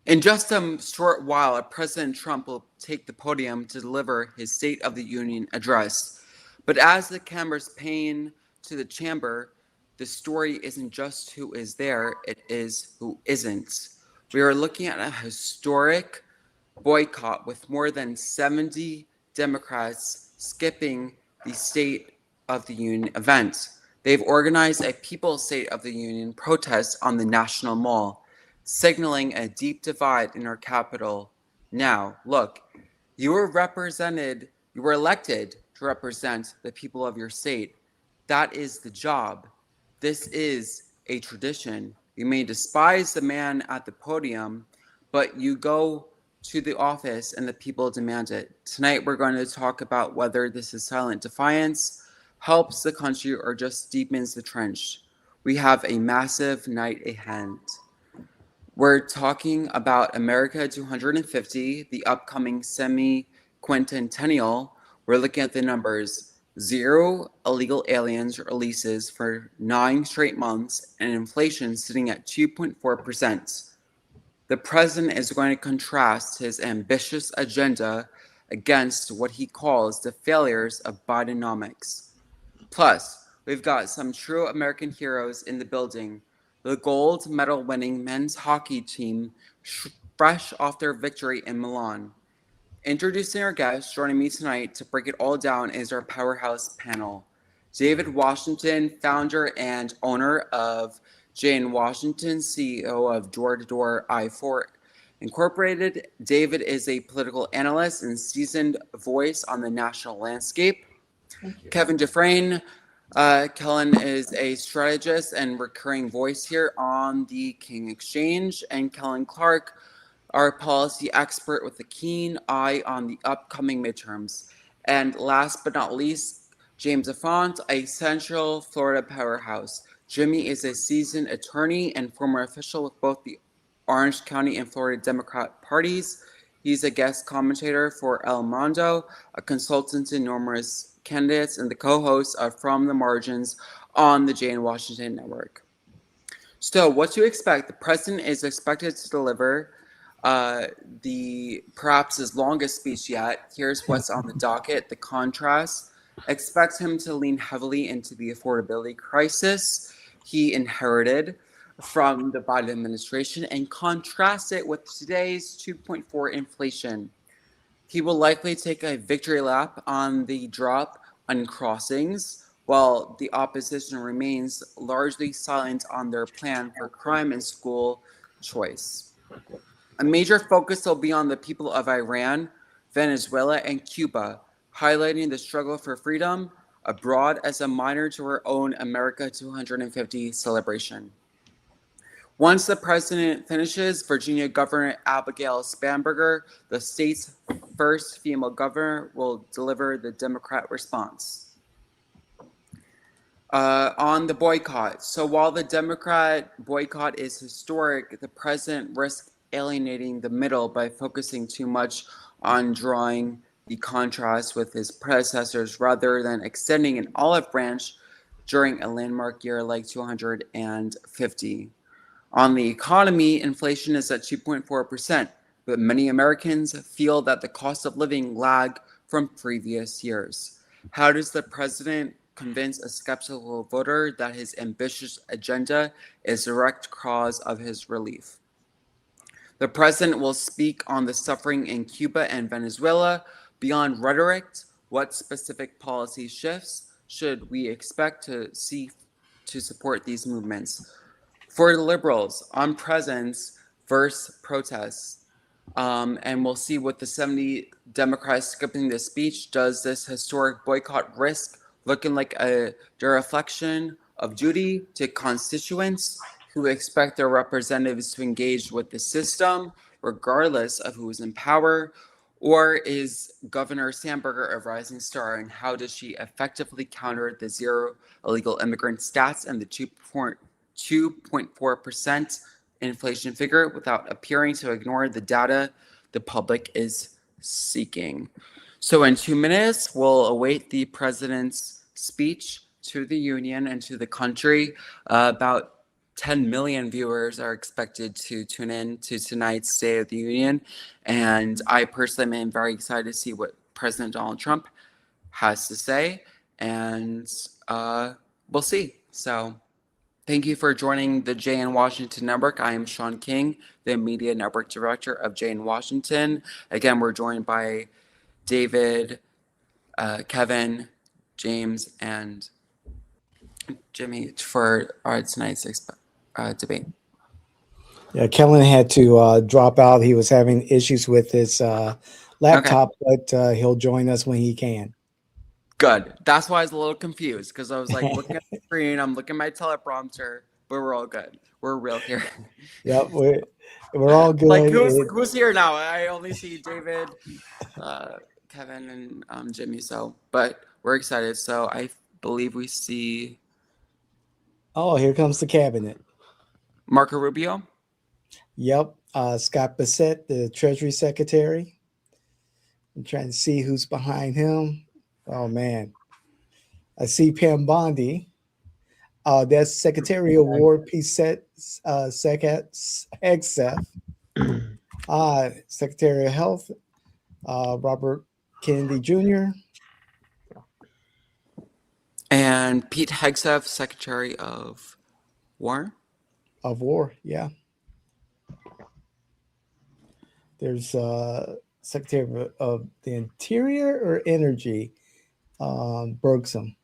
In just a short while, President Trump will take the podium to deliver his State of the Union address. But as the cameras pan to the chamber, the story isn't just who is there, it is who isn't. We are looking at a historic boycott with more than 70 Democrats skipping the State of the Union event. They've organized a People's State of the Union protest on the National Mall, signaling a deep divide in our capital. Now, look, you were elected to represent the people of your state. That is the job. This is a tradition. You may despise the man at the podium, but you go to the office and the people demand it. Tonight, we're going to talk about whether this is silent defiance, helps the country, or just deepens the trench. We have a massive night ahead. We're talking about America 250, the upcoming semi-quintennial. We're looking at the numbers. 0 illegal aliens releases for 9 straight months, and inflation sitting at 2.4%. The president is going to contrast his ambitious agenda against what he calls the failures of Bidenomics. Plus, we've got some true American heroes in the building. The gold medal winning men's hockey team, fresh off their victory in Milan. Introducing our guest, joining me tonight to break it all down is our powerhouse panel. David Washington, founder and owner of Jane Washington, CEO of Door to Door I4 Incorporated. David is a political analyst and seasoned voice on the national landscape. Kevin Dufresne. Kellen is a strategist and recurring voice here on the King Exchange. And Kellen Clark, our policy expert with a keen eye on the upcoming midterms. And last but not least, James Affont, a Central Florida powerhouse. Jimmy is a seasoned attorney and former official with both the Orange County and Florida Democrat parties. He's a guest commentator for El Mundo, a consultant to numerous candidates, and the co-host of From the Margins on the Jane Washington Network. So what to expect? The president is expected to deliver the perhaps his longest speech yet. Here's what's on the docket, the contrast. Expect him to lean heavily into the affordability crisis he inherited from the Biden administration and contrast it with today's 2.4 inflation. He will likely take a victory lap on the drop on crossings, while the opposition remains largely silent on their plan for crime and school choice. A major focus will be on the people of Iran, Venezuela, and Cuba, highlighting the struggle for freedom abroad as a minor to our own America 250 celebration. Once the president finishes, Virginia Governor Abigail Spanberger, the state's first female governor, will deliver the Democrat response. On the boycott. So while the Democrat boycott is historic, the president risks alienating the middle by focusing too much on drawing the contrast with his predecessors rather than extending an olive branch during a landmark year like 250. On the economy, inflation is at 2.4%, but many Americans feel that the cost of living lagged from previous years. How does the president convince a skeptical voter that his ambitious agenda is a direct cause of his relief? The president will speak on the suffering in Cuba and Venezuela. Beyond rhetoric, what specific policy shifts should we expect to see to support these movements? For the liberals, on presence versus protests, and we'll see what the 70 Democrats skipping this speech. Does this historic boycott risk looking like a reflection of duty to constituents who expect their representatives to engage with the system, regardless of who is in power? Or is Governor Sandberger a rising star, and how does she effectively counter the 0 illegal immigrant stats and the 2.4% inflation figure without appearing to ignore the data the public is seeking? So in 2 minutes, we'll await the president's speech to the union and to the country about 10 million viewers are expected to tune in to tonight's State of the Union. And I personally am very excited to see what President Donald Trump has to say. And we'll see. So thank you for joining the Jay in Washington Network. I am Sean King, the Media Network Director of Jay in Washington. Again, we're joined by David, Kevin, James, and Jimmy for tonight's debate. Yeah, Kellen had to drop out. He was having issues with his laptop, but he'll join us when he can. Good. That's why I was a little confused, because I was like looking at the screen, I'm looking at my teleprompter, but we're all good. We're real here. Yep, we're all good. Like who's here now? I only see David, Kevin, and Jimmy. So, but we're excited. So I believe we see. Oh, here comes the cabinet. Marco Rubio. Yep, Scott Bassett, the Treasury Secretary. I'm trying to see who's behind him. Oh man, I see Pam Bondi. That's Secretary of War, Peace Hegseth. Secretary of Health, Robert Kennedy Jr. And Pete Hegseth, Secretary of War. Of War, yeah. There's Secretary of the Interior or Energy, Bergson.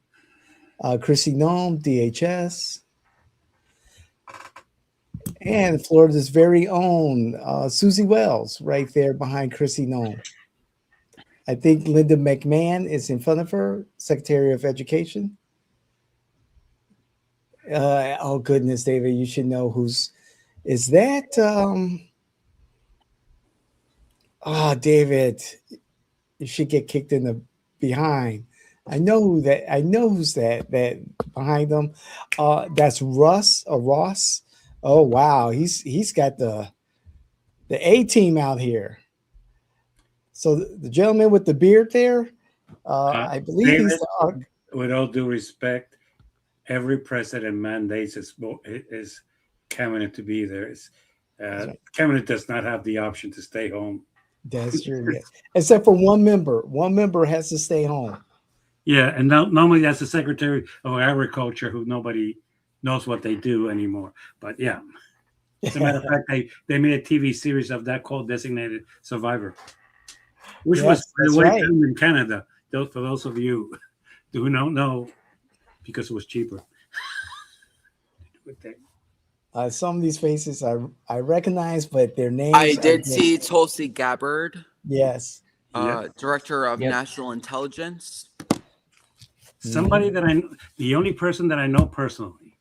Chrissy Nome, DHS. And Florida's very own Susie Wells, right there behind Chrissy Nome. I think Linda McMahon is in front of her, Secretary of Education. Oh, goodness, David, you should know who's... Is that... David, you should get kicked in the behind. I know who that. I know who's that behind them. That's Russ or Ross. Oh wow, he's got the A team out here. So the gentleman with the beard there, I believe David, he's the. With all due respect, every president mandates his cabinet to be there. Right. Cabinet does not have the option to stay home. That's true, yes. Except for one member. One member has to stay home. Yeah, and normally that's the Secretary of Agriculture, who nobody knows what they do anymore. But yeah, as a matter of fact, they made a TV series of that called Designated Survivor, which was, by the way, filmed in Canada. For those of you who don't know, because it was cheaper. Some of these faces I recognize, but their names. I did see Tulsi Gabbard. Yes. Director of National Intelligence. Somebody that the only person that I know personally.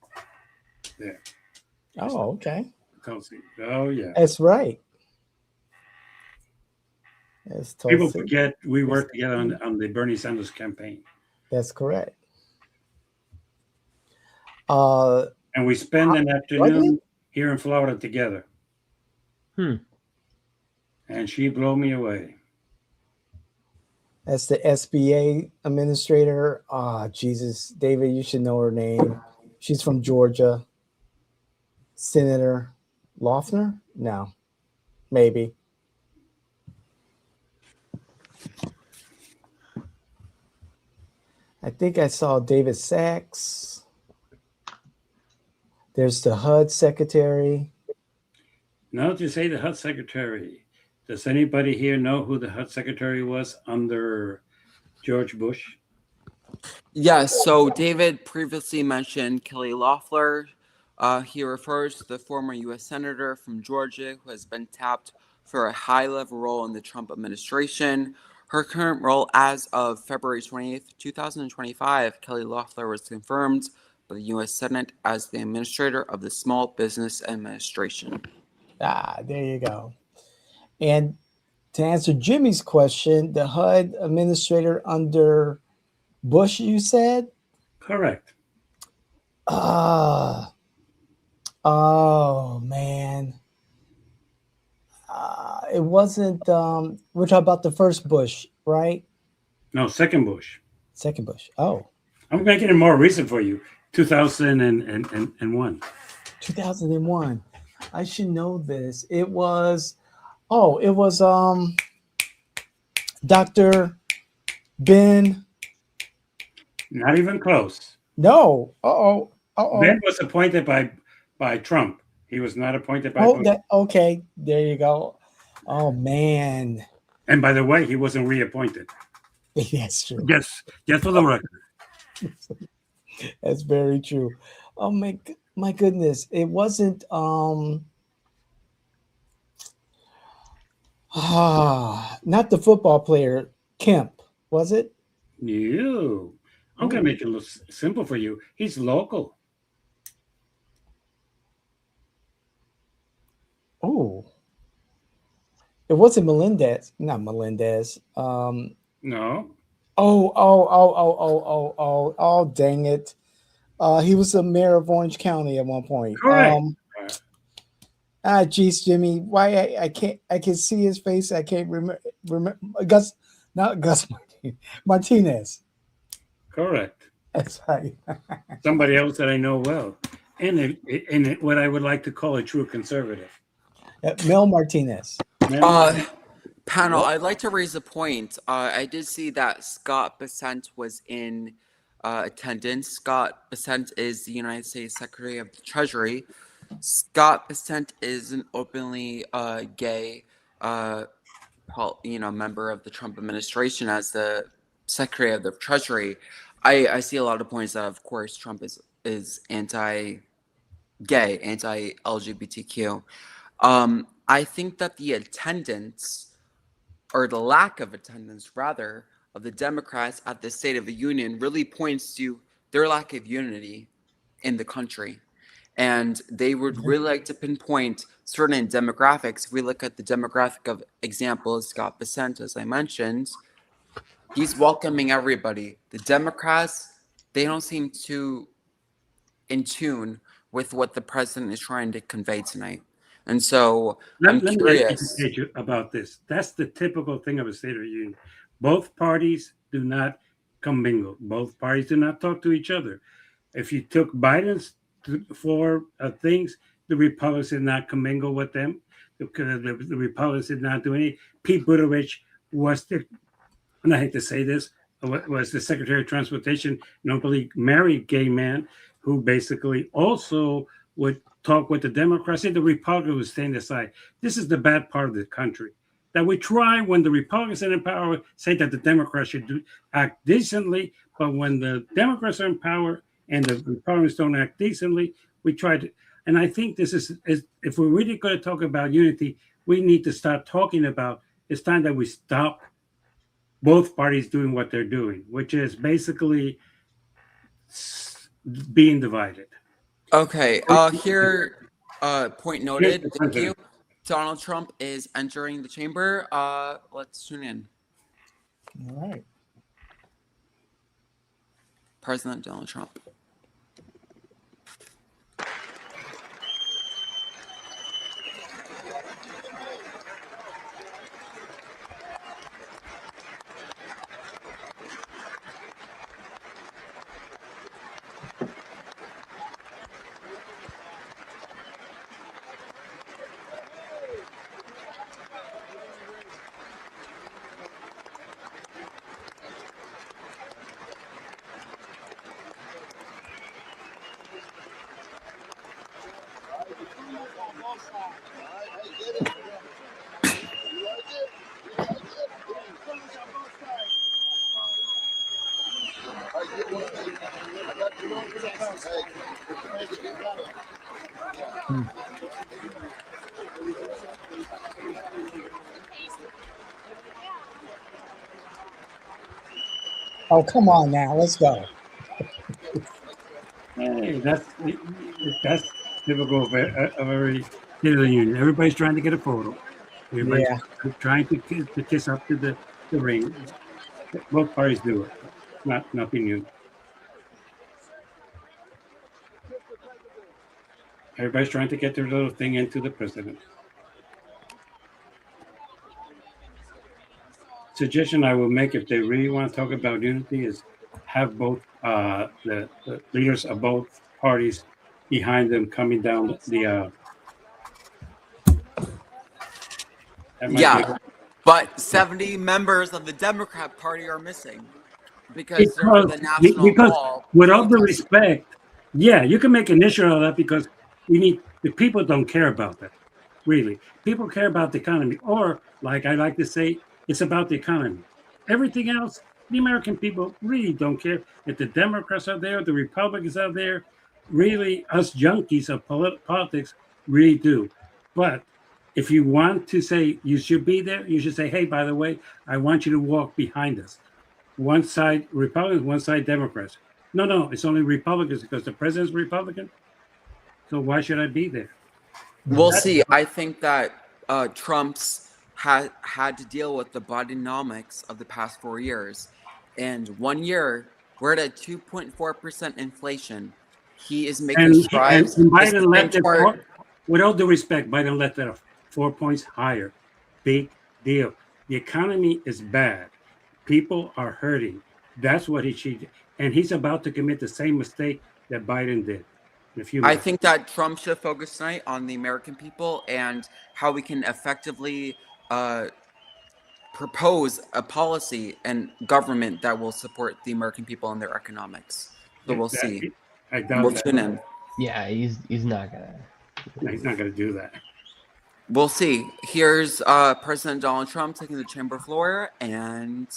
There. Oh, okay. Tulsi. Oh, yeah. That's right. People forget we worked together on the Bernie Sanders campaign. That's correct. And we spend an afternoon here in Florida together. And she blew me away. That's the SBA administrator. Jesus. David, you should know her name. She's from Georgia. Senator Loeffner? No. Maybe. I think I saw David Sachs. There's the HUD secretary. Now to say the HUD secretary, does anybody here know who the HUD secretary was under George Bush? Yes, so David previously mentioned Kelly Loeffler. He refers to the former U.S. Senator from Georgia who has been tapped for a high-level role in the Trump administration. Her current role as of February 28th, 2025, Kelly Loeffler was confirmed by the U.S. Senate as the administrator of the Small Business Administration. There you go. And to answer Jimmy's question, the HUD administrator under Bush, you said? Correct. Oh, man. It wasn't, we're talking about the first Bush, right? No, second Bush. Second Bush. Oh. I'm making it more recent for you. 2001. 2001. I should know this. It was Dr. Ben. Not even close. No. Uh-oh. Uh-oh. Ben was appointed by Trump. He was not appointed by Oh, Bush. that okay. There you go. Oh man. And by the way, he wasn't reappointed. That's true. Just for the record. That's very true. Oh my goodness. It wasn't not the football player Kemp, was it? No. I'm gonna Oh, make it look simple for you. He's local. oh. It wasn't Melendez. Not Melendez. No. Oh, dang it. He was the mayor of Orange County at one point. Correct. Geez, Jimmy, why I can't, I can see his face. I can't remember Gus, not Gus Martinez. Correct. That's right. Somebody else that I know well. And what I would like to call a true conservative. Mel Martinez. Panel, I'd like to raise a point. I did see that Scott Bessent was in attendance. Scott Bessent is the United States Secretary of the Treasury. Scott Bessent is an openly gay, member of the Trump administration as the Secretary of the Treasury. I see a lot of points that, of course, Trump is anti-gay, anti-LGBTQ. I think that the attendance, or the lack of attendance, rather, of the Democrats at the State of the Union really points to their lack of unity in the country. And they would really like to pinpoint certain demographics. If we look at the demographic of example of Scott Bessent, as I mentioned, he's welcoming everybody. The Democrats, they don't seem too in tune with what the president is trying to convey tonight. And so I'm Let me curious. educate you about this. That's the typical thing of a State of the Union. Both parties do not commingle. Both parties do not talk to each other. If you took Biden's floor things, the Republicans did not commingle with them. The Republicans did not do any. Pete Buttigieg was the, and I hate to say this, was the Secretary of Transportation, an openly married gay man who basically also would talk with the Democrats. The Republicans would stand aside. This is the bad part of the country. That we try when the Republicans are in power, say that the Democrats should act decently, but when the Democrats are in power and the Republicans don't act decently, we try to. And I think this is if we're really going to talk about unity, we need to start talking about. It's time that we stop both parties doing what they're doing, which is basically being divided. Okay, here, point noted. Thank you. Donald Trump is entering the chamber. Let's tune in. All right. President Donald Trump. Oh, come on now. Let's go. Hey, that's typical of every State of the Union. Everybody's trying to get a photo. Everybody's trying to kiss up to the ring. Both parties do it. Nothing new. Everybody's trying to get their little thing into the president. Suggestion I will make if they really want to talk about unity is have both the leaders of both parties behind them coming down the. Yeah, but 70 members of the Democrat Party are missing because they're because the National because Mall with all due protesting. respect, yeah, you can make an issue of that because we need the people don't care about that. Really, people care about the economy, or like I like to say, it's about the economy. Everything else, the American people really don't care if the Democrats are there, the Republicans are there. Really, us junkies of politics really do. But if you want to say you should be there, you should say, hey, by the way, I want you to walk behind us. One side Republicans, one side Democrats. No, no, it's only Republicans because the president's Republican. So why should I be there? We'll That's see. I think that Trump's had to deal with the Bidenomics of the past 4 years. And 1 year, we're at a 2.4% inflation. He is making and strides. The Biden Supreme left it Court. with all due respect, Biden left it 4 points higher. Big deal. The economy is bad. People are hurting. That's what he should, and he's about to commit the same mistake that Biden did in a few I months. think that Trump should focus tonight on the American people and how we can effectively propose a policy and government that will support the American people and their economics. So we'll see. I We'll doubt that. tune in. Yeah, he's not gonna. No, he's not going to do that. We'll see. Here's President Donald Trump taking the chamber floor, and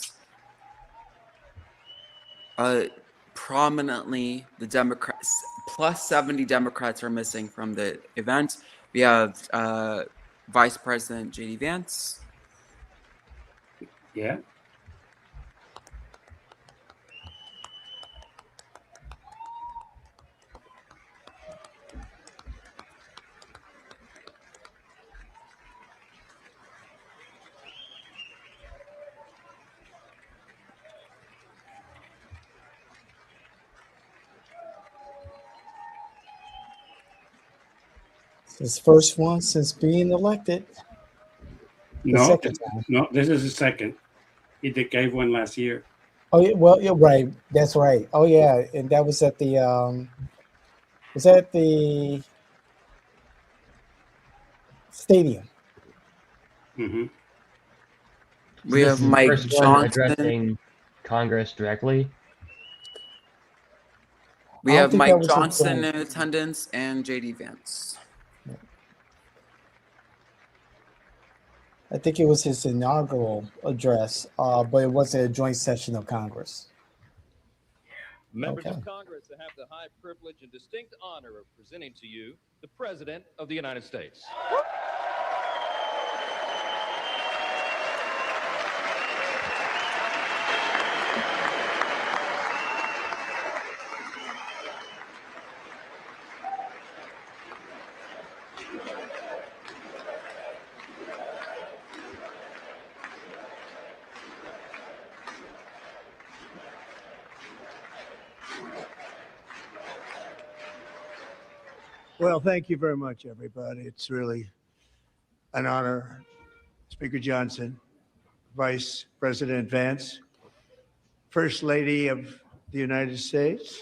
prominently the Democrats, plus 70 Democrats are missing from the event. We have Vice President J.D. Vance. Yeah. His first one since being elected. No, second time. no, this is the second. He gave one last year. Oh yeah, well, you're right. That's right. Oh yeah, and that was at the was at the stadium. Mm-hmm. We have Mike first one Johnson. addressing Congress directly. We I don't have think that Mike was Johnson his in attendance and J.D. Vance. I think it was his inaugural address, but it wasn't a joint session of Congress. Members Okay. of Congress that have the high privilege and distinct honor of presenting to you the President of the United States. Well, thank you very much, everybody. It's really an honor. Speaker Johnson, Vice President Vance, First Lady of the United States.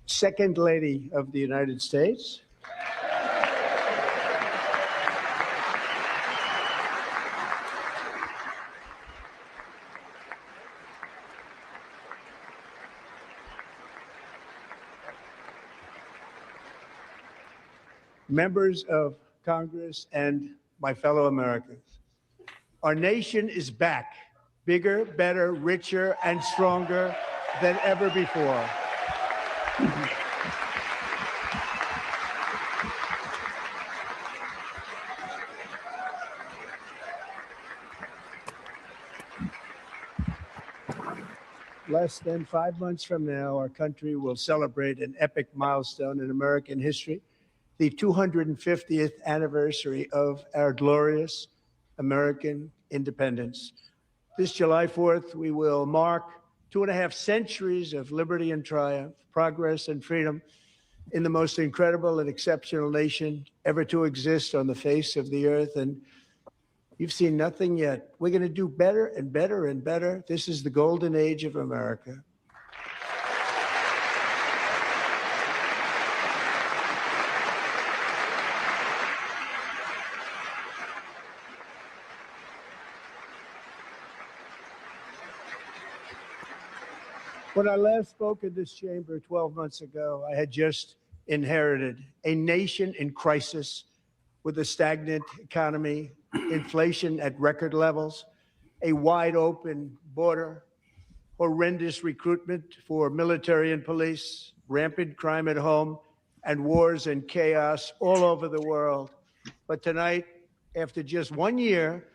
Second Lady of the United States. Members of Congress and my fellow Americans, our nation is back, bigger, better, richer, and stronger than ever before. Less than 5 months from now, our country will celebrate an epic milestone in American history, the 250th anniversary of our glorious American independence. This July 4th, we will mark 2.5 centuries of liberty and triumph, progress and freedom in the most incredible and exceptional nation ever to exist on the face of the earth. And you've seen nothing yet. We're going to do better and better and better. This is the golden age of America. When I last spoke in this chamber 12 months ago, I had just inherited a nation in crisis with a stagnant economy, inflation at record levels, a wide open border, horrendous recruitment for military and police, rampant crime at home, and wars and chaos all over the world. But tonight, after just 1 year,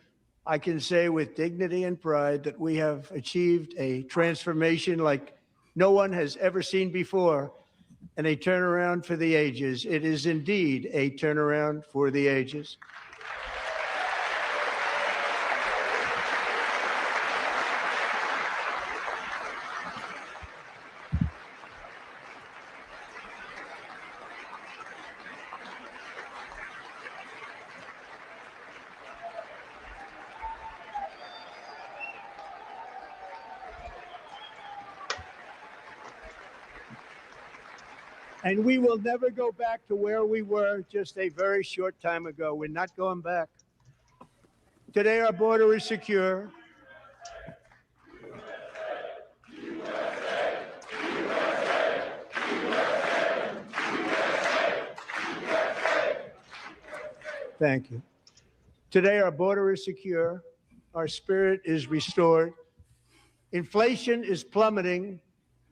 I can say with dignity and pride that we have achieved a transformation like no one has ever seen before, and a turnaround for the ages. It is indeed a turnaround for the ages. And we will never go back to where we were just a very short time ago. We're not going back. Today, our border is secure. Thank you. Today, our border is secure. Our spirit is restored. Inflation is plummeting.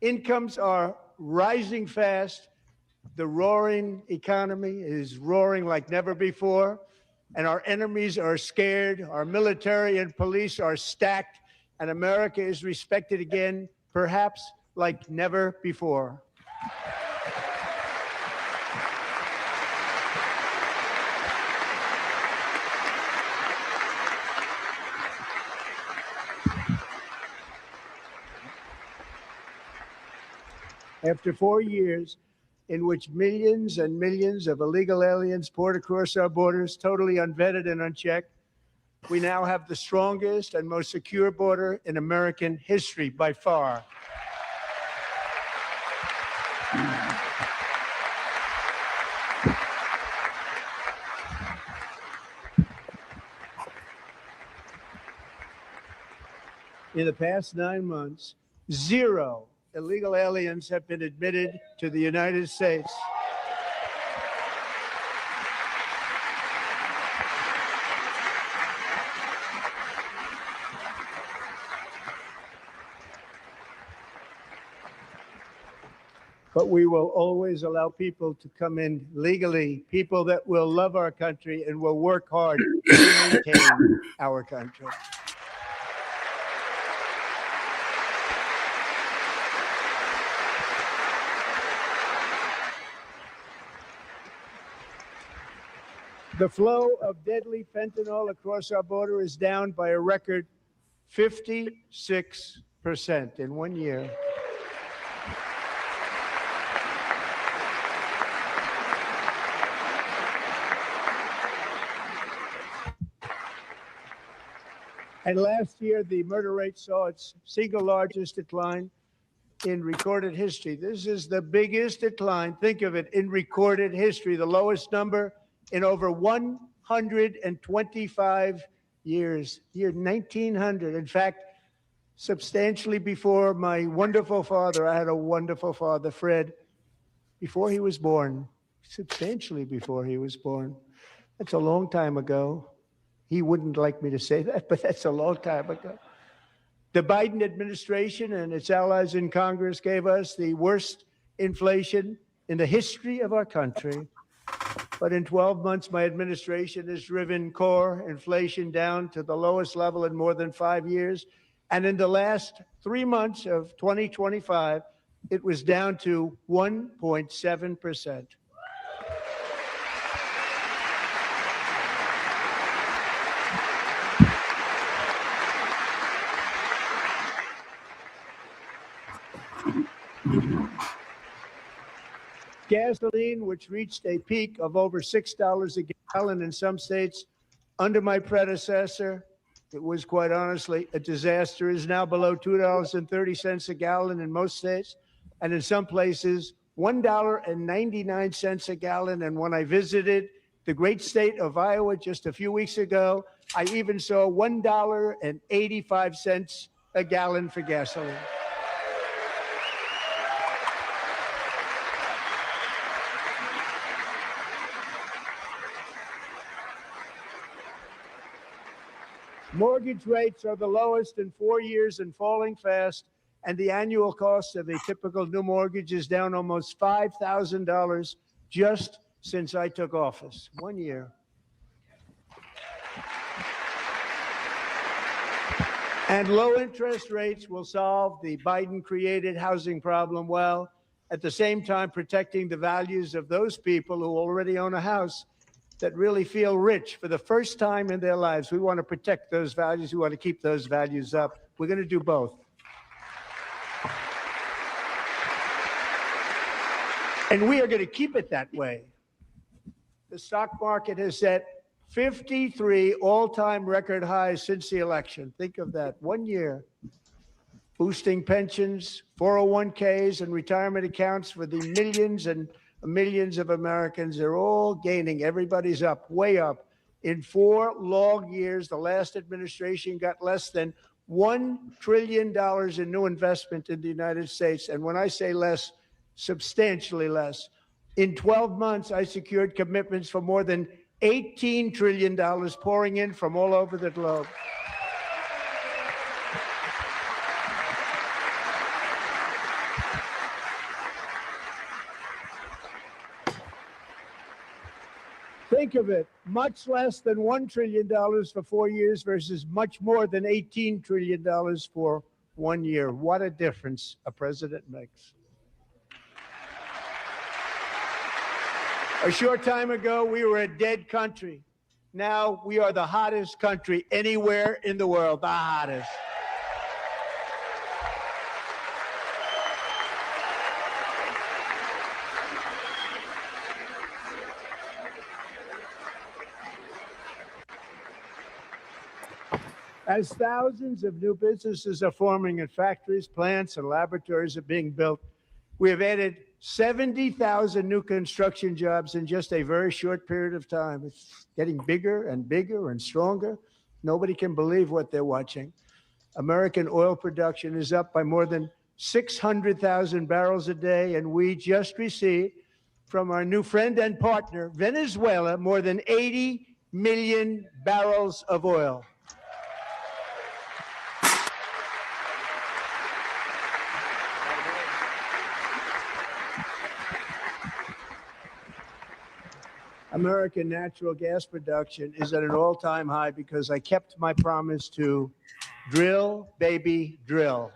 Incomes are rising fast. The roaring economy is roaring like never before, and our enemies are scared. Our military and police are stacked, and America is respected again, perhaps like never before. After 4 years in which millions and millions of illegal aliens poured across our borders, totally unvetted and unchecked, we now have the strongest and most secure border in American history by far. In the past 9 months, 0 illegal aliens have been admitted to the United States. But we will always allow people to come in legally, people that will love our country and will work hard to maintain our country. The flow of deadly fentanyl across our border is down by a record 56% in 1 year. And last year, the murder rate saw its single largest decline in recorded history. This is the biggest decline, think of it, in recorded history, the lowest number in over 125 years, year 1900. In fact, substantially before my wonderful father, I had a wonderful father, Fred, before he was born, substantially before he was born. That's a long time ago. He wouldn't like me to say that, but that's a long time ago. The Biden administration and its allies in Congress gave us the worst inflation in the history of our country. But in 12 months, my administration has driven core inflation down to the lowest level in more than 5 years. And in the last 3 months of 2025, it was down to 1.7%. Gasoline, which reached a peak of over $6 a gallon in some states under my predecessor, it was quite honestly a disaster, is now below $2.30 a gallon in most states, and in some places, $1.99 a gallon. And when I visited the great state of Iowa just a few weeks ago, I even saw $1.85 a gallon for gasoline. Mortgage rates are the lowest in 4 years and falling fast, and the annual cost of a typical new mortgage is down almost $5,000 just since I took office. 1 year. And low interest rates will solve the Biden-created housing problem well, at the same time protecting the values of those people who already own a house that really feel rich for the first time in their lives. We want to protect those values. We want to keep those values up. We're going to do both. And we are going to keep it that way. The stock market has set 53 all-time record highs since the election. Think of that, 1 year. Boosting pensions, 401ks, and retirement accounts for the millions and millions of Americans. They're all gaining. Everybody's up, way up. In 4 long years, the last administration got less than $1 trillion in new investment in the United States. And when I say less, substantially less. In 12 months, I secured commitments for more than $18 trillion pouring in from all over the globe. Think of it, much less than $1 trillion for 4 years versus much more than $18 trillion for 1 year. What a difference a president makes. A short time ago, we were a dead country. Now we are the hottest country anywhere in the world, the hottest. As thousands of new businesses are forming in factories, plants, and laboratories are being built, we have added 70,000 new construction jobs in just a very short period of time. It's getting bigger and bigger and stronger. Nobody can believe what they're watching. American oil production is up by more than 600,000 barrels a day, and we just received from our new friend and partner, Venezuela, more than 80 million barrels of oil. American natural gas production is at an all-time high because I kept my promise to drill, baby, drill.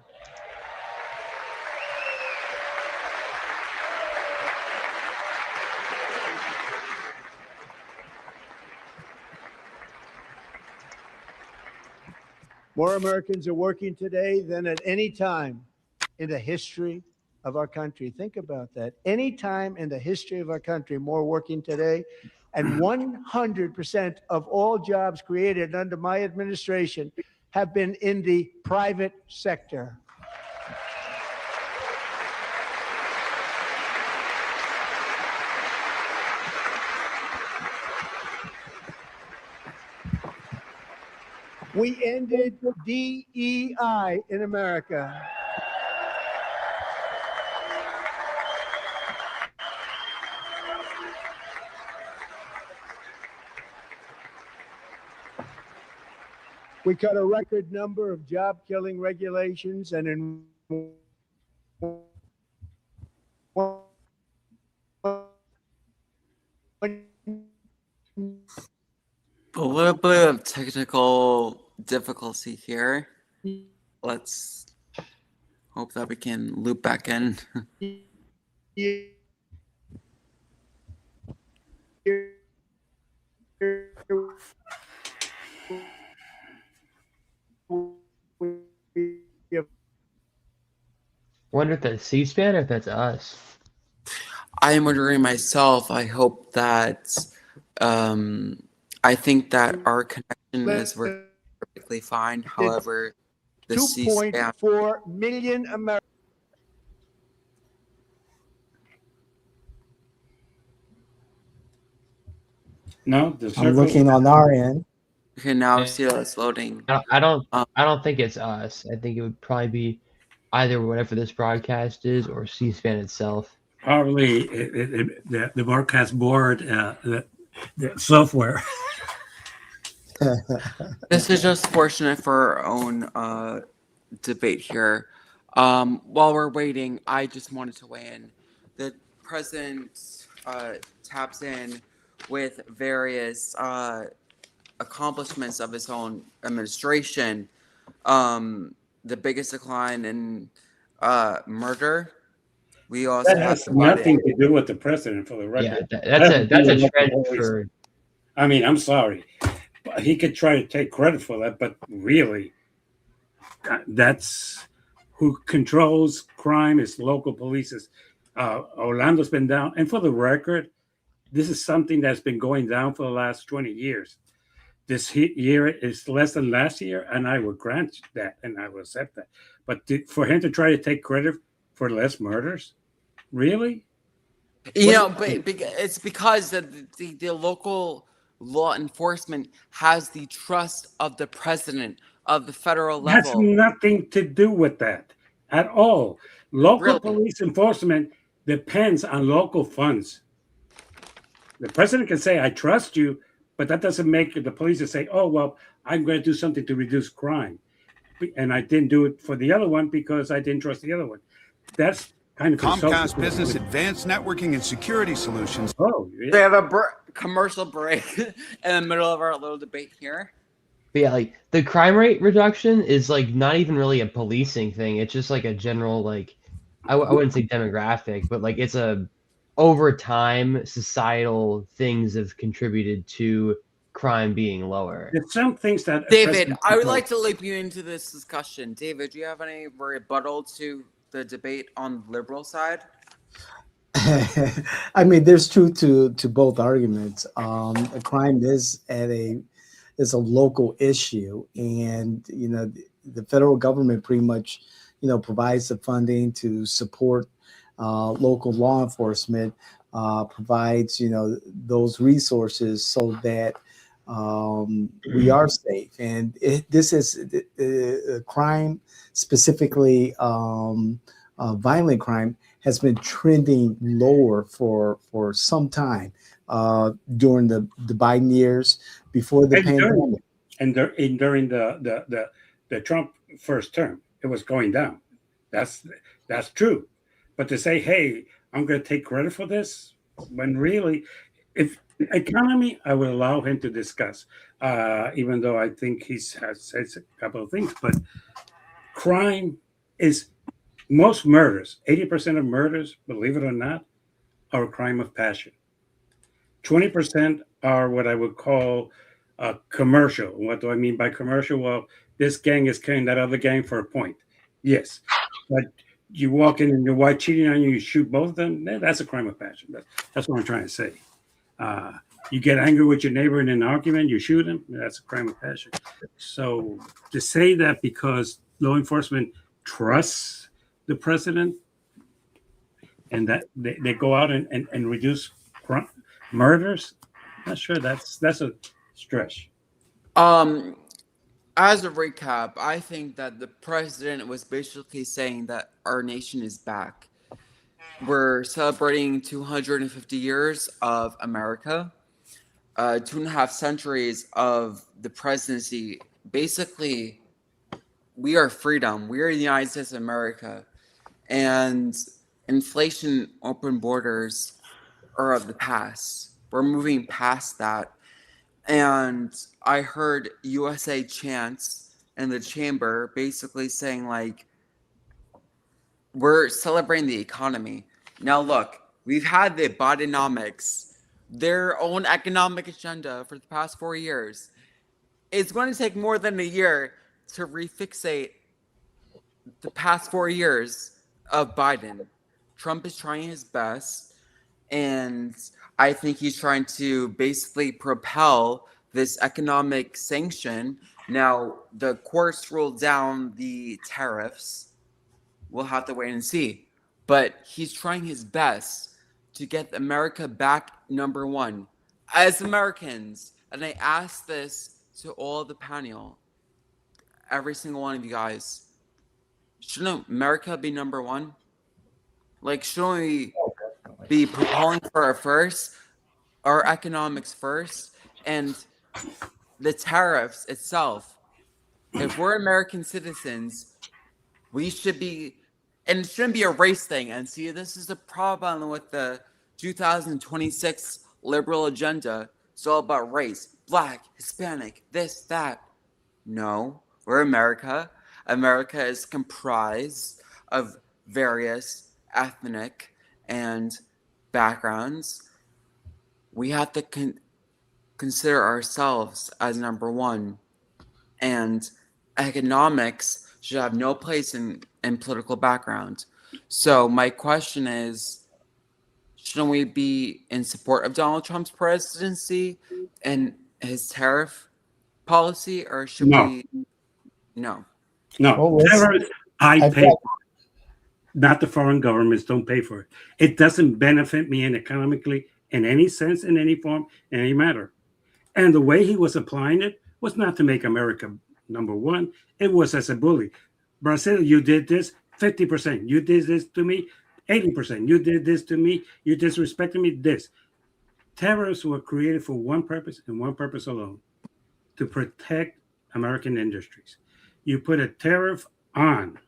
More Americans are working today than at any time in the history of our country. Think about that. Any time in the history of our country, more working today. And 100% of all jobs created under my administration have been in the private sector. We ended DEI in America. We cut a record number of job-killing regulations, and in A little bit of technical difficulty here. Let's hope that we can loop back in. Wonder if that's C-SPAN or if that's us. I am wondering myself. I hope that I think that our connection is working perfectly fine. However, the C-SPAN 2.4 million Americans. No, the I'm circle. looking on our end. you can now see that it's loading. I don't Um, I don't think it's us. I think it would probably be either whatever this broadcast is or C-SPAN itself. Probably the broadcast board, the software. This is just fortunate for our own debate here. While we're waiting, I just wanted to weigh in. The president taps in with various accomplishments of his own administration. The biggest decline in murder. We also That have has the nothing Biden. to do with the president, for the Yeah, record. that's That has a to do with trend local police. for I mean, I'm sorry. He could try to take credit for that, but really, that's who controls crime is local police. Orlando's been down. And for the record, this is something that's been going down for the last 20 years. This year is less than last year, and I will grant that, and I will accept that. But for him to try to take credit for less murders, really? You know, but it's because the local law enforcement has the trust of the president of the federal Has level. nothing to do with that at all. Local Really? police enforcement depends on local funds. The president can say, I trust you, but that doesn't make the police to say, oh, well, I'm going to do something to reduce crime. And I didn't do it for the other one because I didn't trust the other one. That's kind of Comcast Business Advanced Networking and Security Solutions. Oh, They yeah. have a commercial break in the middle of our little debate here. But yeah, like the crime rate reduction is like not even really a policing thing. It's just like a general like I wouldn't say demographic, but like it's a over time societal things have contributed to crime being lower. There's some things that David, I would like to loop you into this discussion. David, do you have any rebuttal to the debate on the liberal side? I mean, there's truth to both arguments. Crime is a local issue, and the federal government pretty much provides the funding to support local law enforcement, provides those resources so that we are safe. And this is crime, specifically violent crime, has been trending lower for some time during the Biden years, before the pandemic. during the Trump first term, it was going down. That's true. But to say, hey, I'm going to take credit for this, when really, if economy, I would allow him to discuss, even though I think he has said a couple of things. But crime is most murders, 80% of murders, believe it or not, are a crime of passion. 20% are what I would call commercial. What do I mean by commercial? Well, this gang is killing that other gang for a point. Yes. But you walk in and your wife cheating on you, you shoot both of them, that's a crime of passion. That's what I'm trying to say. You get angry with your neighbor in an argument, you shoot him, that's a crime of passion. So to say that because law enforcement trusts the president and that they go out and reduce murders, I'm not sure that's a stretch. As a recap, I think that the president was basically saying that our nation is back. We're celebrating 250 years of America, 2.5 centuries of the presidency. Basically, we are freedom. We are the United States of America. And inflation, open borders are of the past. We're moving past that. And I heard USA chants in the chamber basically saying, like, we're celebrating the economy. Now, look, we've had the Bidenomics, their own economic agenda for the past 4 years. It's going to take more than a year to refixate the past 4 years of Biden. Trump is trying his best. And I think he's trying to basically propel this economic sanction. Now, the courts ruled down the tariffs. We'll have to wait and see. But he's trying his best to get America back number one. As Americans, and I ask this to all the panel, every single one of you guys, shouldn't America be number one? Like, shouldn't we be propelling for our economics first, and the tariffs itself? If we're American citizens, we should be, and it shouldn't be a race thing. And see, this is the problem with the 2026 liberal agenda. It's all about race, black, Hispanic, this, that. No, we're America. America is comprised of various ethnic and backgrounds. We have to consider ourselves as number one, and economics should have no place in political background. So my question is, shouldn't we be in support of Donald Trump's presidency and his tariff policy, or should No. we? No. No, Well, terrorists, I I've pay got- for it. Not the foreign governments don't pay for it. It doesn't benefit me economically in any sense, in any form, in any matter. And the way he was applying it was not to make America number one. It was as a bully. Brazil, you did this 50%. You did this to me 80%. You did this to me. You disrespected me. This. Tariffs were created for one purpose and one purpose alone, to protect American industries. You put a tariff on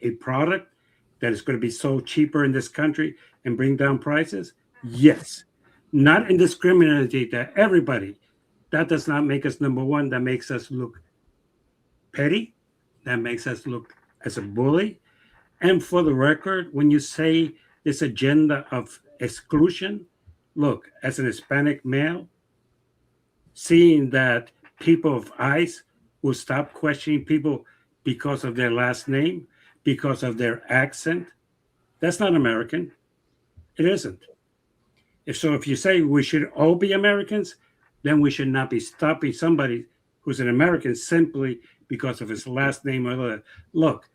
a product that is going to be sold cheaper in this country and bring down prices? Yes. Not indiscriminately to everybody. That does not make us number one. That makes us look petty. That makes us look as a bully. And for the record, when you say this agenda of exclusion, look, as an Hispanic male, seeing that people of ICE will stop questioning people because of their last name, because of their accent, that's not American. It isn't. If you say we should all be Americans, then we should not be stopping somebody who's an American simply because of his last name or the look.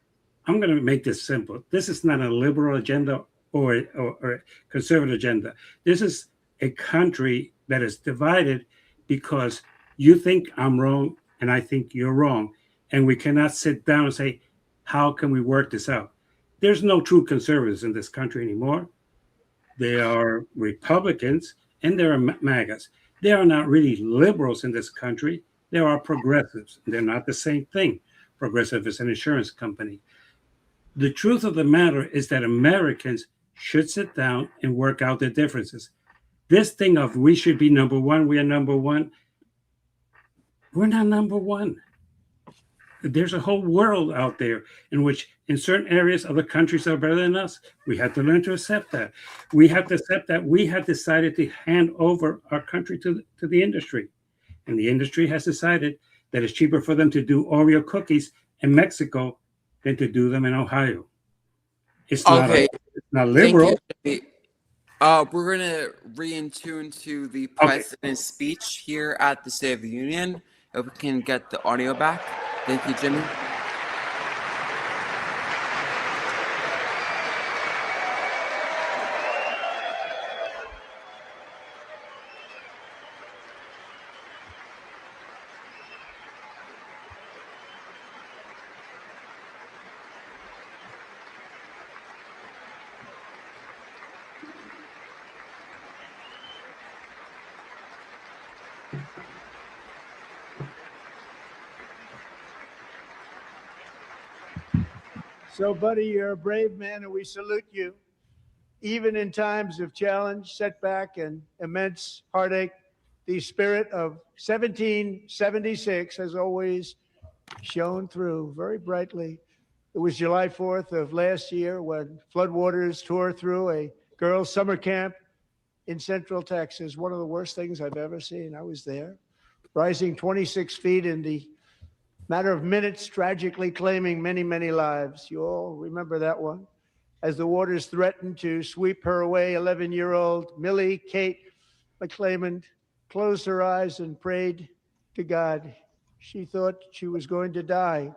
I'm going to make this simple. This is not a liberal agenda or a conservative agenda. This is a country that is divided because you think I'm wrong and I think you're wrong. And we cannot sit down and say, how can we work this out? There's no true conservatives in this country anymore. They are Republicans and there are MAGAs. They are not really liberals in this country. There are progressives. They're not the same thing. Progressive is an insurance company. The truth of the matter is that Americans should sit down and work out their differences. This thing of we should be number one, we are number one. We're not number one. There's a whole world out there in which in certain areas other countries are better than us. We have to learn to accept that. We have to accept that we have decided to hand over our country to the industry. And the industry has decided that it's cheaper for them to do Oreo cookies in Mexico than to do them in Ohio. It's not Okay. it's not liberal. Thank you. We're gonna re-intune to the president's speech here at the State of the Union. If we can get the audio back. Thank you, Jimmy. So, buddy, you're a brave man, and we salute you. Even in times of challenge, setback, and immense heartache, the spirit of 1776 has always shone through very brightly. It was July 4th of last year when floodwaters tore through a girls' summer camp in Central Texas. One of the worst things I've ever seen. I was there, rising 26 feet in the matter of minutes, tragically claiming many, many lives. You all remember that one. as the waters threatened to sweep her away. 11-year-old Millie Kate McClelland closed her eyes and prayed to God. She thought she was going to die.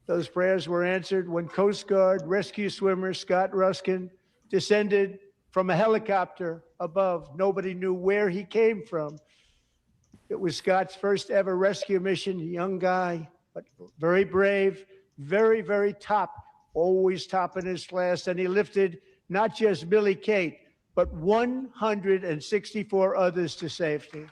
Those prayers were answered when Coast Guard rescue swimmer Scott Ruskin descended from a helicopter above. Nobody knew where he came from. It was Scott's first ever rescue mission. A young guy, but very brave, very, very top, always top in his class. And he lifted not just Millie Kate, but 164 others to safety.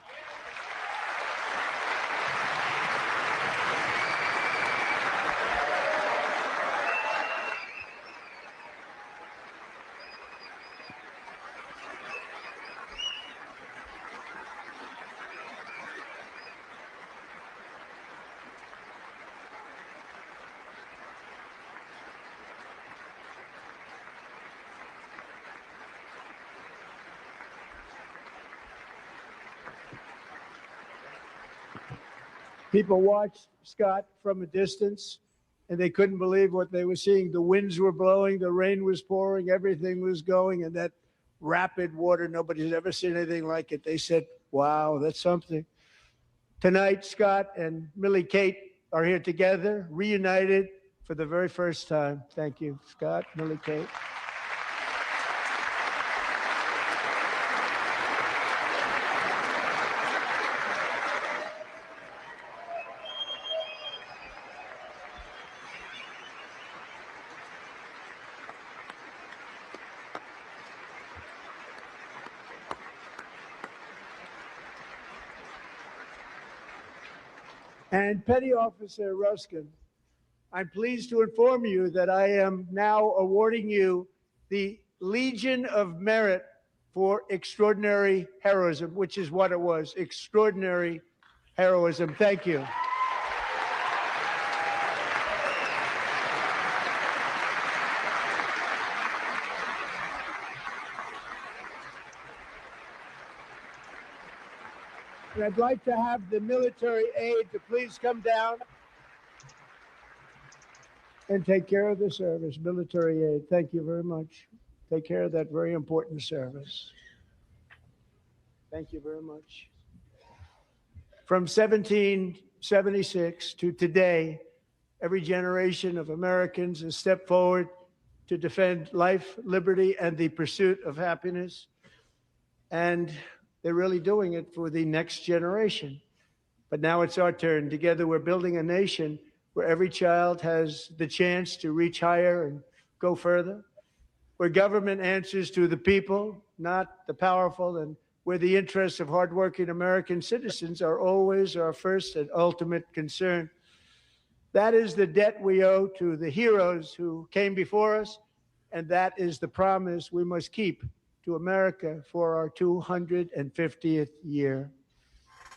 People watched Scott from a distance, and they couldn't believe what they were seeing. The winds were blowing, the rain was pouring, everything was going, and that rapid water, nobody's ever seen anything like it. They said, wow, that's something. Tonight, Scott and Millie Kate are here together, reunited for the very first time. Thank you, Scott, Millie Kate. And Petty Officer Ruskin, I'm pleased to inform you that I am now awarding you the Legion of Merit for extraordinary heroism, which is what it was, extraordinary heroism. Thank you. And I'd like to have the military aide to please come down and take care of the service. Military aid, thank you very much. Take care of that very important service. Thank you very much. From 1776 to today, every generation of Americans has stepped forward to defend life, liberty, and the pursuit of happiness. And they're really doing it for the next generation. But now it's our turn. Together, we're building a nation where every child has the chance to reach higher and go further, where government answers to the people, not the powerful, and where the interests of hardworking American citizens are always our first and ultimate concern. That is the debt we owe to the heroes who came before us, and that is the promise we must keep to America for our 250th year.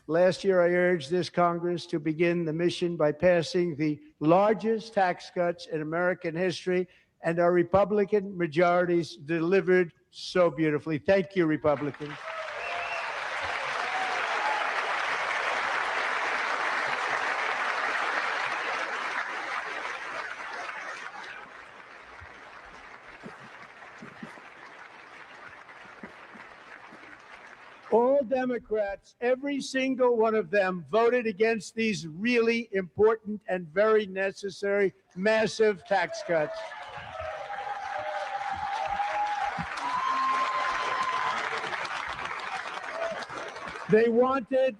Last year, I urged this Congress to begin the mission by passing the largest tax cuts in American history, and our Republican majorities delivered so beautifully. Thank you, Republicans. All Democrats, every single one of them, voted against these really important and very necessary massive tax cuts. They wanted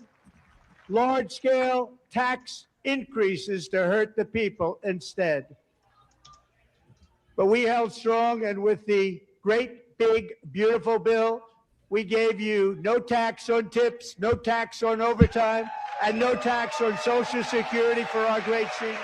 large-scale tax increases to hurt the people instead. But we held strong, and with the great, big, beautiful bill, we gave you no tax on tips, no tax on overtime, and no tax on Social Security for our great seniors.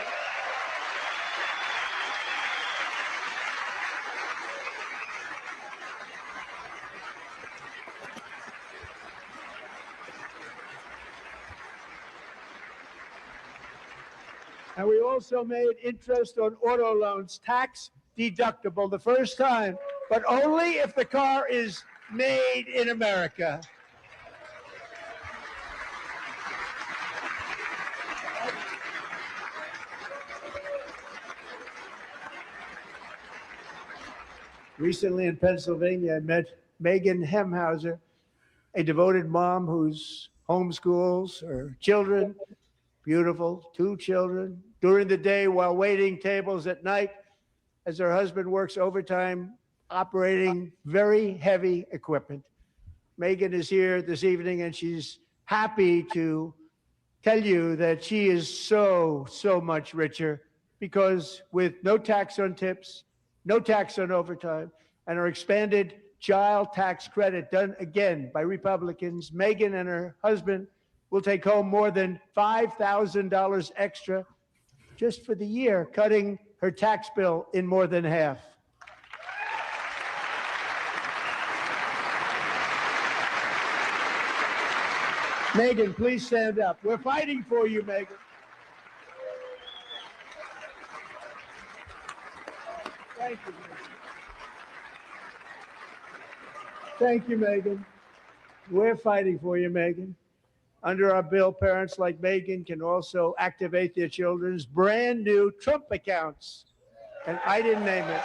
And we also made interest on auto loans tax deductible the first time, but only if the car is made in America. Recently in Pennsylvania, I met Megan Hemhauser, a devoted mom who's homeschools her children, beautiful, 2 children, during the day while waiting tables at night as her husband works overtime operating very heavy equipment. Megan is here this evening and she's happy to tell you that she is so much richer because with no tax on tips, no tax on overtime, and our expanded child tax credit done again by Republicans, Megan and her husband will take home more than $5,000 extra just for the year, cutting her tax bill in more than half. Megan, please stand up. We're fighting for you, Megan. Thank you, Megan. Thank you, Megan. We're fighting for you, Megan. Under our bill, parents like Megan can also activate their children's brand new Trump accounts. And I didn't name it.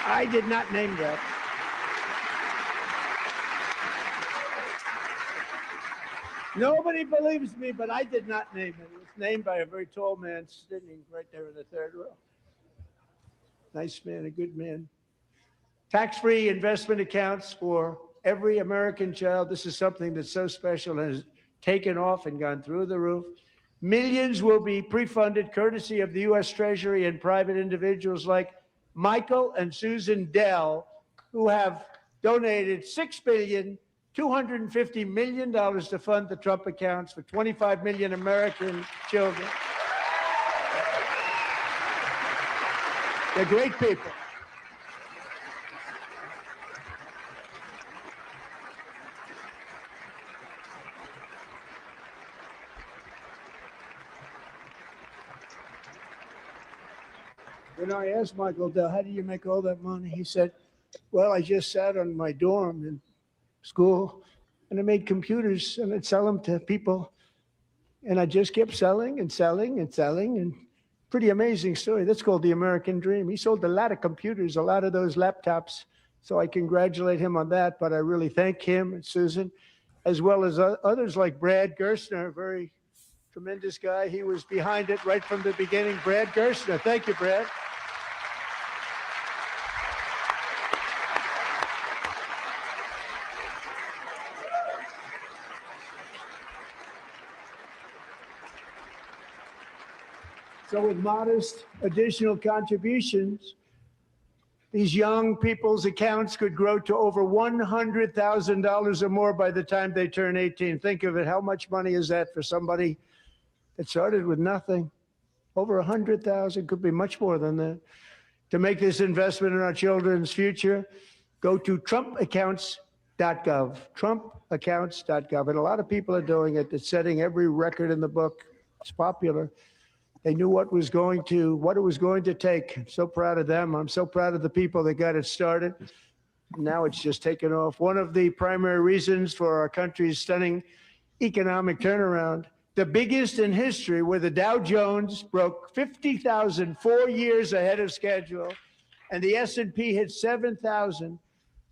I did not name that. Nobody believes me, but I did not name it. It was named by a very tall man sitting right there in the third row. Nice man, a good man. Tax-free investment accounts for every American child. This is something that's so special and has taken off and gone through the roof. Millions will be pre-funded courtesy of the U.S. Treasury and private individuals like Michael and Susan Dell, who have donated $6.25 billion to fund the Trump accounts for 25 million American children. They're great people. You know, I asked Michael Dell, how do you make all that money? He said, well, I just sat on my dorm in school and I made computers and I'd sell them to people. And I just kept selling and selling and selling. And pretty amazing story. That's called the American dream. He sold a lot of computers, a lot of those laptops. So I congratulate him on that. But I really thank him and Susan, as well as others like Brad Gerstner, a very tremendous guy. He was behind it right from the beginning. Brad Gerstner. Thank you, Brad. So with modest additional contributions, these young people's accounts could grow to over $100,000 or more by the time they turn 18. Think of it. How much money is that for somebody that started with nothing? Over 100,000, could be much more than that. To make this investment in our children's future, go to trumpaccounts.gov, trumpaccounts.gov. And a lot of people are doing it. It's setting every record in the book. It's popular. They knew what it was going to take. I'm so proud of them. I'm so proud of the people that got it started. Now it's just taken off. One of the primary reasons for our country's stunning economic turnaround, the biggest in history, where the Dow Jones broke 50,000 4 years ahead of schedule, and the S&P hit 7,000,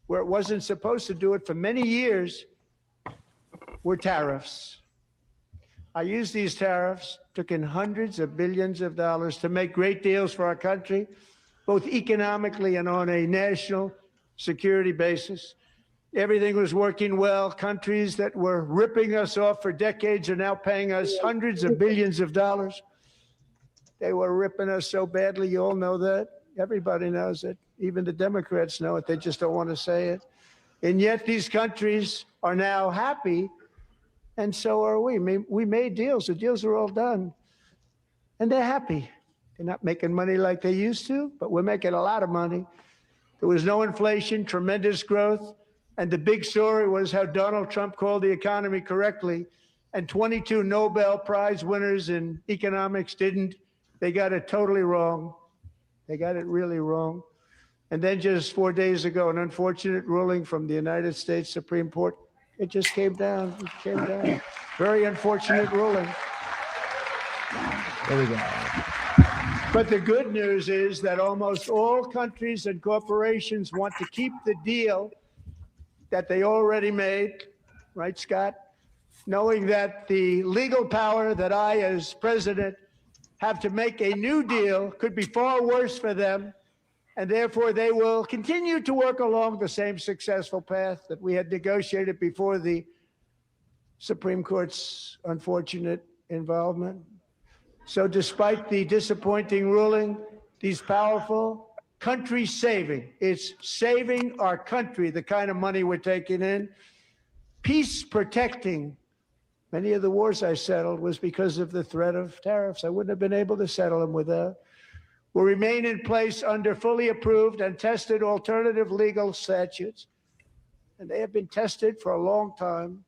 where it wasn't supposed to do it for many years, were tariffs. I used these tariffs, took in hundreds of billions of dollars to make great deals for our country, both economically and on a national security basis. Everything was working well. Countries that were ripping us off for decades are now paying us hundreds of billions of dollars. They were ripping us so badly, you all know that. Everybody knows it. Even the Democrats know it. They just don't want to say it. And yet these countries are now happy, and so are we. We made deals. The deals are all done. And they're happy. They're not making money like they used to, but we're making a lot of money. There was no inflation, tremendous growth. And the big story was how Donald Trump called the economy correctly, and 22 Nobel Prize winners in economics didn't. They got it totally wrong. They got it really wrong. And then just 4 days ago, an unfortunate ruling from the United States Supreme Court. It just came down. It came down. Very unfortunate ruling. There we go. But the good news is that almost all countries and corporations want to keep the deal that they already made, right, Scott? Knowing that the legal power that I, as president, have to make a new deal could be far worse for them, and therefore they will continue to work along the same successful path that we had negotiated before the Supreme Court's unfortunate involvement. So despite the disappointing ruling, these powerful country-saving, it's saving our country, the kind of money we're taking in, peace-protecting. Many of the wars I settled was because of the threat of tariffs. I wouldn't have been able to settle them without. Will remain in place under fully approved and tested alternative legal statutes. And they have been tested for a long time.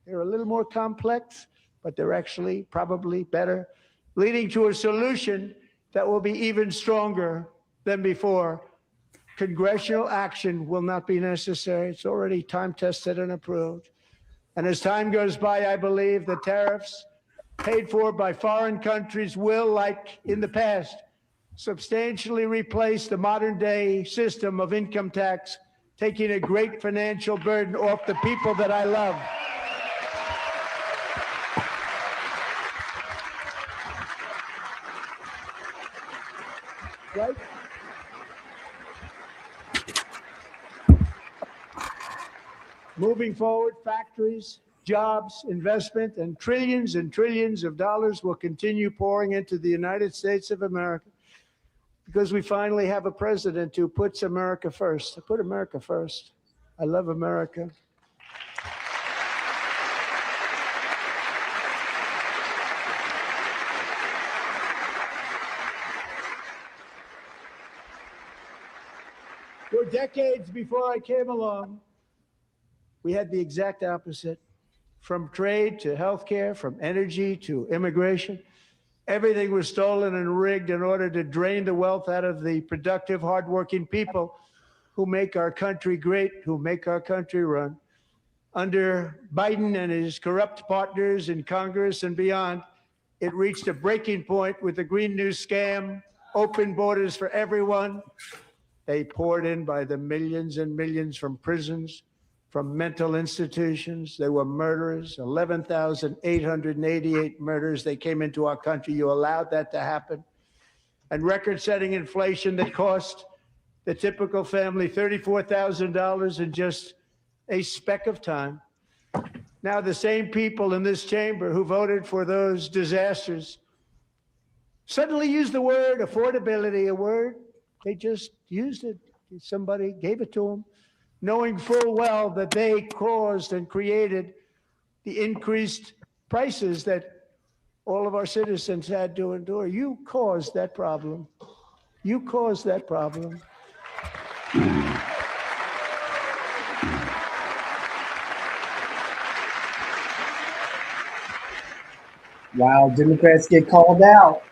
They're a little more complex, but they're actually probably better, leading to a solution that will be even stronger than before. Congressional action will not be necessary. It's already time tested and approved. And as time goes by, I believe the tariffs paid for by foreign countries will, like in the past, substantially replace the modern day system of income tax, taking a great financial burden off the people that I love. Right? Moving forward, factories, jobs, investment, and trillions of dollars will continue pouring into the United States of America because we finally have a president who puts America first. I put America first. I love America. For decades before I came along, we had the exact opposite. From trade to healthcare, from energy to immigration, everything was stolen and rigged in order to drain the wealth out of the productive, hardworking people who make our country great, who make our country run. Under Biden and his corrupt partners in Congress and beyond, it reached a breaking point with the Green New Scam, open borders for everyone. They poured in by the millions and millions from prisons, from mental institutions. They were murderers, 11,888 murders. They came into our country. You allowed that to happen. And record-setting inflation that cost the typical family $34,000 in just a speck of time. Now the same people in this chamber who voted for those disasters suddenly used the word affordability, a word. They just used it. Somebody gave it to them, knowing full well that they caused and created the increased prices that all of our citizens had to endure. You caused that problem. You caused that problem. Wow, Democrats get called out.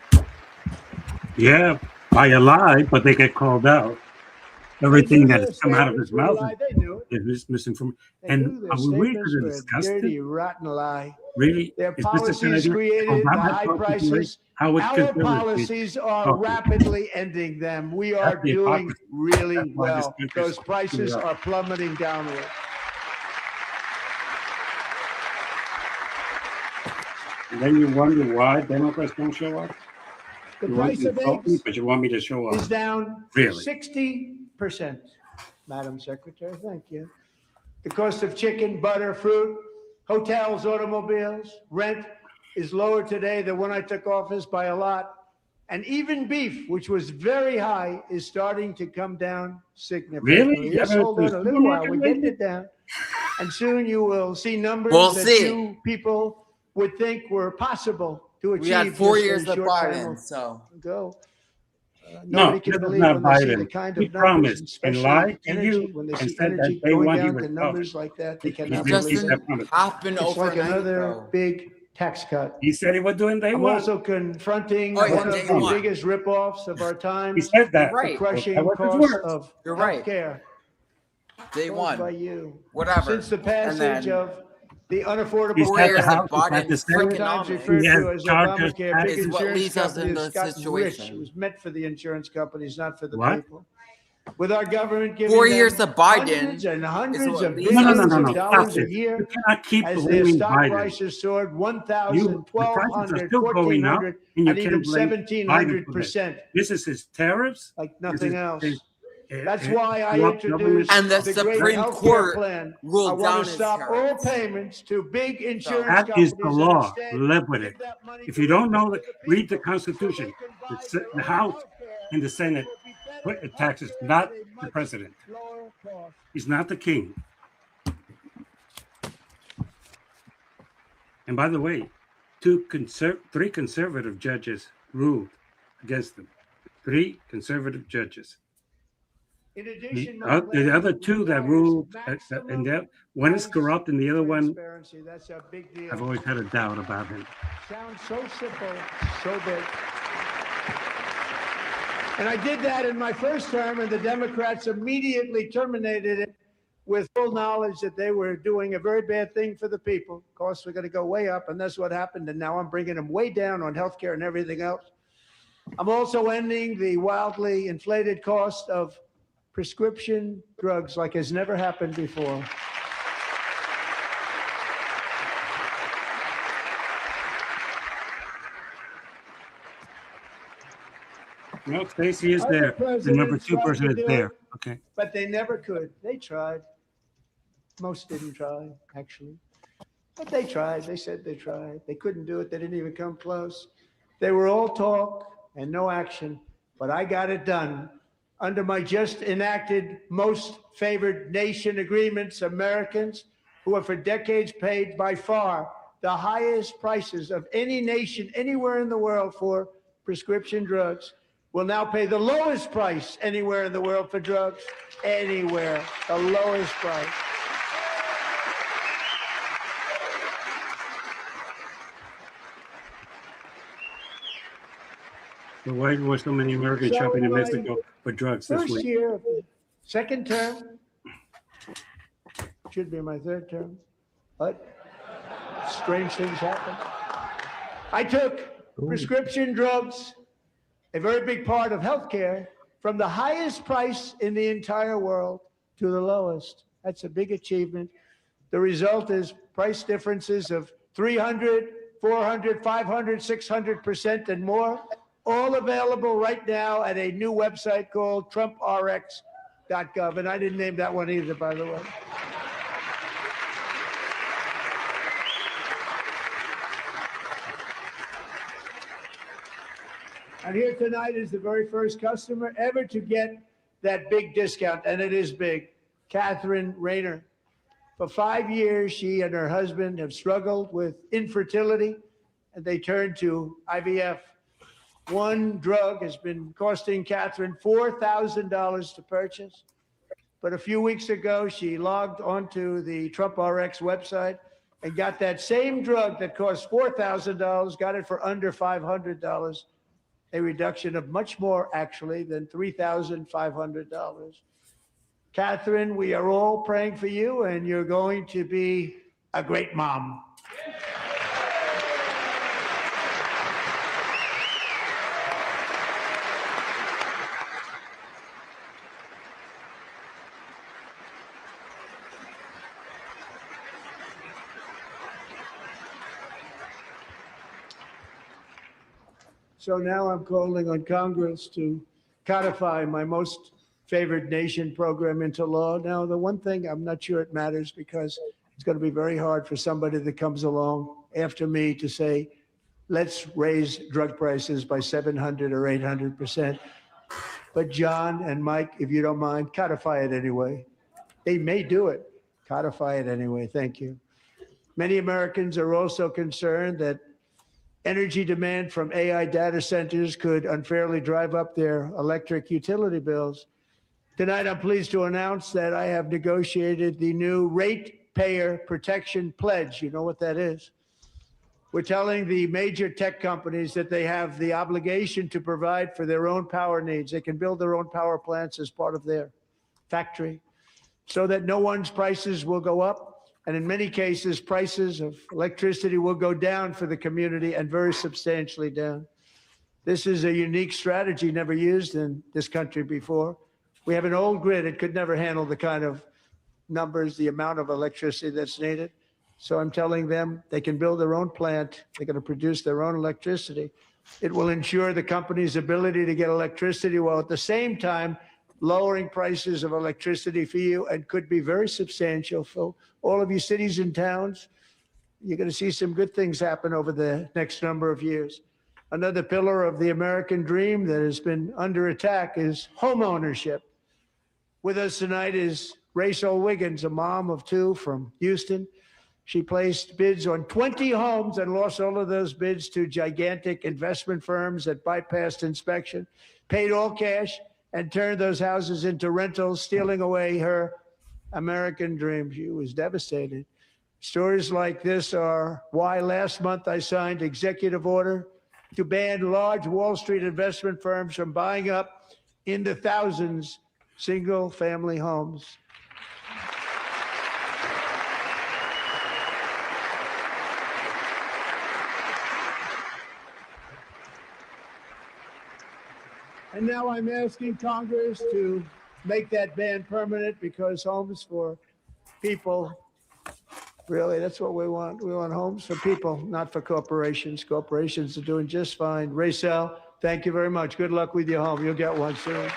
Yeah, by a lie, but they get called out. Everything that has come out of his mouth is misinformation. And are we really going to discuss dirty, it? rotten lie. Really? Their Is this a good policies idea? created the Obama high talking to prices. How it Our could policies are rapidly ending them. We are That's the doing hypocrisy. really That's why this well. country's Those prices screwed up. are plummeting downward. And then you wonder why Democrats don't show up? The You want price to of insult me, eggs but you want me to show is up. down Really? 60%, Madam Secretary. Thank you. The cost of chicken, butter, fruit, hotels, automobiles, rent is lower today than when I took office by a lot. And even beef, which was very high, is starting to come down significantly. Really? Yes, You hold haven't on a been to the little while. supermarket We're getting lately? it down. And soon you will see numbers We'll that see. few people would think were possible to achieve. We had 4 just a years of short time Biden, so ago. No, Nobody can this is believe not when they see the Biden. kind He of numbers, promised and especially lied to energy. you When they and see said that energy day going one he down was to coming. numbers like that, they He cannot it didn't believe keep it. that promise. happened It's like overnight, another though. big tax cut. He said he would do it day I'm one. also confronting Oh, yeah, one of day the one. biggest ripoffs of our He times, said that. You're right. the crushing That was his cost words. of You're right. healthcare Day caused by one. you. Whatever. Since the And passage then of The unaffordable He's 4 got the years care, house, of he's got the Biden's Senate. sometimes freakonomics referred He has to as charges, Obamacare, big is what insurance leads us in companies this got rich. It situation. was meant for the insurance companies, not for the What? people. With our government 4 giving years them of Biden hundreds and is hundreds what of leads No, no, us no, billions no, into of no. this Stop dollars a this. situation. year You cannot keep as their blaming stock Biden. prices soared 1,000, The prices are 1,200, still going up, 1,400, and you and even can't blame Biden for this. 1,700%, This is his tariffs. like This nothing is else. his, That's why I corrupt government. introduced And the the great Supreme health care Court plan. I ruled want down to his stop all tariffs. payments to big insurance That is companies the and law. instead Live with it. give that money If you don't know that, to the read the people Constitution. so they can buy The their own House healthcare. and the Senate It will be better put the taxes, healthcare not at a the much president. lower cost. He's not the king. And by the way, three conservative judges ruled against them. 3 conservative judges. In The, addition, the other 2 that ruled, and that one is corrupt, and the other one, that's a big deal. I've always had a doubt about him. Sounds so simple, so big. And I did that in my first term, and the Democrats immediately terminated it with full knowledge that they were doing a very bad thing for the people. Costs were going to go way up, and that's what happened. And now I'm bringing them way down on healthcare and everything else. I'm also ending the wildly inflated cost of prescription drugs like has never happened before. No, Stacey is Other there. The number presidents 2 tried person to is do there. it, Okay. but they never could. They tried. Most didn't try, actually. But they tried. They said they tried. They couldn't do it. They didn't even come close. They were all talk and no action. But I got it done. Under my just enacted most favored nation agreements, Americans who have for decades paid by far the highest prices of any nation anywhere in the world for prescription drugs will now pay the lowest price anywhere in the world for drugs. Anywhere. The lowest price. So why were so many Americans So shopping in my Mexico for drugs this First week? year, second term, should be my third term, but strange things happen. I took prescription drugs, a very big part of healthcare, from the highest price in the entire world to the lowest. That's a big achievement. The result is price differences of 300, 400, 500, 600% and more, all available right now at a new website called TrumpRx.gov. And I didn't name that one either, by the way. And here tonight is the very first customer ever to get that big discount, and it is big, Catherine Rayner. For 5 years, she and her husband have struggled with infertility, and they turned to IVF. One drug has been costing Catherine $4,000 to purchase. But a few weeks ago, she logged onto the Trump RX website and got that same drug that cost $4,000, got it for under $500, a reduction of much more, actually, than $3,500. Catherine, we are all praying for you, and you're going to be a great mom. So now I'm calling on Congress to codify my most favored nation program into law. Now, the one thing, I'm not sure it matters because it's going to be very hard for somebody that comes along after me to say, let's raise drug prices by 700 or 800%. But John and Mike, if you don't mind, codify it anyway. They may do it. Codify it anyway. Thank you. Many Americans are also concerned that energy demand from AI data centers could unfairly drive up their electric utility bills. Tonight, I'm pleased to announce that I have negotiated the new Ratepayer Protection Pledge. You know what that is? We're telling the major tech companies that they have the obligation to provide for their own power needs. They can build their own power plants as part of their factory so that no one's prices will go up And in many cases, prices of electricity will go down for the community and very substantially down. This is a unique strategy never used in this country before. We have an old grid. It could never handle the kind of numbers, the amount of electricity that's needed. So I'm telling them they can build their own plant. They're going to produce their own electricity. It will ensure the company's ability to get electricity while at the same time lowering prices of electricity for you, and could be very substantial for all of you cities and towns. You're going to see some good things happen over the next number of years. Another pillar of the American dream that has been under attack is home ownership. With us tonight is Rachel Wiggins, a mom of 2 from Houston. She placed bids on 20 homes and lost all of those bids to gigantic investment firms that bypassed inspection, paid all cash, and turned those houses into rentals, stealing away her American dream. She was devastated. Stories like this are why last month I signed executive order to ban large Wall Street investment firms from buying up in the thousands single-family homes. And now I'm asking Congress to make that ban permanent, because homes for people, really, that's what we want. We want homes for people, not for corporations. Corporations are doing just fine. Rachel, thank you very much. Good luck with your home. You'll get one soon.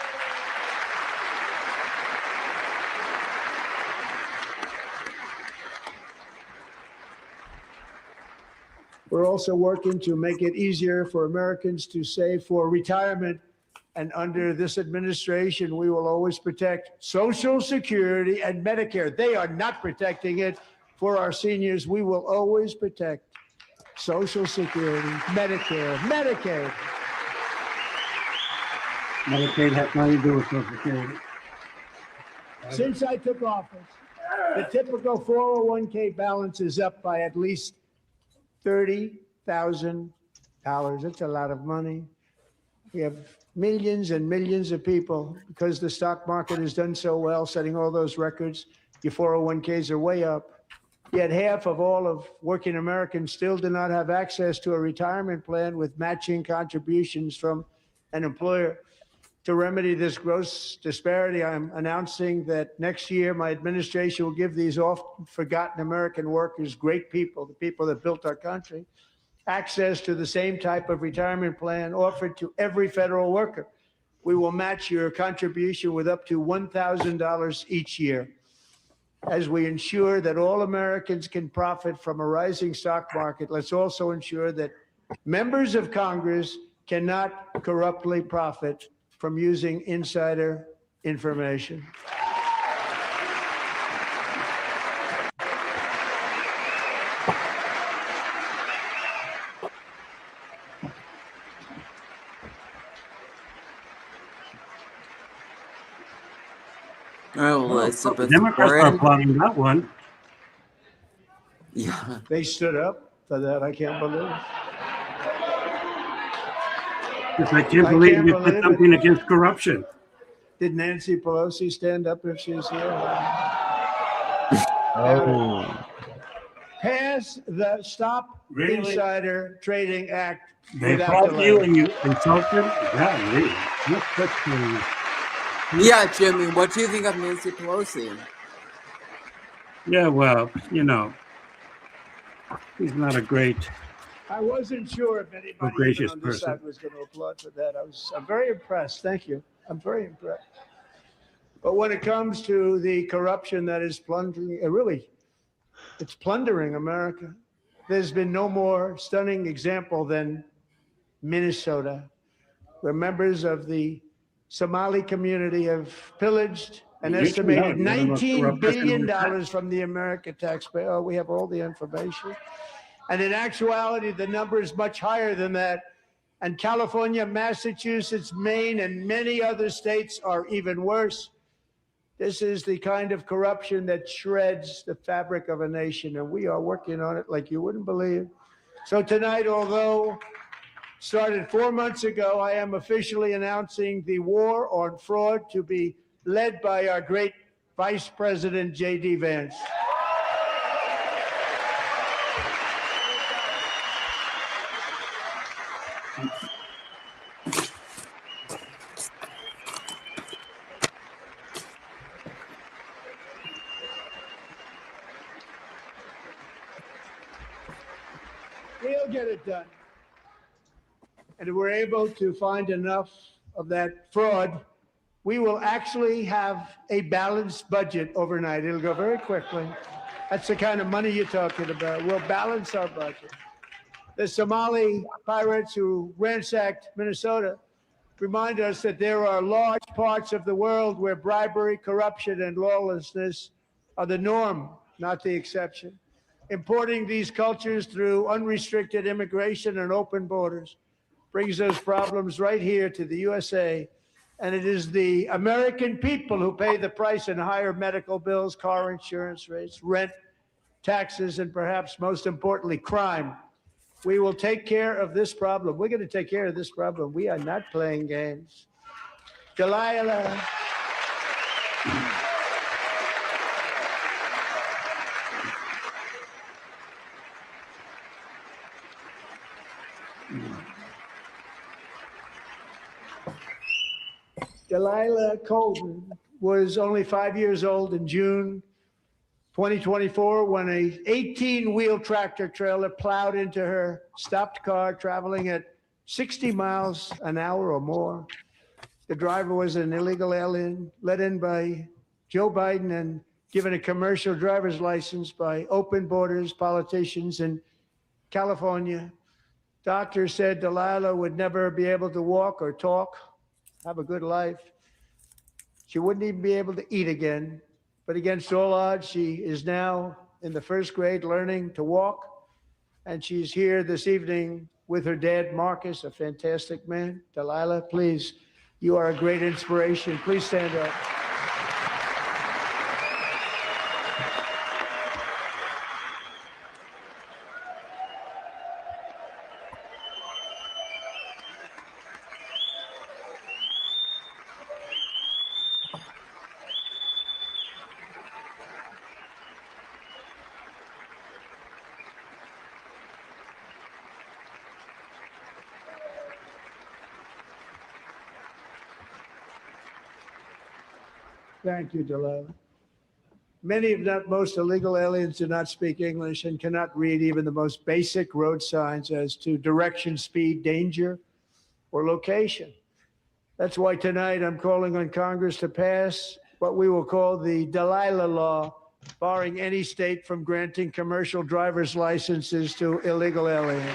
We're also working to make it easier for Americans to save for retirement. And under this administration, we will always protect Social Security and Medicare. They are not protecting it for our seniors. We will always protect Social Security, Medicare, Medicaid. Medicaid has nothing to do with Social Security. Since I took office, the typical 401k balance is up by at least $30,000. That's a lot of money. We have millions and millions of people, because the stock market has done so well, setting all those records. Your 401ks are way up. Yet half of all of working Americans still do not have access to a retirement plan with matching contributions from an employer. To remedy this gross disparity, I'm announcing that next year my administration will give these often forgotten American workers, great people, the people that built our country, access to the same type of retirement plan offered to every federal worker. We will match your contribution with up to $1,000 each year. As we ensure that all Americans can profit from a rising stock market, let's also ensure that members of Congress cannot corruptly profit from using insider information. Oh, The Elizabeth Democrats are Warren. applauding that one. Yeah. They stood up for that. I can't believe it. I can't believe you did something against corruption. Did Nancy Pelosi stand up if she's here? Oh. Pass the Stop Really? Insider Trading Act They without applaud you delay. and you insult them? Yeah, really. That's such crazy. Yeah, Jimmy, what do you think of Nancy Pelosi? Yeah, well, you know, he's not a great. I wasn't sure if anybody even gracious on this person. side was going to applaud for that. I'm very impressed. Thank you. I'm very impressed. But when it comes to the corruption that is plundering, it's plundering America. There's been no more stunning example than Minnesota, where members of the Somali community have pillaged an You should know. estimated You're the most $19 corrupt person on the billion from the American taxpayer. Oh, we have all the information. And in actuality, the number is much higher than that. And California, Massachusetts, Maine, and many other states are even worse. This is the kind of corruption that shreds the fabric of a nation, and we are working on it like you wouldn't believe. So tonight, although started 4 months ago, I am officially announcing the war on fraud to be led by our great Vice President, J.D. Vance. We'll get it done. And if we're able to find enough of that fraud, we will actually have a balanced budget overnight. It'll go very quickly. That's the kind of money you're talking about. We'll balance our budget. The Somali pirates who ransacked Minnesota remind us that there are large parts of the world where bribery, corruption, and lawlessness are the norm, not the exception. Importing these cultures through unrestricted immigration and open borders brings those problems right here to the USA. And it is the American people who pay the price in higher medical bills, car insurance rates, rent, taxes, and perhaps most importantly, crime. We will take care of this problem. We're going to take care of this problem. We are not playing games. Delilah. Delilah Colvin was only 5 years old in June 2024 when a 18-wheel tractor trailer plowed into her stopped car traveling at 60 miles an hour or more. The driver was an illegal alien let in by Joe Biden and given a commercial driver's license by open borders politicians in California. Doctors said Delilah would never be able to walk or talk, have a good life. She wouldn't even be able to eat again. But against all odds, she is now in the first grade learning to walk. And she's here this evening with her dad, Marcus, a fantastic man. Delilah, please, you are a great inspiration. Please stand up. Thank you, Delilah. Many, if not most, illegal aliens do not speak English and cannot read even the most basic road signs as to direction, speed, danger, or location. That's why tonight I'm calling on Congress to pass what we will call the Delilah Law, barring any state from granting commercial driver's licenses to illegal aliens.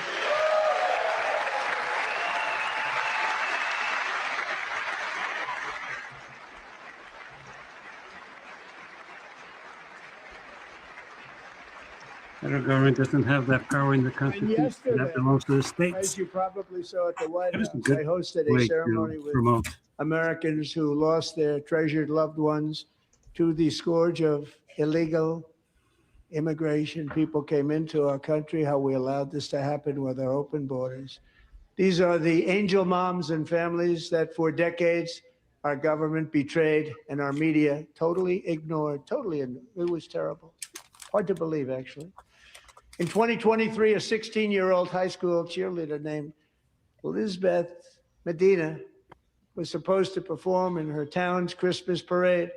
Federal government doesn't have that power in the Constitution. That belongs to the As states. you probably saw at the White It is House, a good I hosted a way ceremony to with promote. Americans who lost their treasured loved ones to the scourge of illegal immigration. People came into our country, how we allowed this to happen with our open borders. These are the angel moms and families that for decades our government betrayed and our media totally ignored. It was terrible. Hard to believe, actually. In 2023, a 16-year-old high school cheerleader named Elizabeth Medina was supposed to perform in her town's Christmas parade,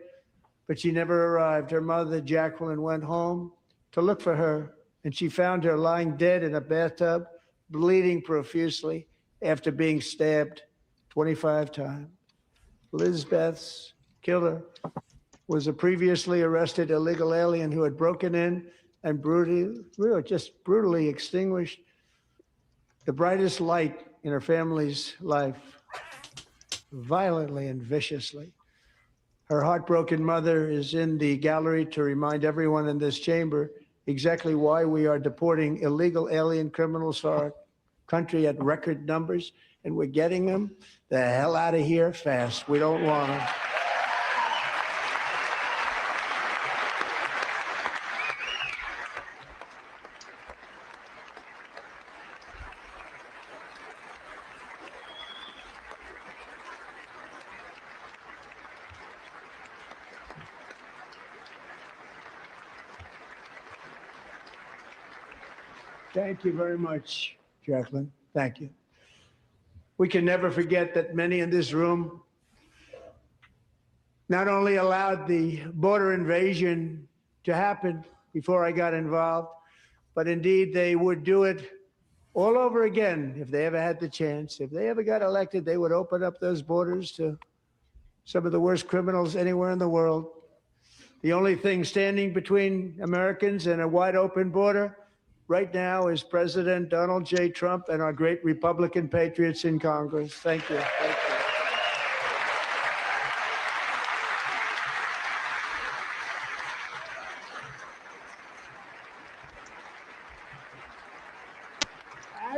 but she never arrived. Her mother, Jacqueline, went home to look for her, and she found her lying dead in a bathtub, bleeding profusely after being stabbed 25 times. Elizabeth's killer was a previously arrested illegal alien who had broken in and brutally extinguished the brightest light in her family's life, violently and viciously. Her heartbroken mother is in the gallery to remind everyone in this chamber exactly why we are deporting illegal alien criminals to our country at record numbers, and we're getting them the hell out of here fast. We don't want them. Thank you very much, Jacqueline. Thank you. We can never forget that many in this room not only allowed the border invasion to happen before I got involved, but indeed they would do it all over again if they ever had the chance. If they ever got elected, they would open up those borders to some of the worst criminals anywhere in the world. The only thing standing between Americans and a wide open border right now is President Donald J. Trump and our great Republican patriots in Congress. Thank you. Thank you.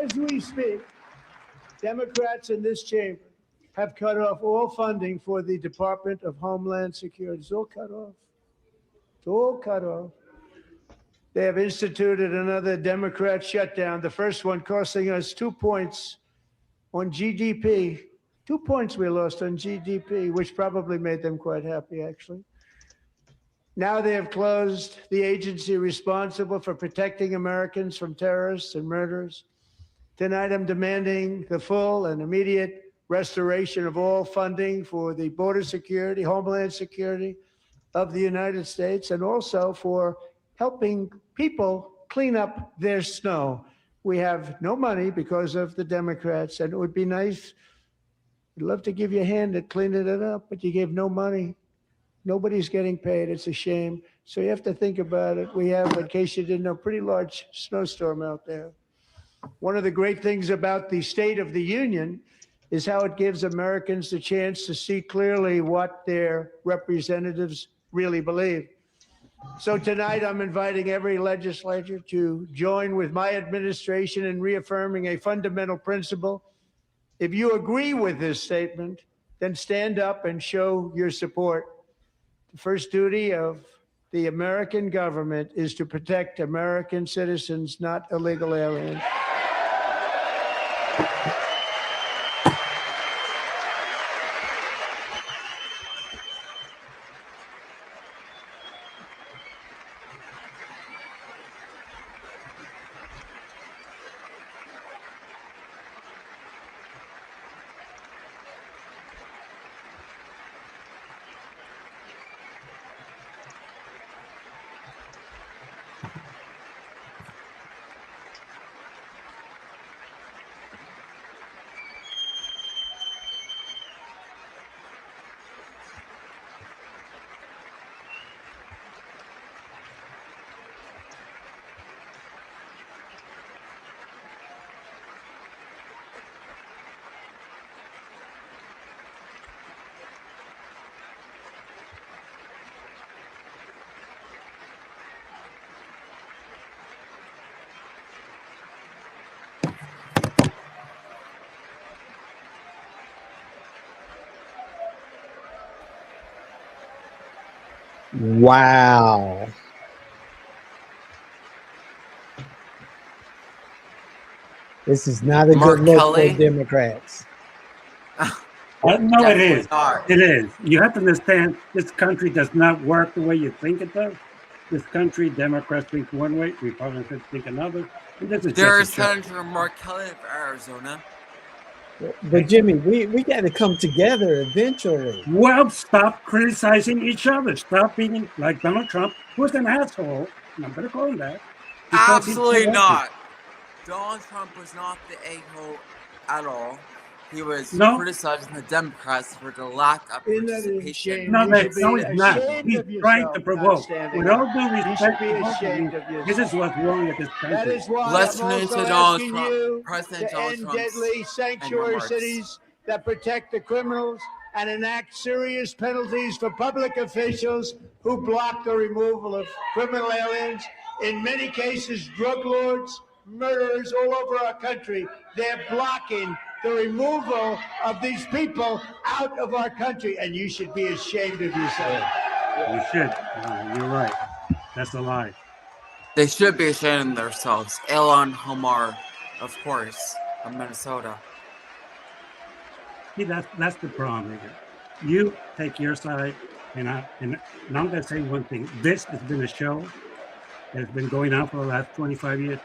As we speak, Democrats in this chamber have cut off all funding for the Department of Homeland Security. It's all cut off. It's all cut off. They have instituted another Democrat shutdown, the first one costing us 2 points on GDP. 2 points we lost on GDP, which probably made them quite happy, actually. Now they have closed the agency responsible for protecting Americans from terrorists and murderers. Tonight, I'm demanding the full and immediate restoration of all funding for the border security, homeland security of the United States, and also for helping people clean up their snow. We have no money because of the Democrats, and it would be nice. We'd love to give you a hand at cleaning it up, but you gave no money. Nobody's getting paid. It's a shame. So you have to think about it. We have, in case you didn't know, a pretty large snowstorm out there. One of the great things about the State of the Union is how it gives Americans the chance to see clearly what their representatives really believe. So tonight, I'm inviting every legislator to join with my administration in reaffirming a fundamental principle. If you agree with this statement, then stand up and show your support. The first duty of the American government is to protect American citizens, not illegal aliens. Wow. This is not a Mark good look Kelly? for Democrats. No, it Definitely is. not. It is. You have to understand this country does not work the way you think it does. This country, Democrats think one way, Republicans think another. And this is There's just a joke. Senator Mark Kelly of Arizona. But Jimmy, we got to come together eventually. Well, stop criticizing each other. Stop being like Donald Trump, who's an asshole. And I'm going to call him that. because he's Absolutely elected. not. Donald Trump was not the a-hole at all. He was No. criticizing the Democrats for the lack of Isn't that a participation. shame? No, You no, should be no, he's not. ashamed He's of trying yourself to not provoke. standing With up. all due You respect, should be to both of ashamed you, of yourself. this is what's wrong with this country. That is why Listening I'm also to Donald asking Trump, you President to Donald end Trump's deadly sanctuary remarks. cities that protect the criminals and enact serious penalties for public officials who block the removal of criminal aliens. In many cases, drug lords, murderers all over our country, they're blocking the removal of these people out of our country, and you should be ashamed of yourself. You should. You're right. That's a lie. They should be ashamed of themselves. Elon Homar, of course, from Minnesota. See, that's the problem here. You take your side, and I'm going to say one thing. This has been a show that has been going on for the last 25 years,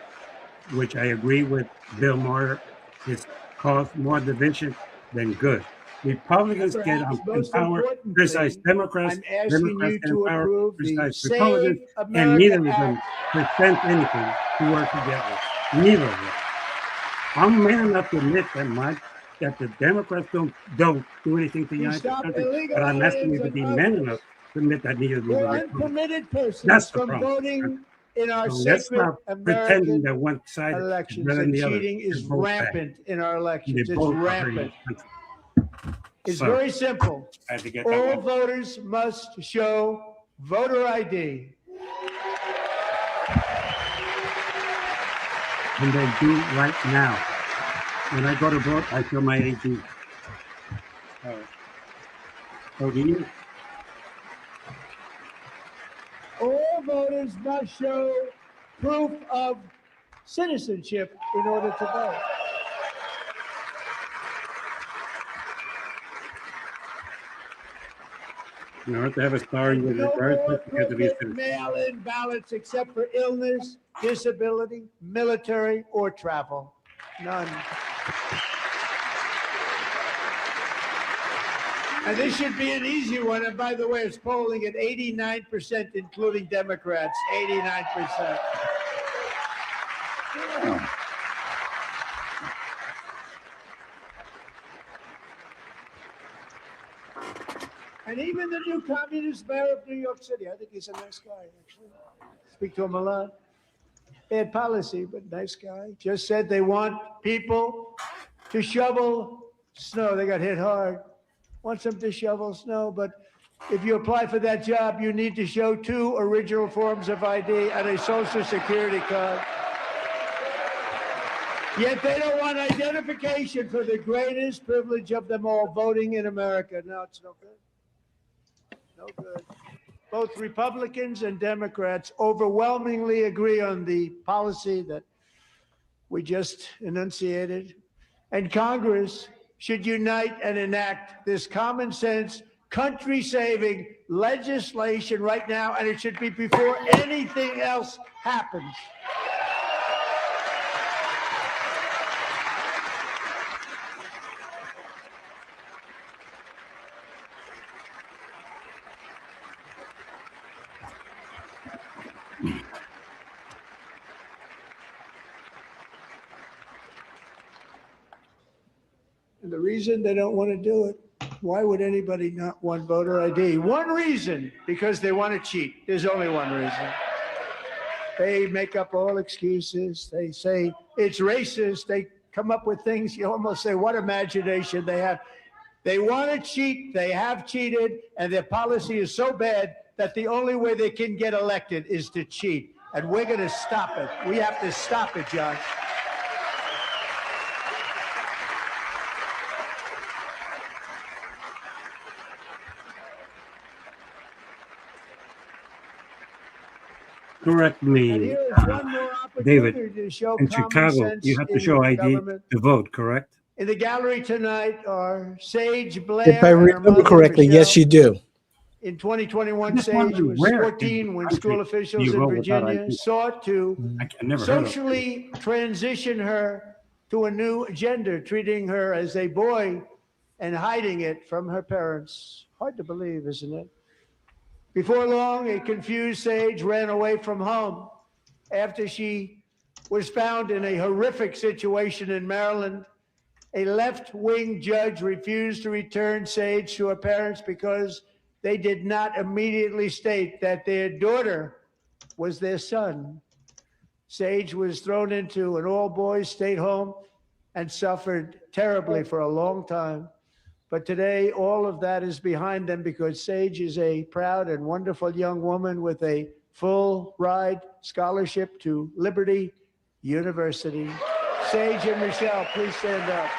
which I agree with Bill Maher. It's cause more division than good. Republicans get Perhaps in most power, criticize importantly, Democrats. I'm asking Democrats you get in to power, approve the criticize Save Republicans, and America neither of them Act. present anything to work together. Neither of them. I'm man enough to admit that the Democrats don't do anything to We unite the stop country, illegal but I'm asking aliens you to and be man enough others to admit that neither do who the are Republicans. unpermitted persons That's the from problem. voting in our So let's sacred stop pretending American that one side is elections. better than And the other. cheating is They're both bad. rampant in our They elections. It's both are hurting rampant. the country. It's Sorry. very simple. I had to get that All one. voters must show voter ID. And they do right now. When I go to vote, I show my ID. So do you? All voters must show proof of citizenship in order to vote. You have to have a star in your No birth more certificate to be a crooked citizen. mail-in ballots except for illness, disability, military, or travel. None. And this should be an easy one. And by the way, it's polling at 89%, including Democrats. 89%. And even the new communist mayor of New York City, I think he's a nice guy, actually. Speak to him a lot. Bad policy, but nice guy. Just said they want people to shovel snow. They got hit hard. Wants them to shovel snow, but if you apply for that job, you need to show 2 original forms of ID and a social security card. Yet they don't want identification for the greatest privilege of them all, voting in America. No, it's no good. No good. Both Republicans and Democrats overwhelmingly agree on the policy that we just enunciated. And Congress should unite and enact this common sense, country-saving legislation right now, and it should be before anything else happens. And the reason they don't want to do it, why would anybody not want voter ID? One reason, because they want to cheat. There's only one reason. They make up all excuses. They say it's racist. They come up with things. You almost say, what imagination they have. They want to cheat. They have cheated. And their policy is so bad that the only way they can get elected is to cheat. And we're going to stop it. We have to stop it, Josh. Correct And me, here is one more David. opportunity to show In common Chicago, sense you have to in show ID government. to vote, correct? In the gallery tonight are Sage Blair If I and her remember mother, correctly, yes, Michelle. you do. In 2021, just Sage wondering was where in 14 the when country school do officials you in vote without Virginia ID? sought to I never heard of it. socially transition her to a new gender, treating her as a boy and hiding it from her parents. Hard to believe, isn't it? Before long, a confused Sage ran away from home after she was found in a horrific situation in Maryland. A left-wing judge refused to return Sage to her parents because they did not immediately state that their daughter was their son. Sage was thrown into an all-boys state home and suffered terribly for a long time. But today, all of that is behind them because Sage is a proud and wonderful young woman with a full ride scholarship to Liberty University. Sage and Michelle, please stand up.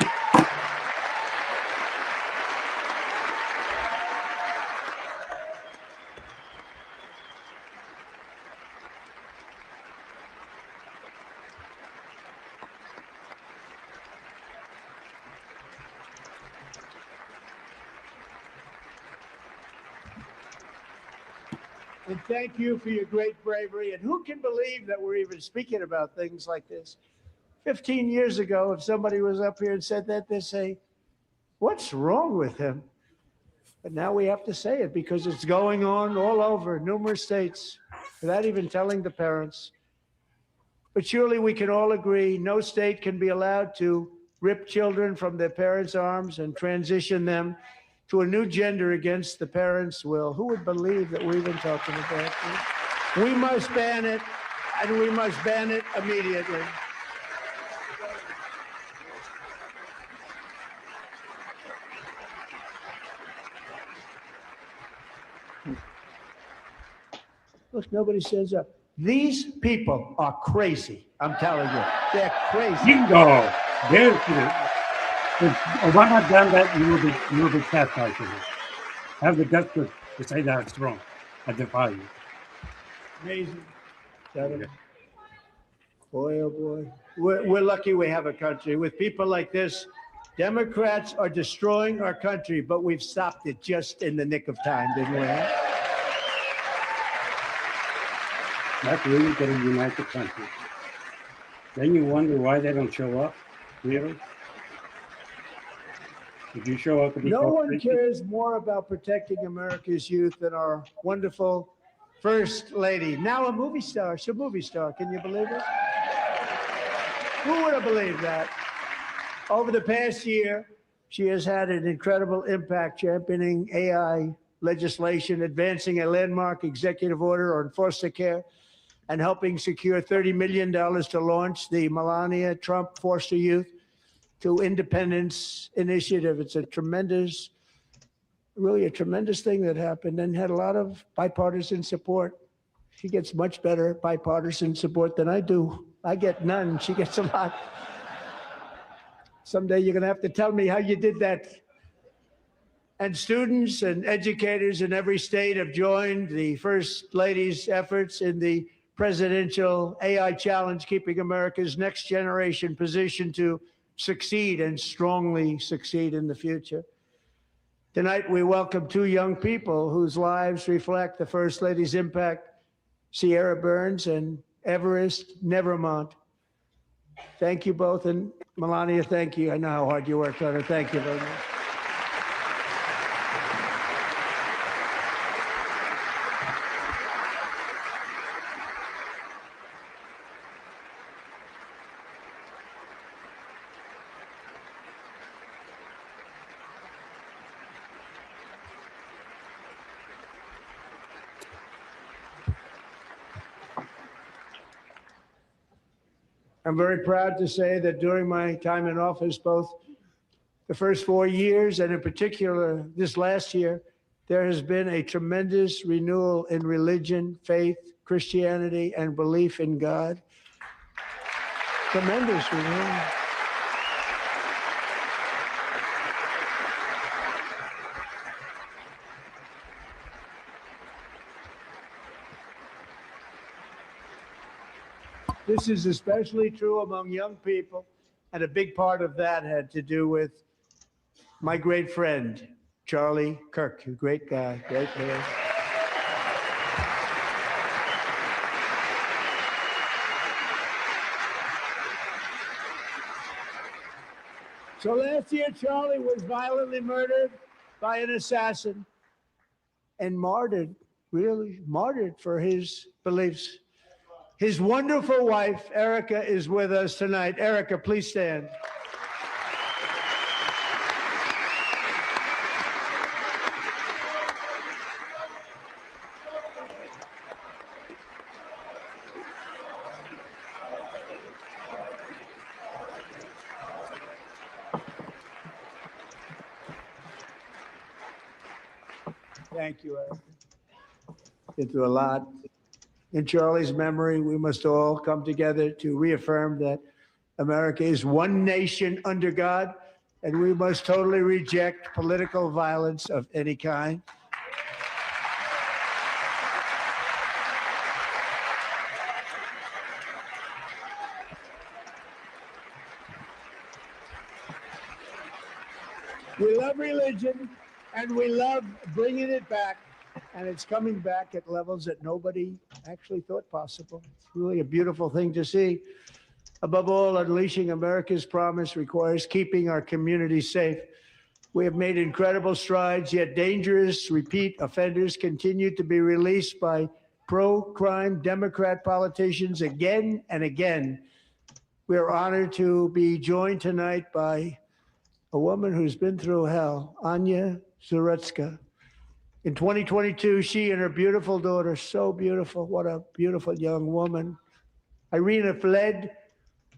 And thank you for your great bravery. And who can believe that we're even speaking about things like this 15 years ago, if somebody was up here and said that, they'd say, what's wrong with him? But now we have to say it because it's going on all over numerous states without even telling the parents. But surely we can all agree no state can be allowed to rip children from their parents' arms and transition them to a new gender against the parents' will. Who would believe that we've been talking about this? We must ban it, and we must ban it immediately. Look, nobody says up. These people are crazy. I'm telling you, they're crazy. Bingo! There's it. If Obama done that, you will be chastised for it. Have the guts to say that it's wrong. I defy you. Amazing. Boy, oh boy. We're lucky we have a country. With people like this, Democrats are destroying our country, but we've stopped it just in the nick of time, didn't we? That's really going to unite the country. Then you wonder why they don't show up. Really? Did you show up to be No one cares more about protecting America's youth than our wonderful First Lady. Now a movie star. She's a movie star. Can you believe it? Who would have believed that? Over the past year, she has had an incredible impact championing AI legislation, advancing a landmark executive order on foster care, and helping secure $30 million to launch the Melania Trump Foster Youth to Independence Initiative. It's a tremendous, really a tremendous thing that happened and had a lot of bipartisan support. She gets much better bipartisan support than I do. I get none. She gets a lot. Someday you're going to have to tell me how you did that. And students and educators in every state have joined the First Lady's efforts in the presidential AI challenge, keeping America's next generation positioned to succeed and strongly succeed in the future. Tonight, we welcome two young people whose lives reflect the First Lady's impact, Sierra Burns and Everest Nevermont. Thank you both. And Melania, thank you. I know how hard you worked on it. Thank you very much. I'm very proud to say that during my time in office, both the first 4 years and in particular this last year, there has been a tremendous renewal in religion, faith, Christianity, and belief in God. Tremendous renewal. This is especially true among young people, and a big part of that had to do with my great friend, Charlie Kirk, a great guy, great man. So last year, Charlie was violently murdered by an assassin and martyred, really martyred for his beliefs. His wonderful wife, Erica, is with us tonight. Erica, please stand. Thank you, Erica. Been through a lot. In Charlie's memory, we must all come together to reaffirm that America is one nation under God, and we must totally reject political violence of any kind. We love religion, and we love bringing it back. And it's coming back at levels that nobody actually thought possible. It's really a beautiful thing to see. Above all, unleashing America's promise requires keeping our communities safe. We have made incredible strides, yet dangerous repeat offenders continue to be released by pro-crime Democrat politicians again and again. We are honored to be joined tonight by a woman who's been through hell, Anya Zarutska. In 2022, she and her beautiful daughter, so beautiful, what a beautiful young woman, Irina, fled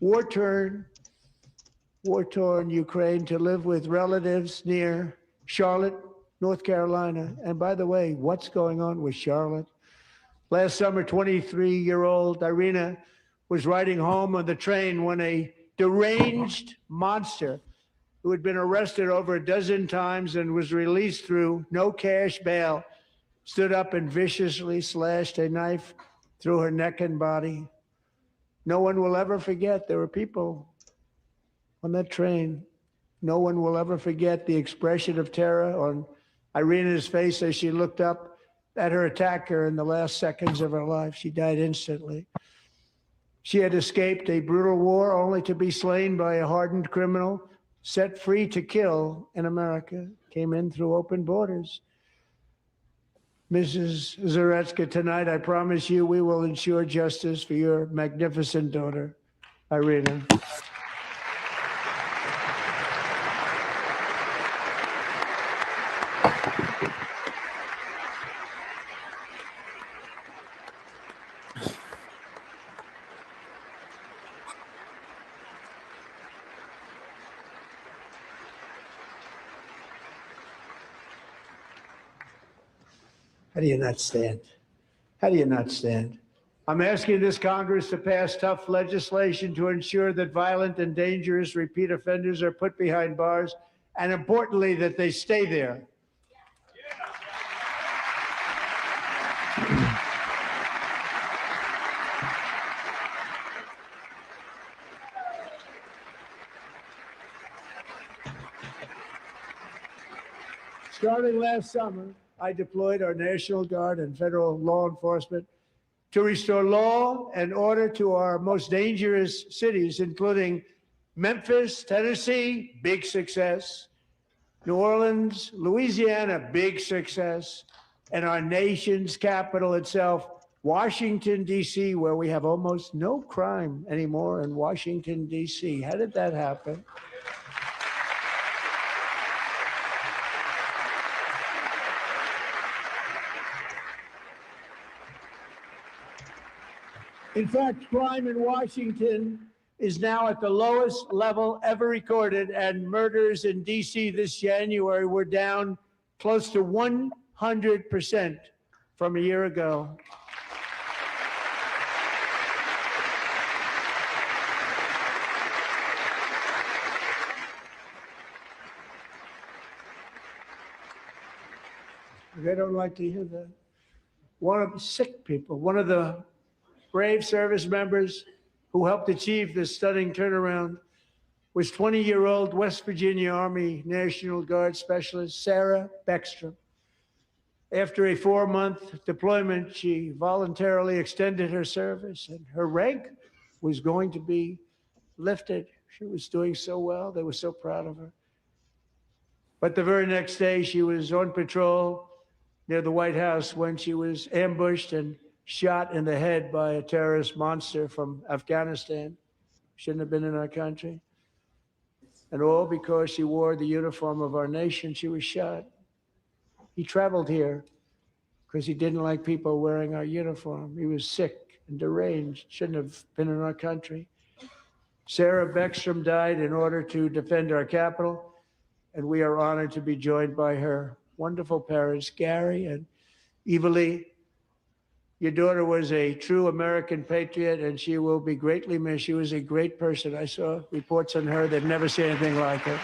war-torn Ukraine to live with relatives near Charlotte, North Carolina. And by the way, what's going on with Charlotte? Last summer, 23-year-old Irina was riding home on the train when a deranged monster who had been arrested over a dozen times and was released through no cash bail stood up and viciously slashed a knife through her neck and body. No one will ever forget there were people on that train. No one will ever forget the expression of terror on Irina's face as she looked up at her attacker in the last seconds of her life. She died instantly. She had escaped a brutal war only to be slain by a hardened criminal set free to kill in America. Came in through open borders. Mrs. Zarutska, tonight I promise you we will ensure justice for your magnificent daughter, Irina. How do you not stand? How do you not stand? I'm asking this Congress to pass tough legislation to ensure that violent and dangerous repeat offenders are put behind bars, and importantly, that they stay there. Starting last summer, I deployed our National Guard and federal law enforcement to restore law and order to our most dangerous cities, including Memphis, Tennessee, big success, New Orleans, Louisiana, big success, and our nation's capital itself, Washington, D.C., where we have almost no crime anymore in Washington, D.C. How did that happen? In fact, crime in Washington is now at the lowest level ever recorded, and murders in D.C. this January were down close to 100% from a year ago. They don't like to hear that. One of the sick people, one of the brave service members who helped achieve this stunning turnaround was 20-year-old West Virginia Army National Guard Specialist Sarah Beckstrom. After a 4-month deployment, she voluntarily extended her service, and her rank was going to be lifted. She was doing so well. They were so proud of her. But the very next day, she was on patrol near the White House when she was ambushed and shot in the head by a terrorist monster from Afghanistan. Shouldn't have been in our country. And all because she wore the uniform of our nation, she was shot. He traveled here because he didn't like people wearing our uniform. He was sick and deranged, shouldn't have been in our country. Sarah Beckstrom died in order to defend our capital, and we are honored to be joined by her wonderful parents, Gary and Eva Lee. Your daughter was a true American patriot, and she will be greatly missed. She was a great person. I saw reports on her. They've never seen anything like her.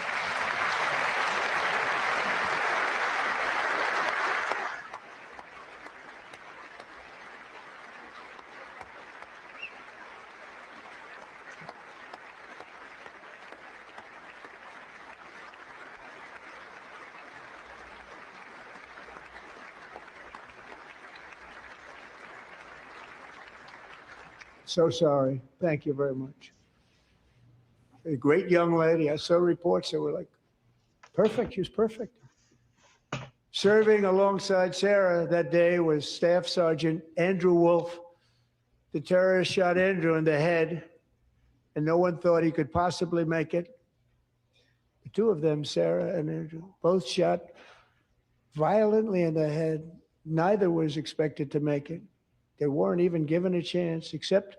So sorry. Thank you very much. A great young lady. I saw reports that were like, perfect. She was perfect. Serving alongside Sarah that day was Staff Sergeant Andrew Wolf. The terrorist shot Andrew in the head, and no one thought he could possibly make it. The two of them, Sarah and Andrew, both shot violently in the head. Neither was expected to make it. They weren't even given a chance, except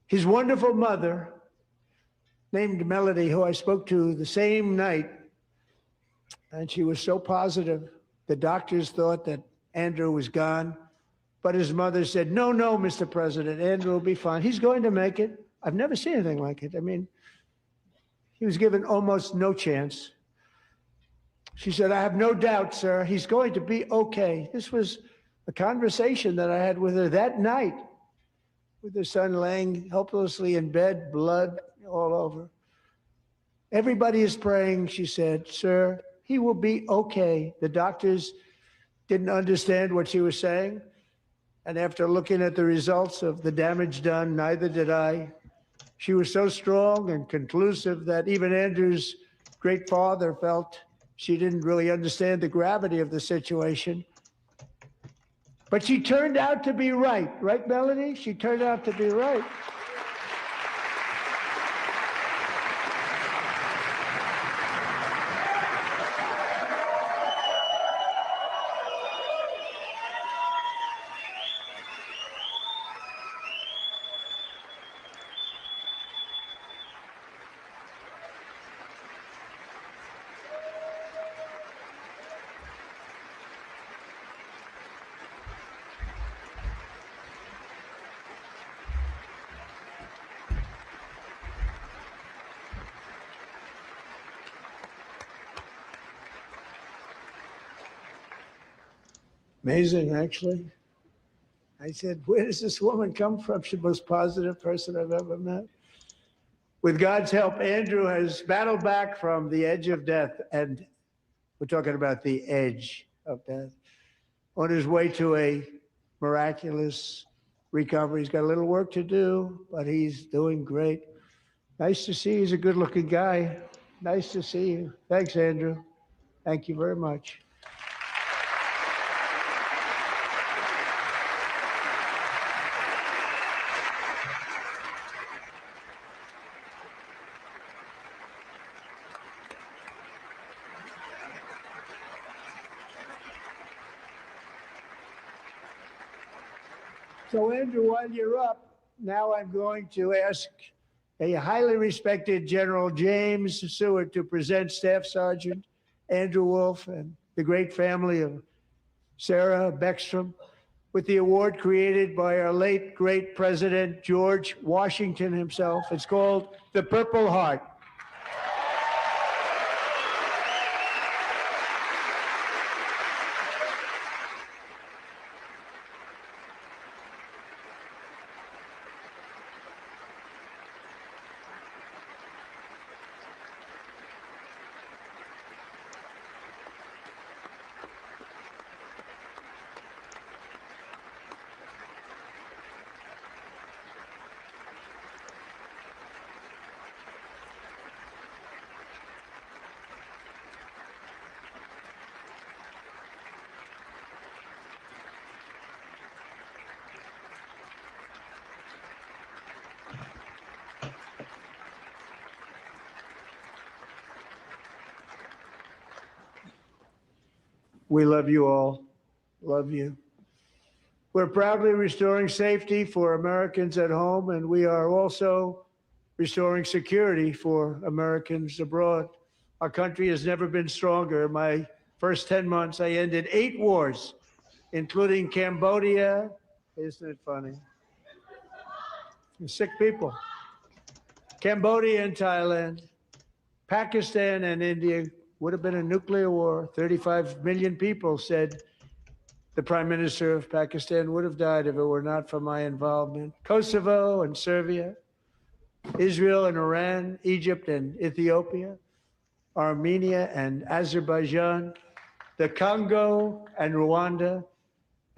his wonderful mother, named Melody, who I spoke to the same night. And she was so positive. The doctors thought that Andrew was gone. But his mother said, no, no, Mr. President, Andrew will be fine. He's going to make it. I've never seen anything like it. I mean, he was given almost no chance. She said, I have no doubt, sir, he's going to be okay. This was a conversation that I had with her that night, with her son laying helplessly in bed, blood all over. Everybody is praying, she said, sir, he will be okay. The doctors didn't understand what she was saying. And after looking at the results of the damage done, neither did I. She was so strong and conclusive that even Andrew's great father felt she didn't really understand the gravity of the situation. But she turned out to be right. Right, Melody? She turned out to be right. Amazing, actually. I said, where does this woman come from? She's the most positive person I've ever met. With God's help, Andrew has battled back from the edge of death, and we're talking about the edge of death, on his way to a miraculous recovery. He's got a little work to do, but he's doing great. Nice to see you. He's a good-looking guy. Nice to see you. Thanks, Andrew. Thank you very much. So, Andrew, while you're up, now I'm going to ask a highly respected General James Seward to present Staff Sergeant Andrew Wolf and the great family of Sarah Beckstrom with the award created by our late, great President George Washington himself. It's called the Purple Heart. We love you all. Love you. We're proudly restoring safety for Americans at home, and we are also restoring security for Americans abroad. Our country has never been stronger. In my first 10 months, I ended 8 wars, including Cambodia. Isn't it funny? Sick people. Cambodia and Thailand, Pakistan and India. Would have been a nuclear war. 35 million people said the Prime Minister of Pakistan would have died if it were not for my involvement. Kosovo and Serbia, Israel and Iran, Egypt and Ethiopia, Armenia and Azerbaijan, the Congo and Rwanda,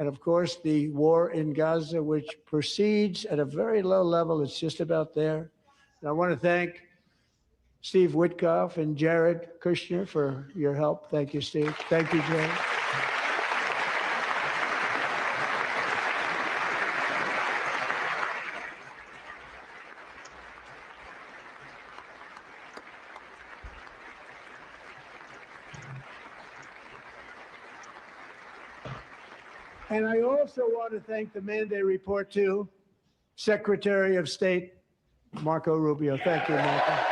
and of course the war in Gaza, which proceeds at a very low level. It's just about there. And I want to thank Steve Witkoff and Jared Kushner for your help. Thank you, Steve. Thank you, Jared. And I also want to thank the man they report to, Secretary of State Marco Rubio. Thank you, Marco.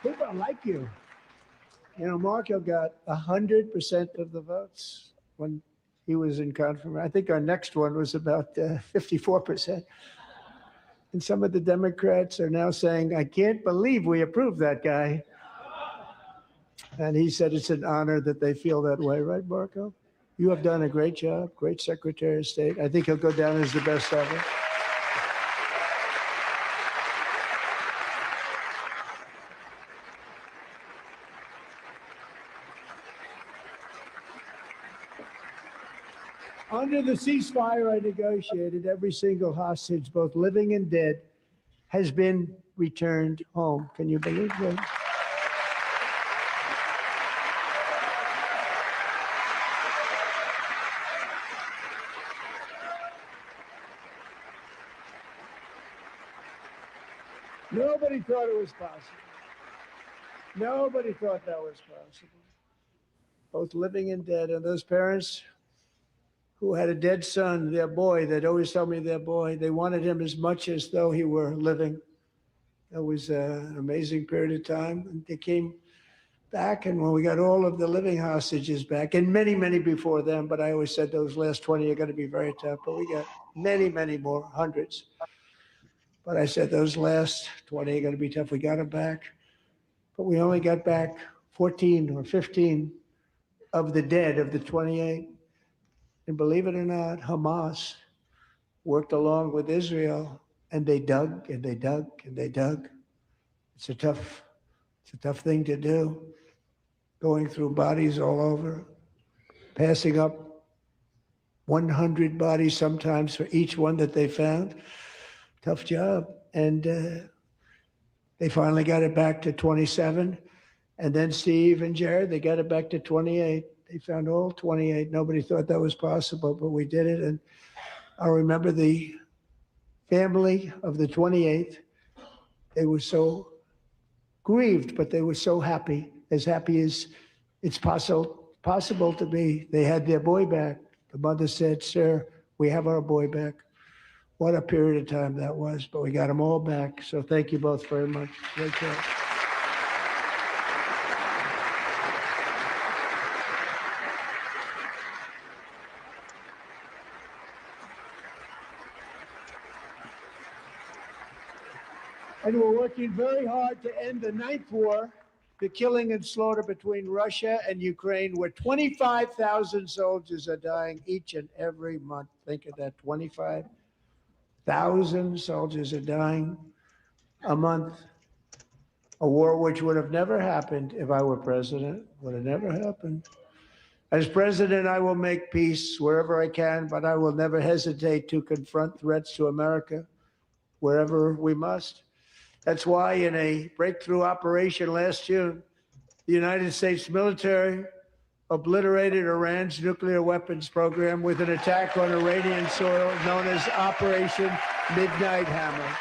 People like you. You know, Marco got 100% of the votes when he was in confirmation. I think our next one was about 54%. And some of the Democrats are now saying, I can't believe we approved that guy. And he said it's an honor that they feel that way, right, Marco? You have done a great job, great Secretary of State. I think he'll go down as the best ever. Under the ceasefire I negotiated, every single hostage, both living and dead, has been returned home. Can you believe that? Nobody thought it was possible. Nobody thought that was possible. Both living and dead. And those parents who had a dead son, their boy, they'd always tell me their boy, they wanted him as much as though he were living. That was an amazing period of time. And they came back, and when we got all of the living hostages back, and many, many before them, but I always said those last 20 are going to be very tough, but we got many, many more, hundreds. But I said those last 20 are going to be tough. We got them back, but we only got back 14 or 15 of the dead of the 28. And believe it or not, Hamas worked along with Israel, and they dug and they dug and they dug. It's a tough thing to do, going through bodies all over, passing up 100 bodies sometimes for each one that they found. Tough job. And they finally got it back to 27. And then Steve and Jared, they got it back to 28. They found all 28. Nobody thought that was possible, but we did it. And I remember the family of the 28th. They were so grieved, but they were so happy as it's possible to be. They had their boy back. The mother said, sir, we have our boy back. What a period of time that was, but we got them all back. So thank you both very much. Great job. And we're working very hard to end the ninth war, the killing and slaughter between Russia and Ukraine, where 25,000 soldiers are dying each and every month. Think of that, 25,000 soldiers are dying a month. A war which would have never happened if I were president, would have never happened. As president, I will make peace wherever I can, but I will never hesitate to confront threats to America wherever we must. That's why in a breakthrough operation last June, the United States military obliterated Iran's nuclear weapons program with an attack on Iranian soil known as Operation Midnight Hammer.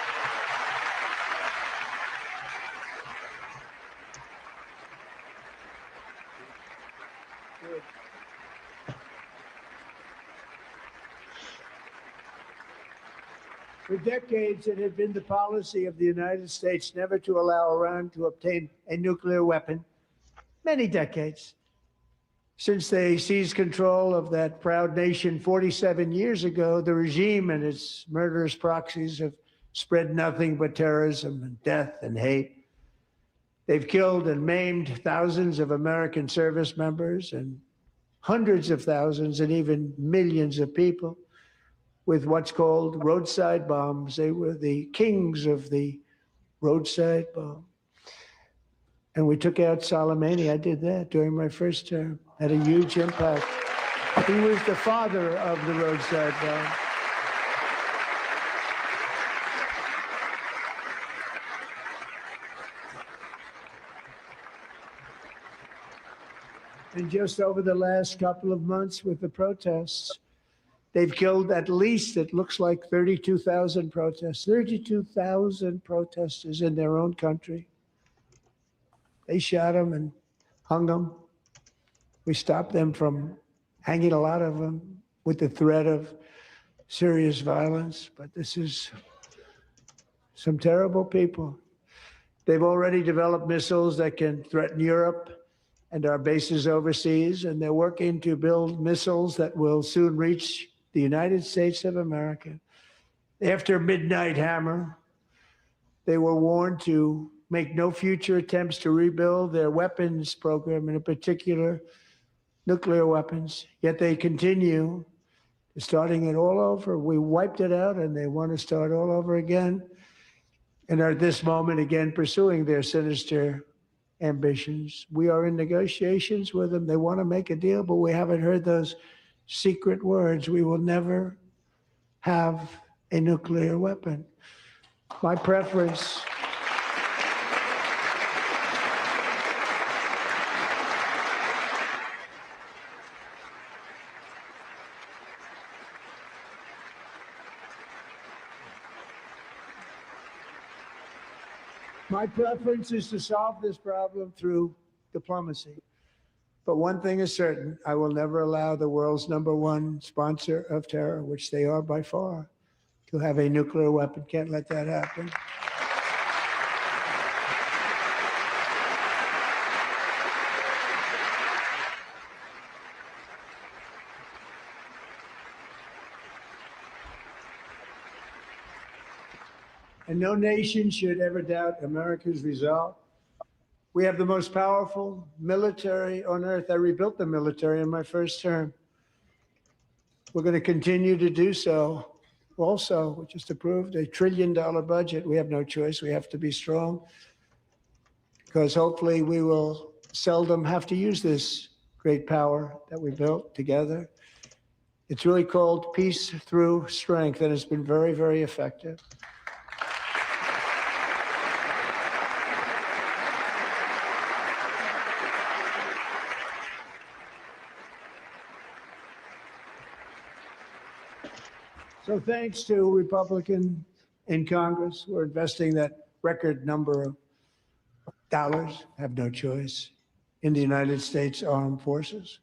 For decades, it had been the policy of the United States never to allow Iran to obtain a nuclear weapon. Many decades. Since they seized control of that proud nation 47 years ago, the regime and its murderous proxies have spread nothing but terrorism and death and hate. They've killed and maimed thousands of American service members and hundreds of thousands and even millions of people. with what's called roadside bombs. They were the kings of the roadside bomb. And we took out Soleimani. I did that during my first term. Had a huge impact. He was the father of the roadside bomb. And just over the last couple of months with the protests, they've killed at least, it looks like 32,000 protests, 32,000 protesters in their own country. They shot them and hung them. We stopped them from hanging a lot of them with the threat of serious violence. But this is some terrible people. They've already developed missiles that can threaten Europe and our bases overseas, and they're working to build missiles that will soon reach the United States of America. After Midnight Hammer, they were warned to make no future attempts to rebuild their weapons program, and in particular, nuclear weapons. Yet they continue starting it all over. We wiped it out, and they want to start all over again, and are at this moment again pursuing their sinister ambitions. We are in negotiations with them. They want to make a deal, but we haven't heard those secret words. We will never have a nuclear weapon. My preference is to solve this problem through diplomacy. But one thing is certain, I will never allow the world's #1 sponsor of terror, which they are by far, to have a nuclear weapon. Can't let that happen. And no nation should ever doubt America's resolve. We have the most powerful military on earth. I rebuilt the military in my first term. We're going to continue to do so. Also, we just approved a $1 trillion budget. We have no choice. We have to be strong because hopefully we will seldom have to use this great power that we built together. It's really called peace through strength, and it's been very, very effective. So thanks to Republicans in Congress, we're investing that record number of dollars, have no choice, in the United States Armed Forces.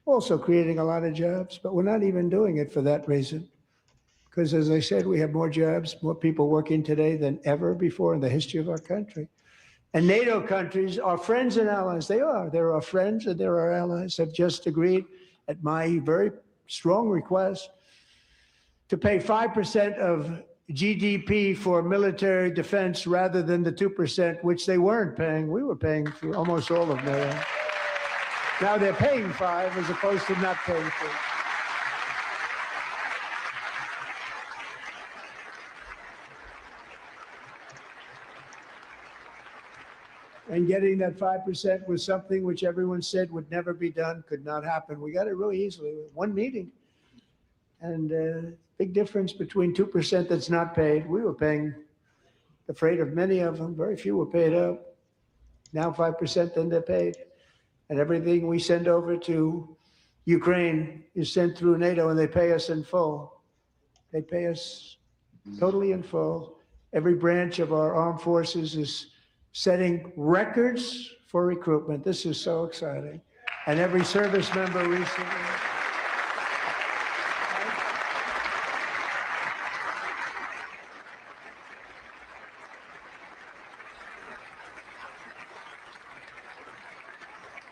Also creating a lot of jobs, but we're not even doing it for that reason. Because as I said, we have more jobs, more people working today than ever before in the history of our country. And NATO countries are friends and allies. They are. They're our friends and they're our allies, have just agreed at my very strong request to pay 5% of GDP for military defense rather than the 2%, which they weren't paying. We were paying for almost all of NATO. Now they're paying 5 as opposed to not paying 3. And getting that 5% was something which everyone said would never be done, could not happen. We got it really easily with one meeting. And big difference between 2% that's not paid. We were paying the freight of many of them. Very few were paid up. Now 5%, then they're paid. And everything we send over to Ukraine is sent through NATO, and they pay us in full. They pay us totally in full. Every branch of our armed forces is setting records for recruitment. This is so exciting. And every service member recently.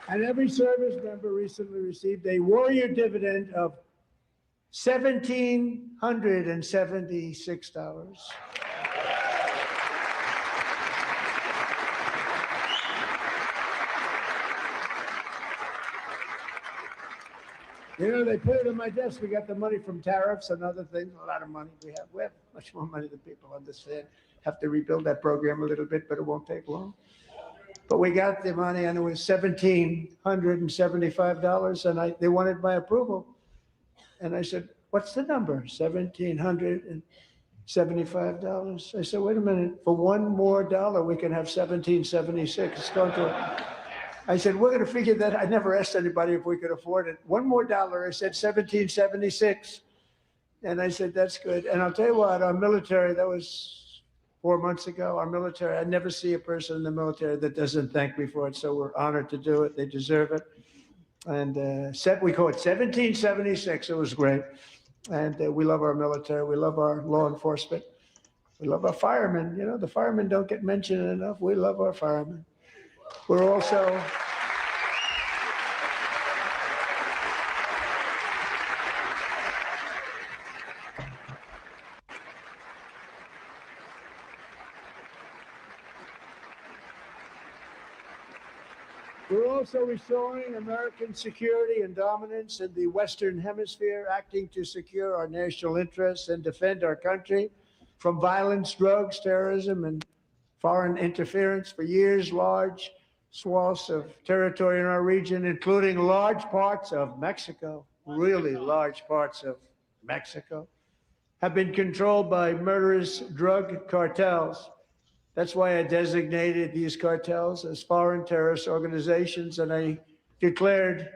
And every service member recently received a warrior dividend of $1,776. You know, they put it on my desk. We got the money from tariffs and other things, a lot of money we have. We have much more money than people understand. Have to rebuild that program a little bit, but it won't take long. But we got the money, and it was $1,775, and they wanted my approval. And I said, what's the number? $1,775. I said, wait a minute, for one more dollar, we can have 1776. It's going to. I said, we're going to figure that. I never asked anybody if we could afford it. One more dollar. I said 1776. And I said, that's good. And I'll tell you what, our military, that was 4 months ago, our military, I never see a person in the military that doesn't thank me for it. So we're honored to do it. They deserve it. And we call it 1776. It was great. And we love our military. We love our law enforcement. We love our firemen. You know, the firemen don't get mentioned enough. We love our firemen. We're also restoring American security and dominance in the Western Hemisphere, acting to secure our national interests and defend our country from violence, drugs, terrorism, and foreign interference. For years, large swaths of territory in our region, including large parts of Mexico, really large parts of Mexico, have been controlled by murderous drug cartels. That's why I designated these cartels as foreign terrorist organizations, and I declared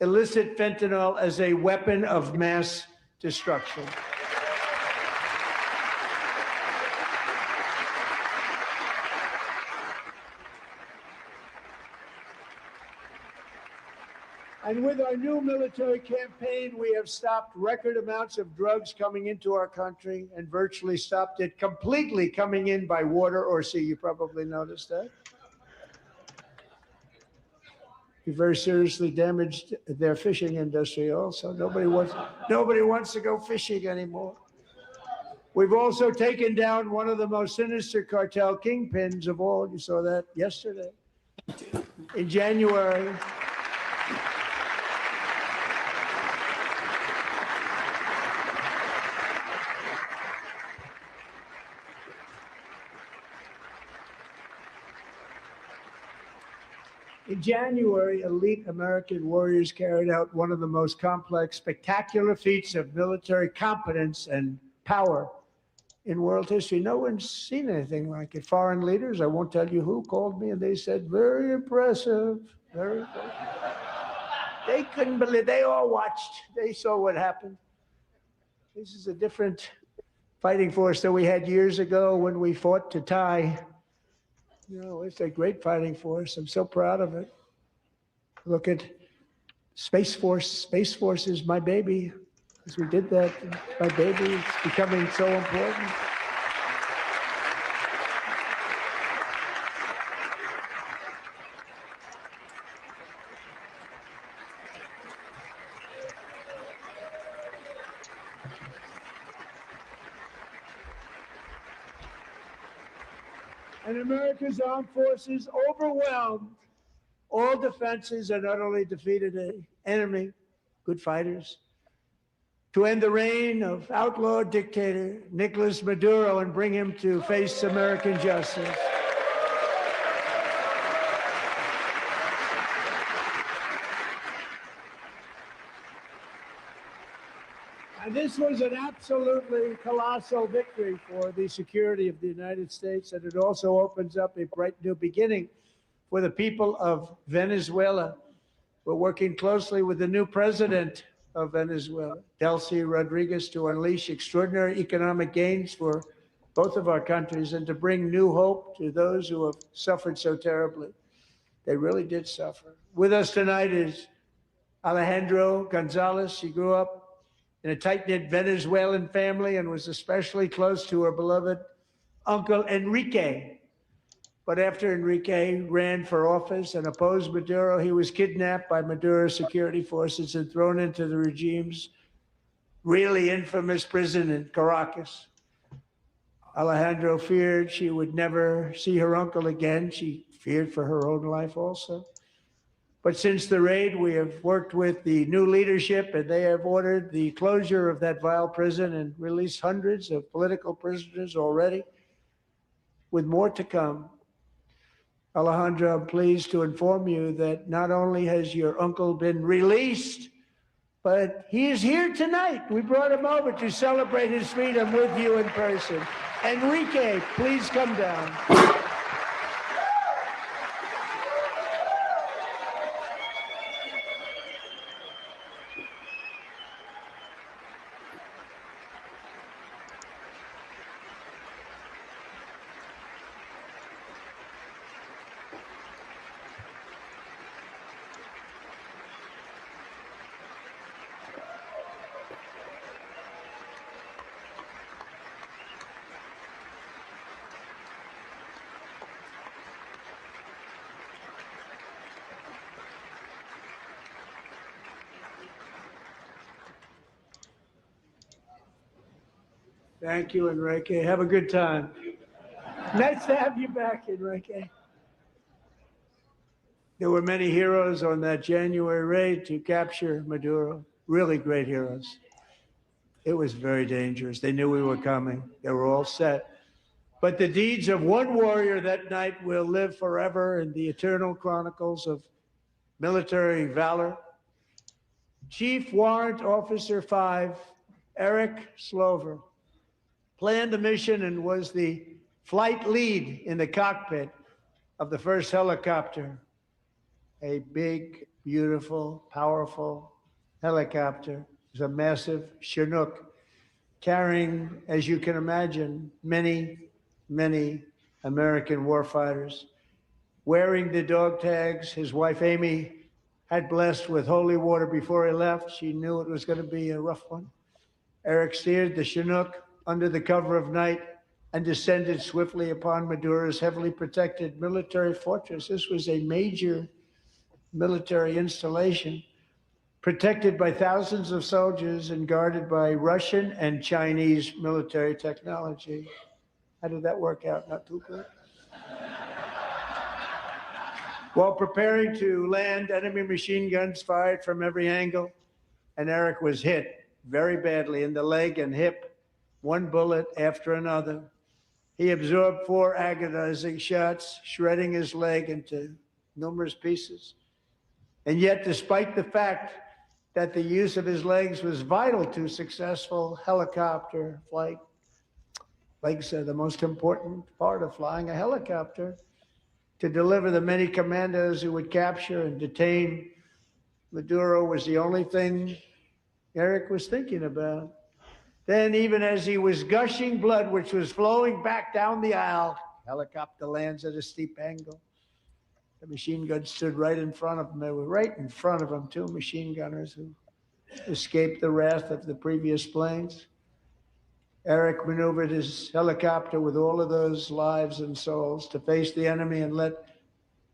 illicit fentanyl as a weapon of mass destruction. And with our new military campaign, we have stopped record amounts of drugs coming into our country and virtually stopped it completely coming in by water or sea. You probably noticed that. We very seriously damaged their fishing industry also. Nobody wants to go fishing anymore. We've also taken down one of the most sinister cartel kingpins of all. You saw that yesterday. In January, elite American warriors carried out one of the most complex, spectacular feats of military competence and power in world history. No one's seen anything like it. Foreign leaders, I won't tell you who, called me and they said, very impressive, very impressive. They couldn't believe, they all watched, they saw what happened. This is a different fighting force that we had years ago when we fought to tie. You know, it's a great fighting force. I'm so proud of it. Look at Space Force. Space Force is my baby. As we did that, my baby is becoming so important. And America's armed forces overwhelmed all defenses and utterly defeated an enemy, good fighters, to end the reign of outlaw dictator Nicolas Maduro and bring him to face American justice. And this was an absolutely colossal victory for the security of the United States, and it also opens up a bright new beginning for the people of Venezuela. We're working closely with the new president of Venezuela, Delcy Rodriguez, to unleash extraordinary economic gains for both of our countries and to bring new hope to those who have suffered so terribly. They really did suffer. With us tonight is Alejandro Gonzalez. She grew up in a tight-knit Venezuelan family and was especially close to her beloved uncle Enrique. But after Enrique ran for office and opposed Maduro, he was kidnapped by Maduro's security forces and thrown into the regime's really infamous prison in Caracas. Alejandro feared she would never see her uncle again. She feared for her own life also. But since the raid, we have worked with the new leadership, and they have ordered the closure of that vile prison and released hundreds of political prisoners already, with more to come. Alejandro, I'm pleased to inform you that not only has your uncle been released, but he is here tonight. We brought him over to celebrate his freedom with you in person. Enrique, please come down. Thank you, Enrique. Have a good time. Nice to have you back, Enrique. There were many heroes on that January raid to capture Maduro, really great heroes. It was very dangerous. They knew we were coming. They were all set. But the deeds of one warrior that night will live forever in the eternal chronicles of military valor. Chief Warrant Officer 5, Eric Slover, planned the mission and was the flight lead in the cockpit of the first helicopter, a big, beautiful, powerful helicopter. It was a massive Chinook carrying, as you can imagine, many, many American warfighters. Wearing the dog tags, his wife Amy had blessed with holy water before he left. She knew it was going to be a rough one. Eric steered the Chinook under the cover of night and descended swiftly upon Maduro's heavily protected military fortress. This was a major military installation, protected by thousands of soldiers and guarded by Russian and Chinese military technology. How did that work out? Not too good. While preparing to land, enemy machine guns fired from every angle, and Eric was hit very badly in the leg and hip, one bullet after another. He absorbed 4 agonizing shots, shredding his leg into numerous pieces. And yet, despite the fact that the use of his legs was vital to successful helicopter flight, legs are the most important part of flying a helicopter. To deliver the many commandos who would capture and detain Maduro was the only thing Eric was thinking about. Then, even as he was gushing blood, which was flowing back down the aisle, helicopter lands at a steep angle. The machine guns stood right in front of him. They were right in front of him, 2 machine gunners who escaped the wrath of the previous planes. Eric maneuvered his helicopter with all of those lives and souls to face the enemy and let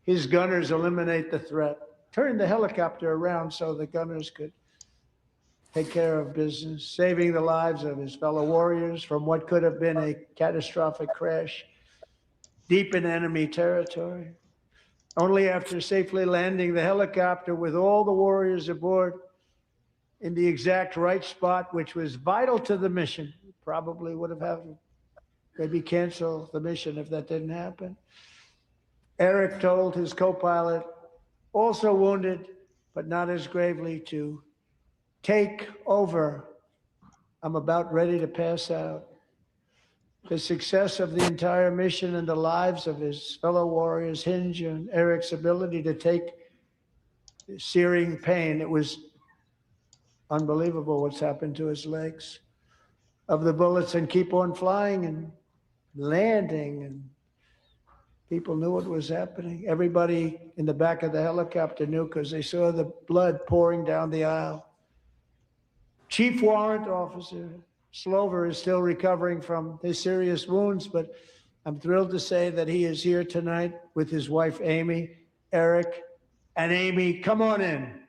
his gunners eliminate the threat. Turned the helicopter around so the gunners could take care of business, saving the lives of his fellow warriors from what could have been a catastrophic crash deep in enemy territory. Only after safely landing the helicopter with all the warriors aboard in the exact right spot, which was vital to the mission, probably would have had to maybe cancel the mission if that didn't happen. Eric told his co-pilot, also wounded, but not as gravely, to take over. I'm about ready to pass out. The success of the entire mission and the lives of his fellow warriors hinge on Eric's ability to take searing pain. It was unbelievable what's happened to his legs of the bullets and keep on flying and landing, and people knew what was happening. Everybody in the back of the helicopter knew because they saw the blood pouring down the aisle. Chief Warrant Officer Slover is still recovering from his serious wounds, but I'm thrilled to say that he is here tonight with his wife, Amy, Eric, and Amy. Come on in.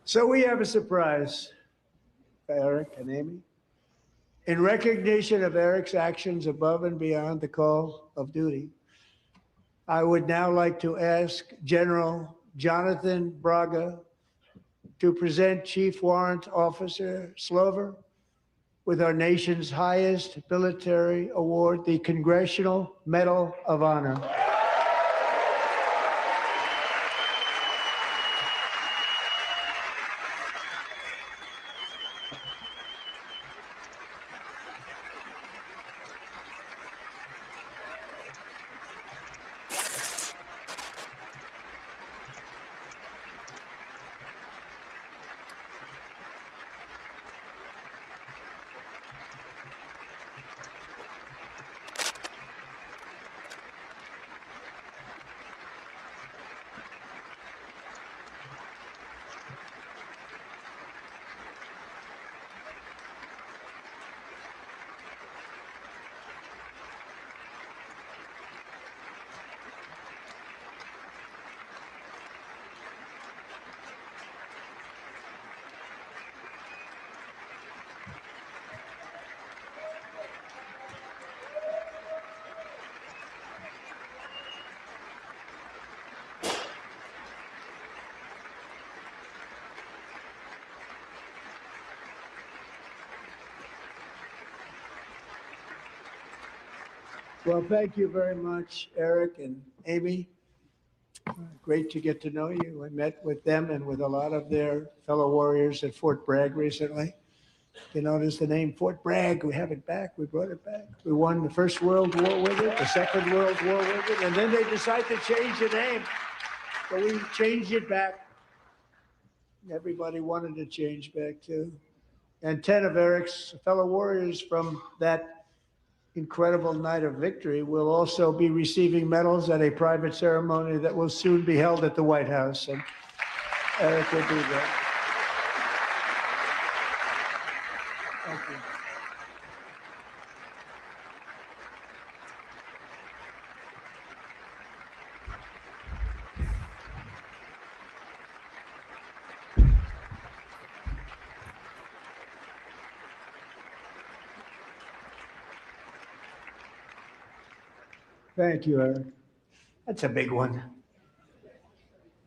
So we have a surprise for Eric and Amy. In recognition of Eric's actions above and beyond the call of duty, I would now like to ask General Jonathan Braga to present Chief Warrant Officer Slover with our nation's highest military award, the Congressional Medal of Honor. Well, thank you very much, Eric and Amy. Great to get to know you. I met with them and with a lot of their fellow warriors at Fort Bragg recently. You notice the name Fort Bragg, we have it back, we brought it back. We won the First World War with it, the Second World War with it, and then they decided to change the name. So we changed it back. Everybody wanted to change back too. And 10 of Eric's fellow warriors from that incredible night of victory will also be receiving medals at a private ceremony that will soon be held at the White House. And Eric will be there. Thank you. Thank you, Eric. That's a big one.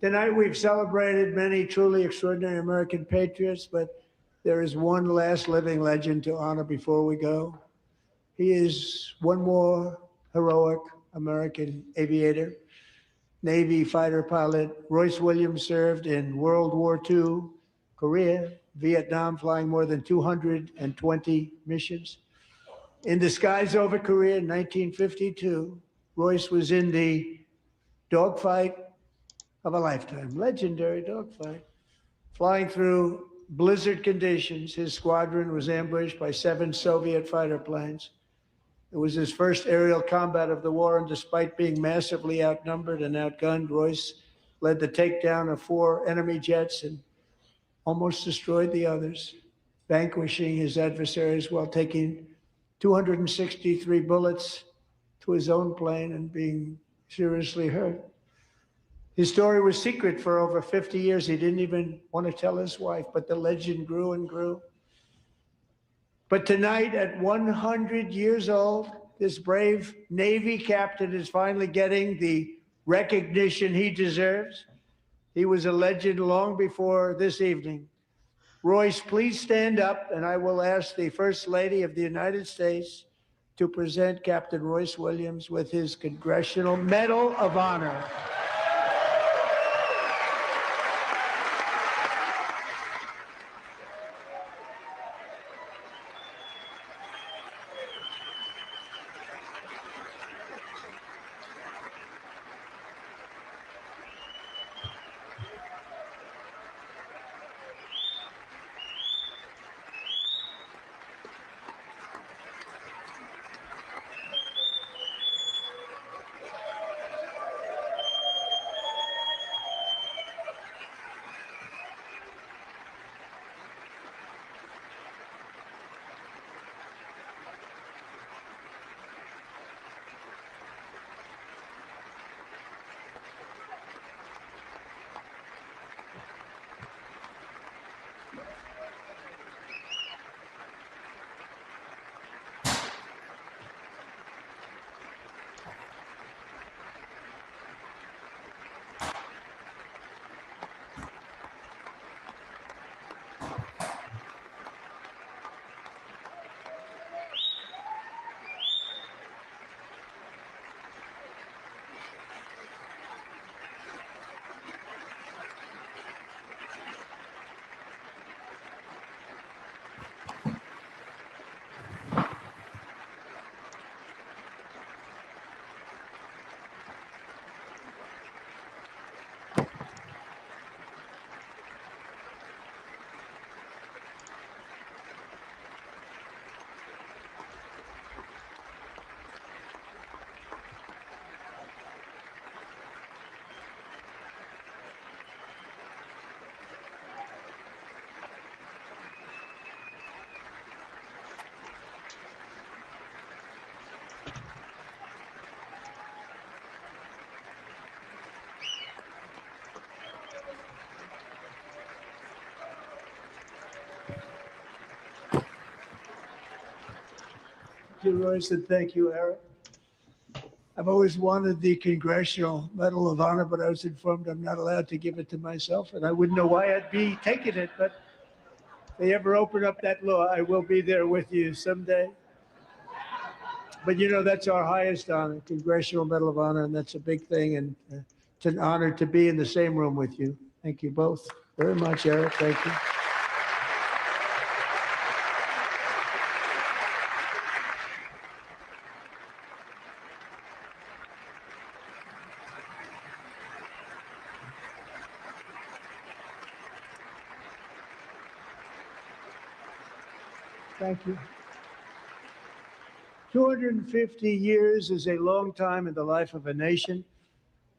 Tonight we've celebrated many truly extraordinary American patriots, but there is one last living legend to honor before we go. He is one more heroic American aviator, Navy fighter pilot. Royce Williams served in World War II, Korea, Vietnam, flying more than 220 missions. In the skies over Korea in 1952, Royce was in the dogfight of a lifetime, legendary dogfight. Flying through blizzard conditions, his squadron was ambushed by 7 Soviet fighter planes. It was his first aerial combat of the war, and despite being massively outnumbered and outgunned, Royce led the takedown of 4 enemy jets and almost destroyed the others, vanquishing his adversaries while taking 263 bullets to his own plane and being seriously hurt. His story was secret for over 50 years. He didn't even want to tell his wife, but the legend grew and grew. But tonight, at 100 years old, this brave Navy captain is finally getting the recognition he deserves. He was a legend long before this evening. Royce, please stand up, and I will ask the First Lady of the United States to present Captain Royce Williams with his Congressional Medal of Honor. you, Royce, and thank you, Eric. I've always wanted the Congressional Medal of Honor, but I was informed I'm not allowed to give it to myself, and I wouldn't know why I'd be taking it. But if they ever open up that law, I will be there with you someday. But you know, that's our highest honor, Congressional Medal of Honor, and that's a big thing. And it's an honor to be in the same room with you. Thank you both very much, Eric. Thank you. Thank you. 250 years is a long time in the life of a nation,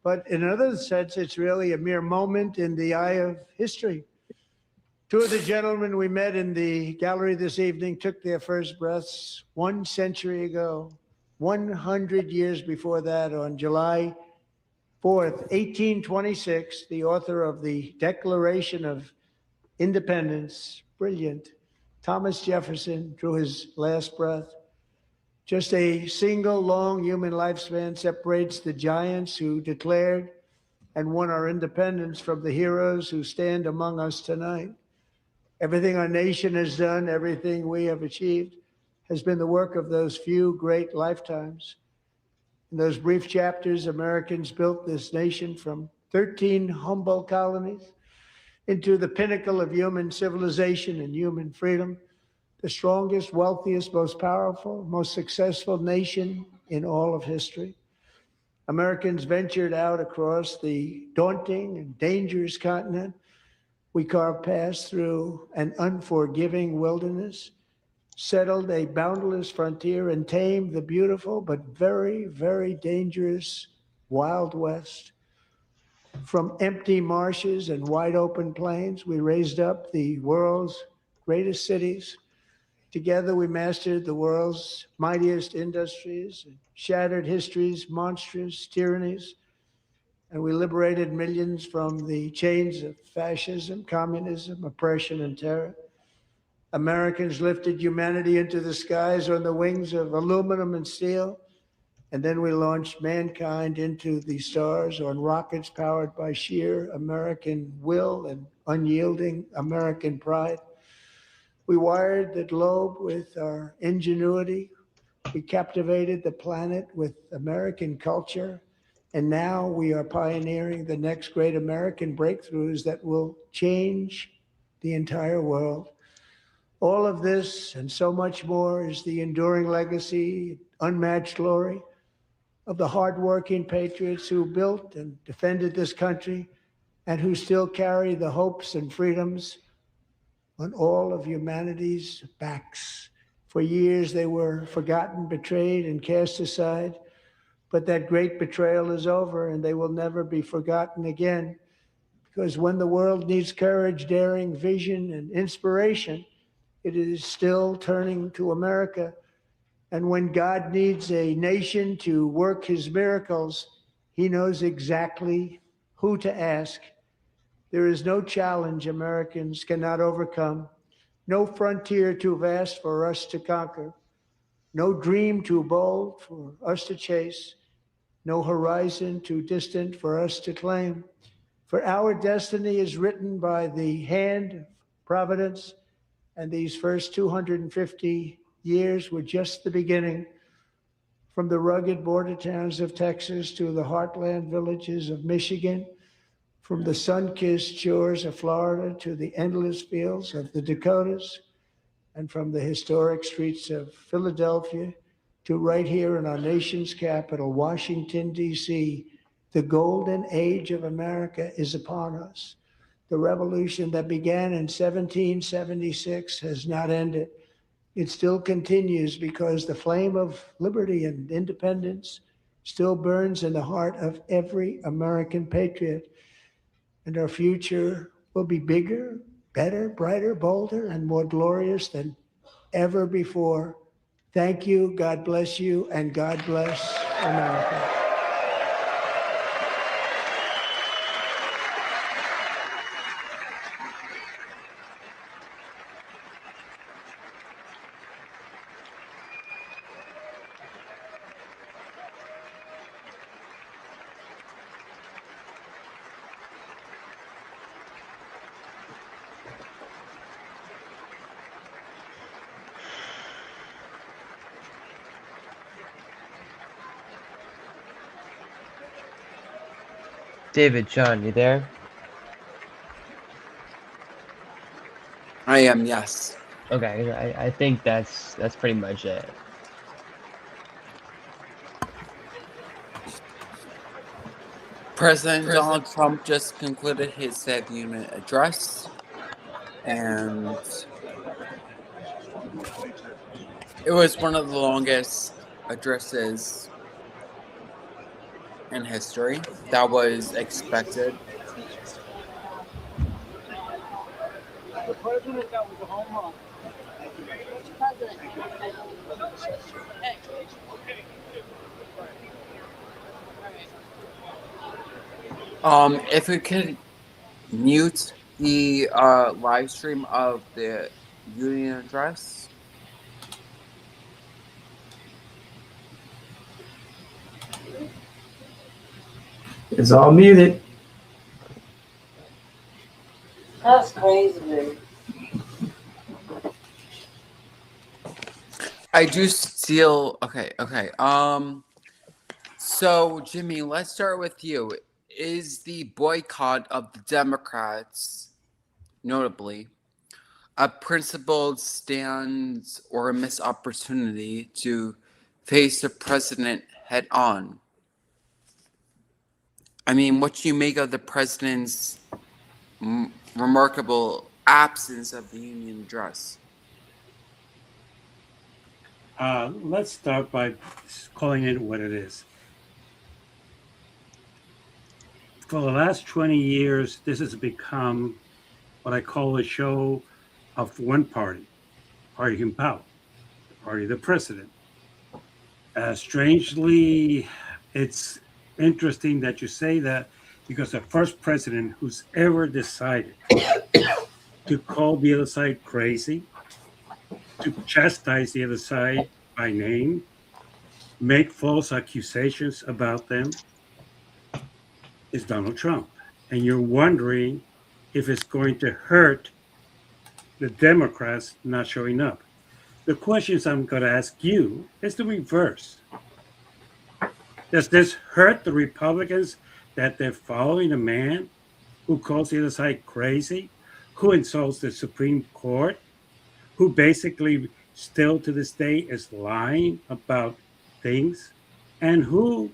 but in another sense, it's really a mere moment in the eye of history. Two of the gentlemen we met in the gallery this evening took their first breaths 1 century ago, 100 years before that, on July 4th, 1826, the author of the Declaration of Independence, brilliant, Thomas Jefferson, drew his last breath. Just a single long human lifespan separates the giants who declared and won our independence from the heroes who stand among us tonight. Everything our nation has done, everything we have achieved, has been the work of those few great lifetimes. In those brief chapters, Americans built this nation from 13 humble colonies into the pinnacle of human civilization and human freedom, the strongest, wealthiest, most powerful, most successful nation in all of history. Americans ventured out across the daunting and dangerous continent. We carved paths through an unforgiving wilderness, settled a boundless frontier, and tamed the beautiful but very, very dangerous Wild West. From empty marshes and wide open plains, we raised up the world's greatest cities. Together, we mastered the world's mightiest industries, shattered history's monstrous tyrannies, and we liberated millions from the chains of fascism, communism, oppression, and terror. Americans lifted humanity into the skies on the wings of aluminum and steel, and then we launched mankind into the stars on rockets powered by sheer American will and unyielding American pride. We wired the globe with our ingenuity. We captivated the planet with American culture. And now we are pioneering the next great American breakthroughs that will change the entire world. All of this and so much more is the enduring legacy, unmatched glory of the hardworking patriots who built and defended this country and who still carry the hopes and freedoms on all of humanity's backs. For years, they were forgotten, betrayed, and cast aside. But that great betrayal is over, and they will never be forgotten again. Because when the world needs courage, daring, vision, and inspiration, it is still turning to America. And when God needs a nation to work his miracles, he knows exactly who to ask. There is no challenge Americans cannot overcome, no frontier too vast for us to conquer, no dream too bold for us to chase, no horizon too distant for us to claim. For our destiny is written by the hand of providence, and these first 250 years were just the beginning. From the rugged border towns of Texas to the heartland villages of Michigan, from the sun-kissed shores of Florida to the endless fields of the Dakotas, and from the historic streets of Philadelphia to right here in our nation's capital, Washington, D.C., the golden age of America is upon us. The revolution that began in 1776 has not ended. It still continues because the flame of liberty and independence still burns in the heart of every American patriot. And our future will be bigger, better, brighter, bolder, and more glorious than ever before. Thank you, God bless you, and God bless America. David, John, you there? I am, yes. Okay, I think that's pretty much it. President Donald Trump just concluded his State of the Union address, and it was one of the longest addresses in history. That was expected. The president, that was a home run. If we could mute the live stream of the Union address. It's all muted. That's crazy. I do still okay. So Jimmy, let's start with you. Is the boycott of the Democrats, notably, a principled stance or a missed opportunity to face the president head on? I mean, what do you make of the president's remarkable absence of the Union address? Let's start by calling it what it is. For the last 20 years, this has become what I call a show of one party in power, the party of the president. Strangely, it's interesting that you say that because the first president who's ever decided to call the other side crazy, to chastise the other side by name, make false accusations about them, is Donald Trump. And you're wondering if it's going to hurt the Democrats not showing up. The questions I'm going to ask you is the reverse. Does this hurt the Republicans that they're following a man who calls the other side crazy, who insults the Supreme Court, who basically still to this day is lying about things, and who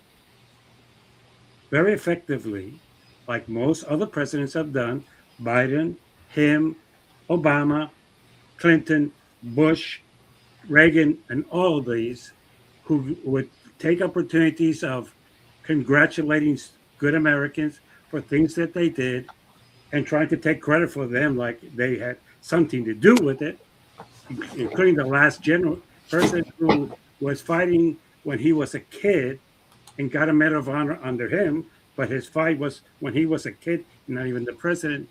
very effectively, like most other presidents have done, Biden, him, Obama, Clinton, Bush, Reagan, and all of these, who would take opportunities of congratulating good Americans for things that they did and trying to take credit for them like they had something to do with it, including the last person who was fighting when he was a kid and got a Medal of Honor under him, but his fight was when he was a kid, not even the president.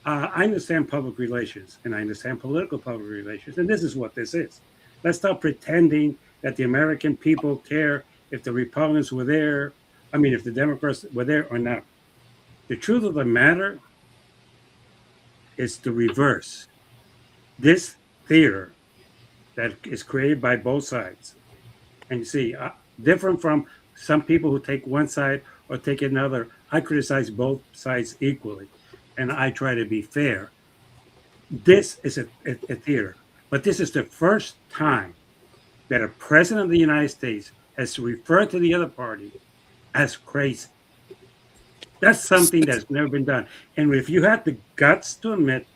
I understand public relations and I understand political public relations, and this is what this is. Let's stop pretending that the American people care if the Republicans were there. I mean, if the Democrats were there or not. The truth of the matter is the reverse. This theater that is created by both sides, and you see, different from some people who take one side or take another, I criticize both sides equally, and I try to be fair. This is a theater, but this is the first time that a president of the United States has referred to the other party as crazy. That's something that's never been done. And if you had the guts to admit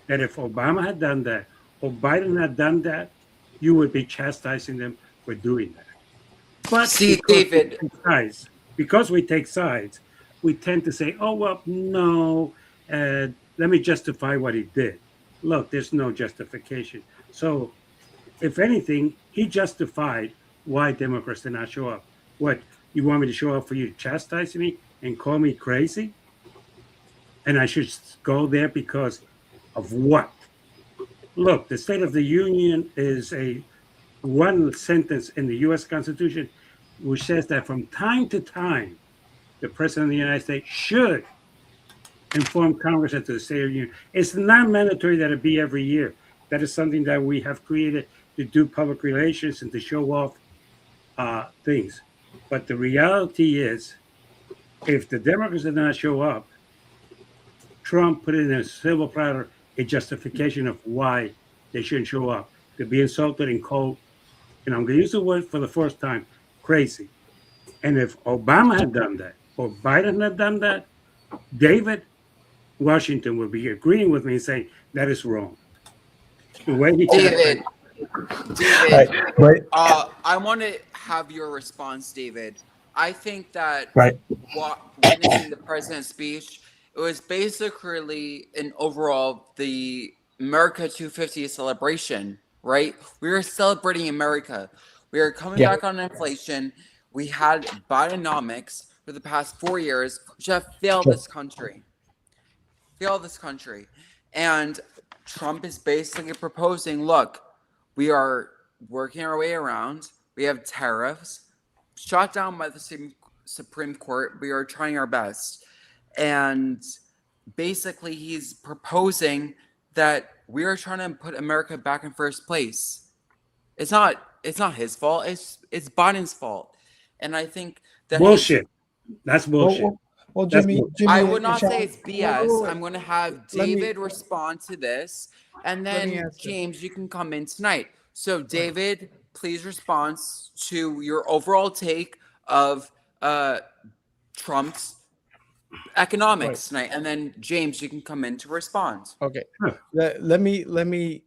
that if Obama had done that or Biden had done that, you would be chastising them for doing that. But see, David, because we take sides, we tend to say, oh, well, no, let me justify what he did. Look, there's no justification. So if anything, he justified why Democrats did not show up. What, you want me to show up for you to chastise me and call me crazy? And I should go there because of what? Look, the State of the Union is a one sentence in the U.S. Constitution which says that from time to time, the President of the United States should inform Congress as to the State of the Union. It's not mandatory that it be every year. That is something that we have created to do public relations and to show off things. But the reality is if the Democrats did not show up, Trump put in a civil platter a justification of why they shouldn't show up. To be insulted and called, and I'm going to use the word for the first time, crazy. And if Obama had done that, or Biden had done that, David Washington would be agreeing with me and saying that is wrong. The way he David, chastised. David, Right. I want to have your response, David. I think that Right. witnessing the president's speech, it was basically an overall the America 250 celebration, right? We were celebrating America. We are coming Yeah. back on inflation. We had Bidenomics for the past 4 years, which have failed this country. And Trump is basically proposing, look, we are working our way around. We have tariffs shot down by the Supreme Court. We are trying our best. And basically he's proposing that we are trying to put America back in first place. It's not his fault. It's Biden's fault. And I think that Bullshit. That's Well, bullshit. well, That's Jimmy, bullshit. Jimmy, I would and not say Sean, it's BS. wait. I'm going to have Let me- David respond to this, and Let me then answer. James, you can come in tonight. So, David, please respond to your overall take of Trump's economics tonight, and then James, you can come in to respond. Okay. Let me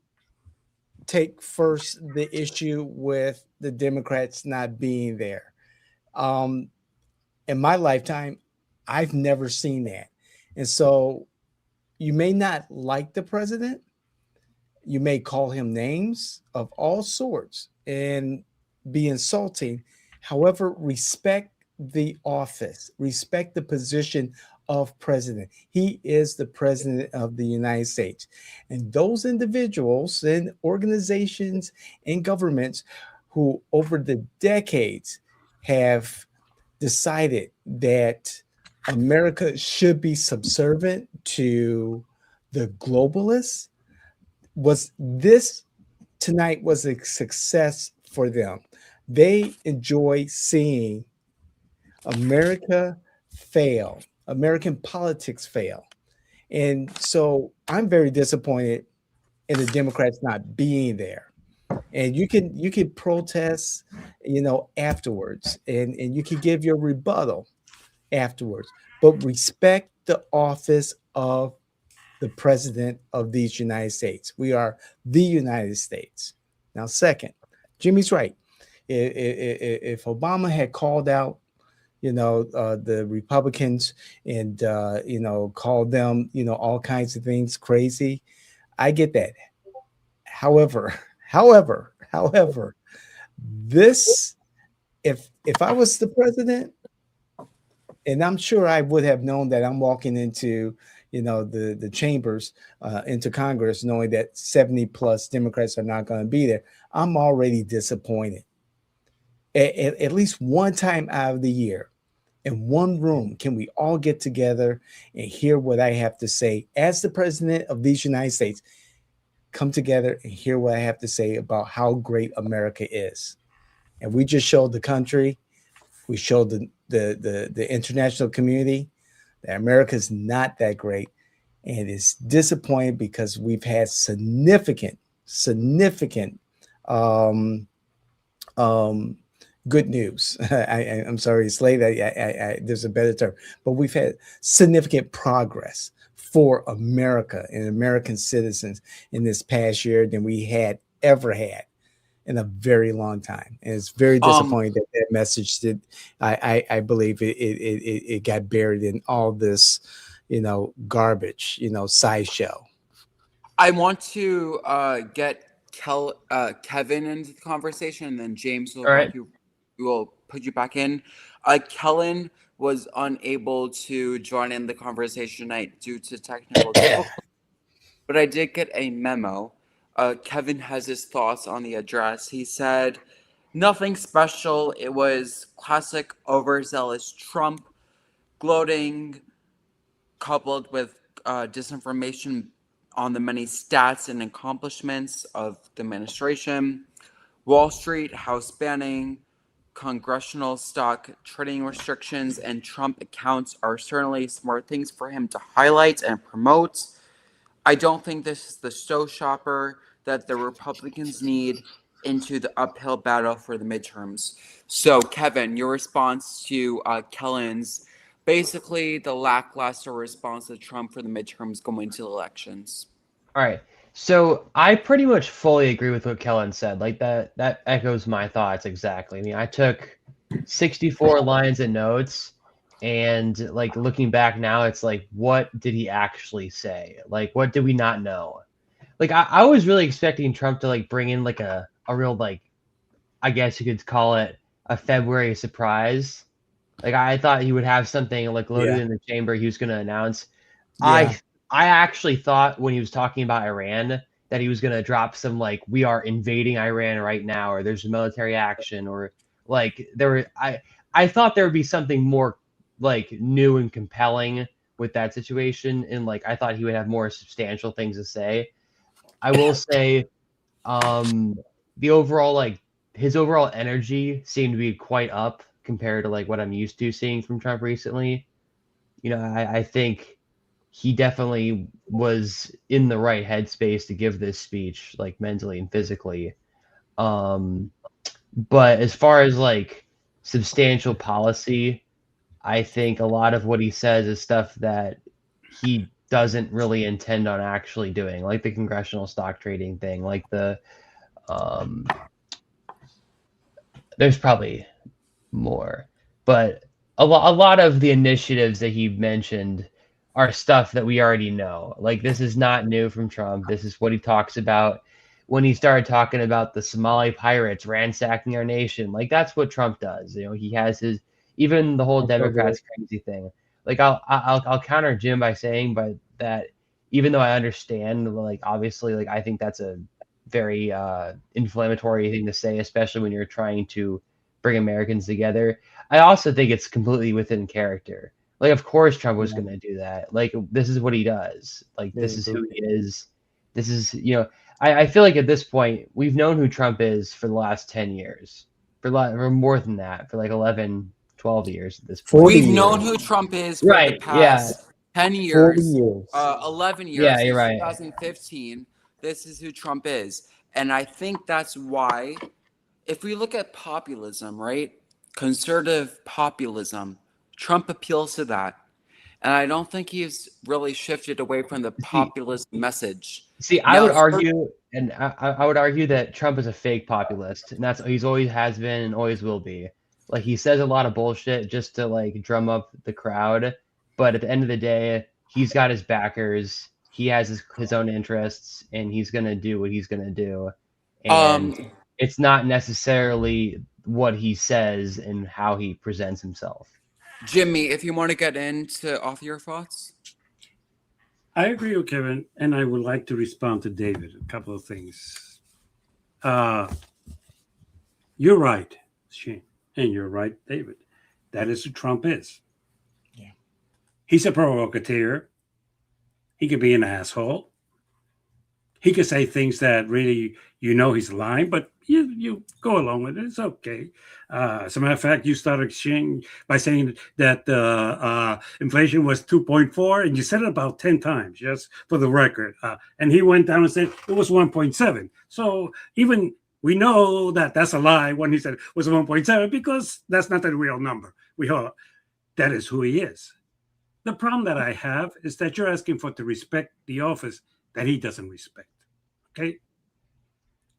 take first the issue with the Democrats not being there. In my lifetime, I've never seen that. And so you may not like the president, you may call him names of all sorts and be insulting. However, respect the office, respect the position of president. He is the president of the United States. And those individuals and organizations and governments who, over the decades, have decided that America should be subservient to the globalists, was this tonight was a success for them. They enjoy seeing America fail, American politics fail. And so I'm very disappointed in the Democrats not being there. And you can protest, afterwards, and you can give your rebuttal afterwards, but respect the office of the president of these United States. We are the United States. Now, second, Jimmy's right. If Obama had called out, the Republicans and, called them, all kinds of things crazy, I get that. However, this, if I was the president, and I'm sure I would have known that I'm walking into, the chambers, into Congress, knowing that 70 plus Democrats are not going to be there, I'm already disappointed. At least one time out of the year, in one room, can we all get together and hear what I have to say as the president of these United States? Come together and hear what I have to say about how great America is. And we just showed the country, we showed the international community that America is not that great, and it's disappointing because we've had significant good news. I'm sorry to say that. There's a better term, but we've had significant progress for America and American citizens in this past year than we had ever had in a very long time. And it's very disappointing that message did. I believe it got buried in all this, garbage, sideshow. I want to get Kevin into the conversation, and then James will All right. put you back in. Kellen was unable to join in the conversation tonight due to technical difficulties, but I did get a memo. Kevin has his thoughts on the address. He said, nothing special. It was classic overzealous Trump gloating, coupled with disinformation on the many stats and accomplishments of the administration. Wall Street house banning, congressional stock trading restrictions and Trump accounts are certainly smart things for him to highlight and promote. I don't think this is the showstopper that the Republicans need into the uphill battle for the midterms. So, Kevin, your response to Kellen's basically the lackluster response to Trump for the midterms going to the elections. All right. So I pretty much fully agree with what Kellen said. Like that echoes my thoughts exactly. I mean, I took 64 lines of notes, and like looking back now, it's like, what did he actually say? Like, what did we not know? Like I was really expecting Trump to like bring in like a real like, I guess you could call it a February surprise. Like I thought he would have something like loaded Yeah. in the chamber he was going to announce. Yeah. I actually thought when he was talking about Iran that he was going to drop some like, we are invading Iran right now, or there's military action, or like I thought there would be something more like new and compelling with that situation, and like I thought he would have more substantial things to say. I will say the overall like his overall energy seemed to be quite up compared to like what I'm used to seeing from Trump recently. You know, I think he definitely was in the right headspace to give this speech, like mentally and physically. But as far as like substantial policy, I think a lot of what he says is stuff that he doesn't really intend on actually doing, like the congressional stock trading thing, like the there's probably more, but a lot of the initiatives that he mentioned are stuff that we already know. Like this is not new from Trump. This is what he talks about when he started talking about the Somali pirates ransacking our nation. Like that's what Trump does. You know, he has his even the whole Democrats crazy thing. Like I'll counter Jim by saying by that even though I understand like obviously like I think that's a very inflammatory thing to say, especially when you're trying to bring Americans together. I also think it's completely within character. Like, of course, Trump was going to do that. Like, this is what he does. Like, this is who he is. This is, you know, I feel like at this point, we've known who Trump is for the last 10 years, for more than that, for like 11, 12 years at this point. We've known who Trump is for the past 10 years, 11 years, yeah, you're since right. 2015. This is who Trump is. And I think that's why, if we look at populism, right? Conservative populism, Trump appeals to that. And I don't think he's really shifted away from the populist message. See, I would argue, and I would argue that Trump is a fake populist, and that's he's always has been and always will be. Like he says a lot of bullshit just to like drum up the crowd, but at the end of the day, he's got his backers. He has his own interests, and he's gonna do what he's gonna do. And it's not necessarily what he says and how he presents himself. Jimmy, if you want to get into offer your thoughts. I agree with Kevin, and I would like to respond to David. A couple of things. You're right, Shane, and you're right, David. That is who Trump is. Yeah. He's a provocateur. He could be an asshole. He could say things that really, you know, he's lying, but you go along with it. It's okay. As a matter of fact, you started by saying that inflation was 2.4, and you said it about 10 times, just for the record. And he went down and said it was 1.7. So even we know that that's a lie when he said it was 1.7 because that's not the real number. That is who he is. The problem that I have is that you're asking for to respect the office that he doesn't respect. Okay?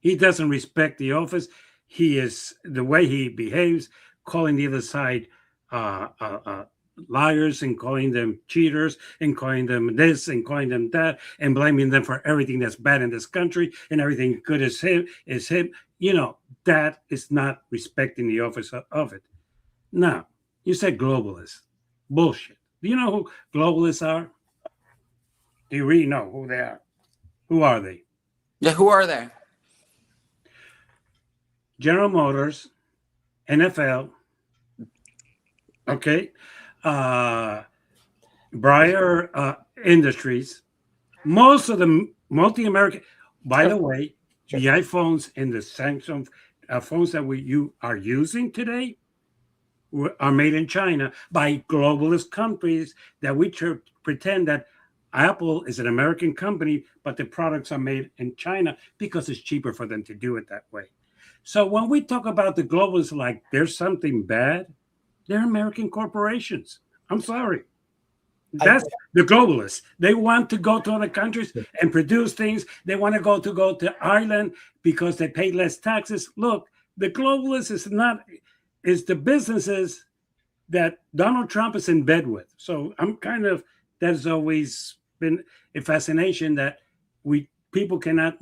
He doesn't respect the office. He is the way he behaves, calling the other side liars and calling them cheaters and calling them this and calling them that and blaming them for everything that's bad in this country and everything good is him. You know, that is not respecting the office of it. Now, you said globalists. Bullshit. Do you know who globalists are? Do you really know who they are? Who are they? Yeah, who are they? General Motors, NFL, okay, Breyer Industries, most of the multi-American, by the way, the iPhones and the Samsung phones that you are using today are made in China by globalist companies that we pretend that Apple is an American company, but the products are made in China because it's cheaper for them to do it that way. So when we talk about the globalists like there's something bad, they're American corporations. I'm sorry. That's the globalists. They want to go to other countries and produce things. They want to go to Ireland because they pay less taxes. Look, the globalists is the businesses that Donald Trump is in bed with. So that has always been a fascination that people cannot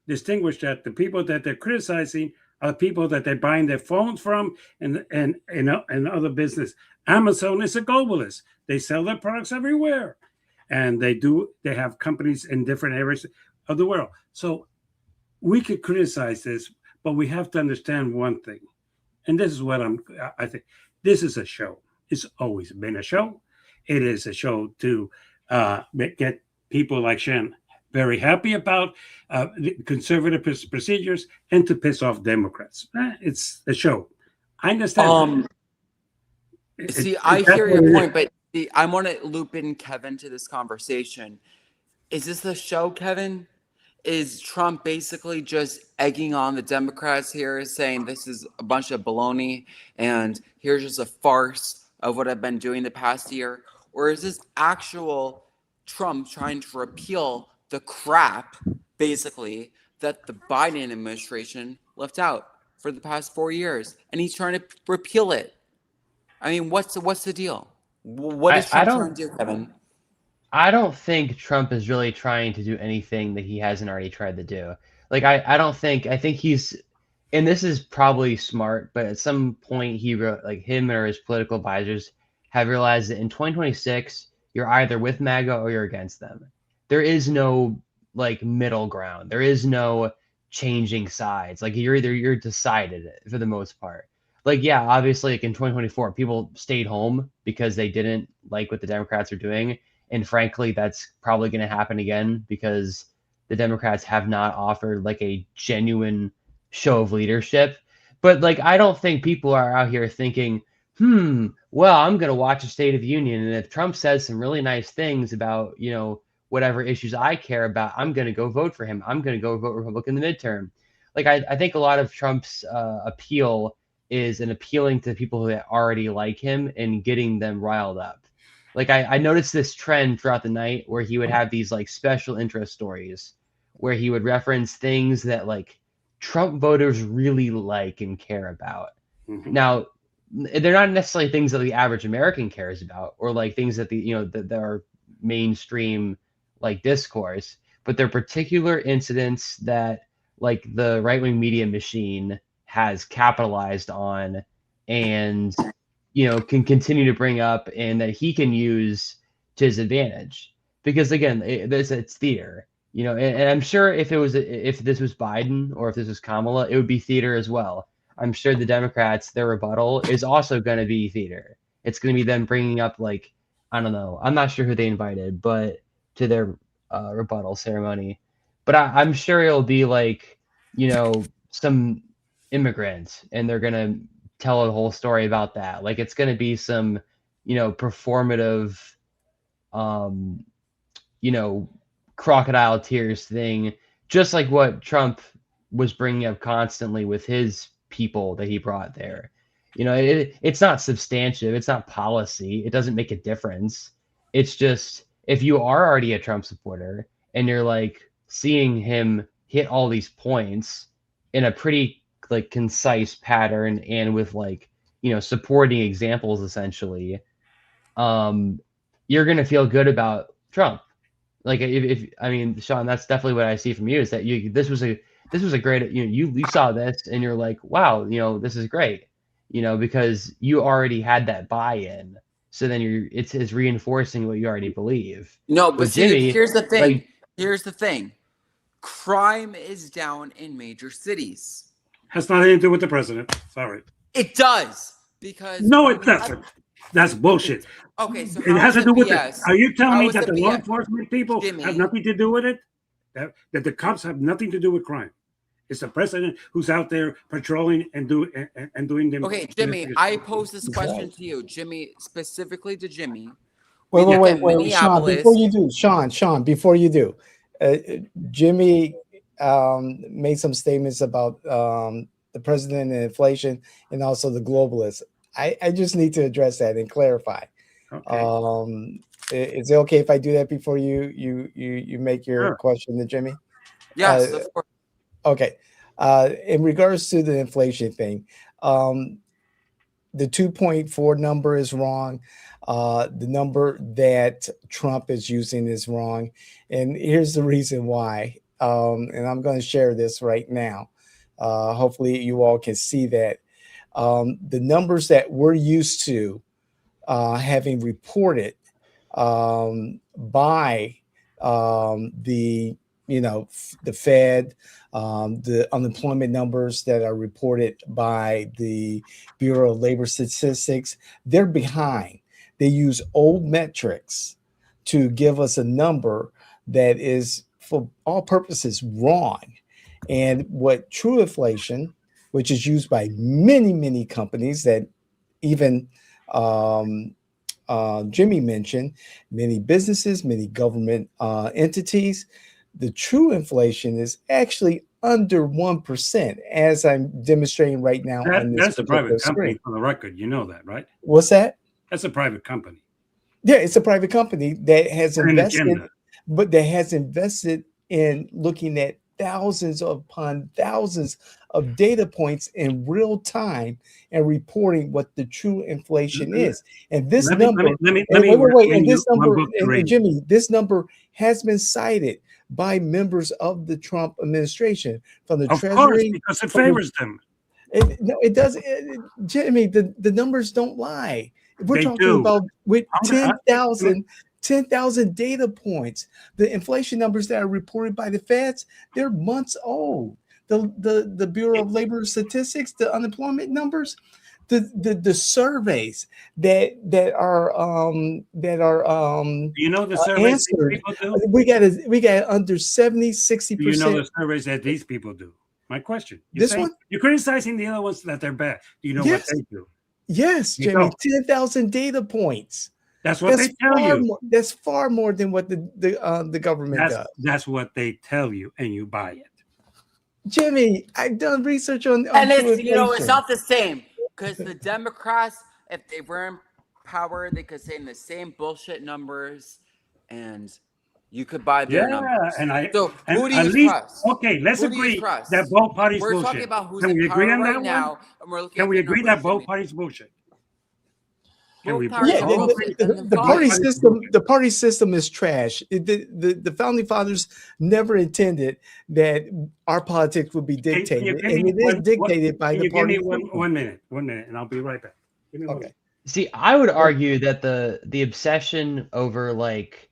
distinguish that the people that they're criticizing are the people that they're buying their phones from and other business. Amazon is a globalist. They sell their products everywhere, and they have companies in different areas of the world. So we could criticize this, but we have to understand one thing, and this is what I think. This is a show. It's always been a show. It is a show to get people like Shen very happy about conservative procedures and to piss off Democrats. It's a show. I understand. I hear your point, but I want to loop in Kevin to this conversation. Is this the show, Kevin? Is Trump basically just egging on the Democrats here, saying this is a bunch of baloney and here's just a farce of what I've been doing the past year? Or is this actual Trump trying to repeal the crap, basically, that the Biden administration left out for the past 4 years? And he's trying to repeal it. I mean, what's the deal? What is Trump trying to do, Kevin? I don't think Trump is really trying to do anything that he hasn't already tried to do. Like, I think he's, and this is probably smart, but at some point he wrote, like, him or his political advisors have realized that in 2026, you're either with MAGA or you're against them. There is no, like, middle ground. There is no changing sides. Like, you're decided for the most part. Like, yeah, obviously, like in 2024, people stayed home because they didn't like what the Democrats are doing. And frankly, that's probably going to happen again because the Democrats have not offered like a genuine show of leadership. But like, I don't think people are out here thinking, well, I'm going to watch a State of the Union. And if Trump says some really nice things about, whatever issues I care about, I'm going to go vote for him. I'm going to go vote Republican in the midterm. Like, I think a lot of Trump's appeal is in appealing to people who already like him and getting them riled up. Like, I noticed this trend throughout the night where he would have these like special interest stories where he would reference things that like Trump voters really like and care about. Mm-hmm. Now, they're not necessarily things that the average American cares about or like things that that are mainstream like discourse, but they're particular incidents that like the right-wing media machine has capitalized on and can continue to bring up and that he can use to his advantage. Because again, it's theater, and I'm sure if this was Biden or if this was Kamala, it would be theater as well. I'm sure the Democrats, their rebuttal is also going to be theater. It's going to be them bringing up like, I don't know, I'm not sure who they invited, but to their rebuttal ceremony. But I'm sure it'll be like, some immigrants and they're going to tell a whole story about that. Like it's going to be some, performative, crocodile tears thing, just like what Trump was bringing up constantly with his people that he brought there. It's not substantive. It's not policy. It doesn't make a difference. It's just, if you are already a Trump supporter and you're like seeing him hit all these points in a pretty like concise pattern and with like, supporting examples, essentially, you're going to feel good about Trump. Like if I mean, Sean, that's definitely what I see from you is that this was a great, you saw this and you're like, wow, this is great, because you already had that buy-in. So then it's reinforcing what you already believe. No, but see, Jimmy, here's the thing. like, Here's the thing. Crime is down in major cities. Has nothing to do with the president. Sorry. It does. Because no, it doesn't. That's bullshit. Okay, so it has to do with it. Are you telling me that the law enforcement people have nothing to do with it? That the cops have nothing to do with crime? It's the president who's out there patrolling and doing them. Okay, Jimmy, I pose this question to you, Jimmy, specifically to Jimmy. We look at Sean, Minneapolis. before you do, Sean, before you do, Jimmy made some statements about the president and inflation and also the globalists. I just need to address that and clarify. Okay. Is it okay if I do that before you make your Sure. question to Jimmy? Yes, of course. Okay. In regards to the inflation thing, the 2.4 number is wrong. The number that Trump is using is wrong. And here's the reason why. And I'm going to share this right now. Hopefully, you all can see that. The numbers that we're used to having reported by the the Fed, the unemployment numbers that are reported by the Bureau of Labor Statistics, they're behind. They use old metrics to give us a number that is, for all purposes, wrong. And what true inflation, which is used by many companies that even Jimmy mentioned, many businesses, many government entities, the true inflation is actually under 1%, as I'm demonstrating right now on this That's a private company, screen. for the record. You know that, right? What's that? That's a private company. Yeah, it's a private company that has An invested, agenda. but that has invested in looking at thousands upon thousands of data points in real time and reporting what the true inflation is. And this number, let me wait, and recommend this you one number, book to and read. Jimmy, this number has been cited by members of the Trump administration from the Of Treasury. course, because it favors them. No, it does. Jimmy, the numbers don't lie. We're They talking do. about with I'm gonna- 10,000 data points. The inflation numbers that are reported by the Feds, they're months old. The Bureau of Labor Statistics, the unemployment numbers, the surveys that are You know the surveys these answered. people do? We got under 60%. Do you know the surveys that these people do? My question. This one? You're criticizing the other ones that they're bad. Do you know Yes. what they do? Yes, You Jimmy, don't. 10,000 data points. That's what they tell you. That's far more than what the government does. That's what they tell you, and you buy it. Jimmy, I've done research on And true it's, it's inflation. not the same, because the Democrats, if they were in power, they could say the same bullshit numbers, and you could buy their numbers. So who do you trust? Okay, let's Who do you agree trust? that both parties We're bullshit. talking about who's Can we in agree power on right that now, one? and we're looking Can at we the agree numbers, that both Jimmy. parties bullshit? Both parties Yeah, bullshit, then the party fine. system. The party system is trash. The founding fathers never intended that our politics would be dictated, and it is dictated by the party. Give me one minute, and I'll be right back. Give me 1 minute. See, I would argue that the obsession over like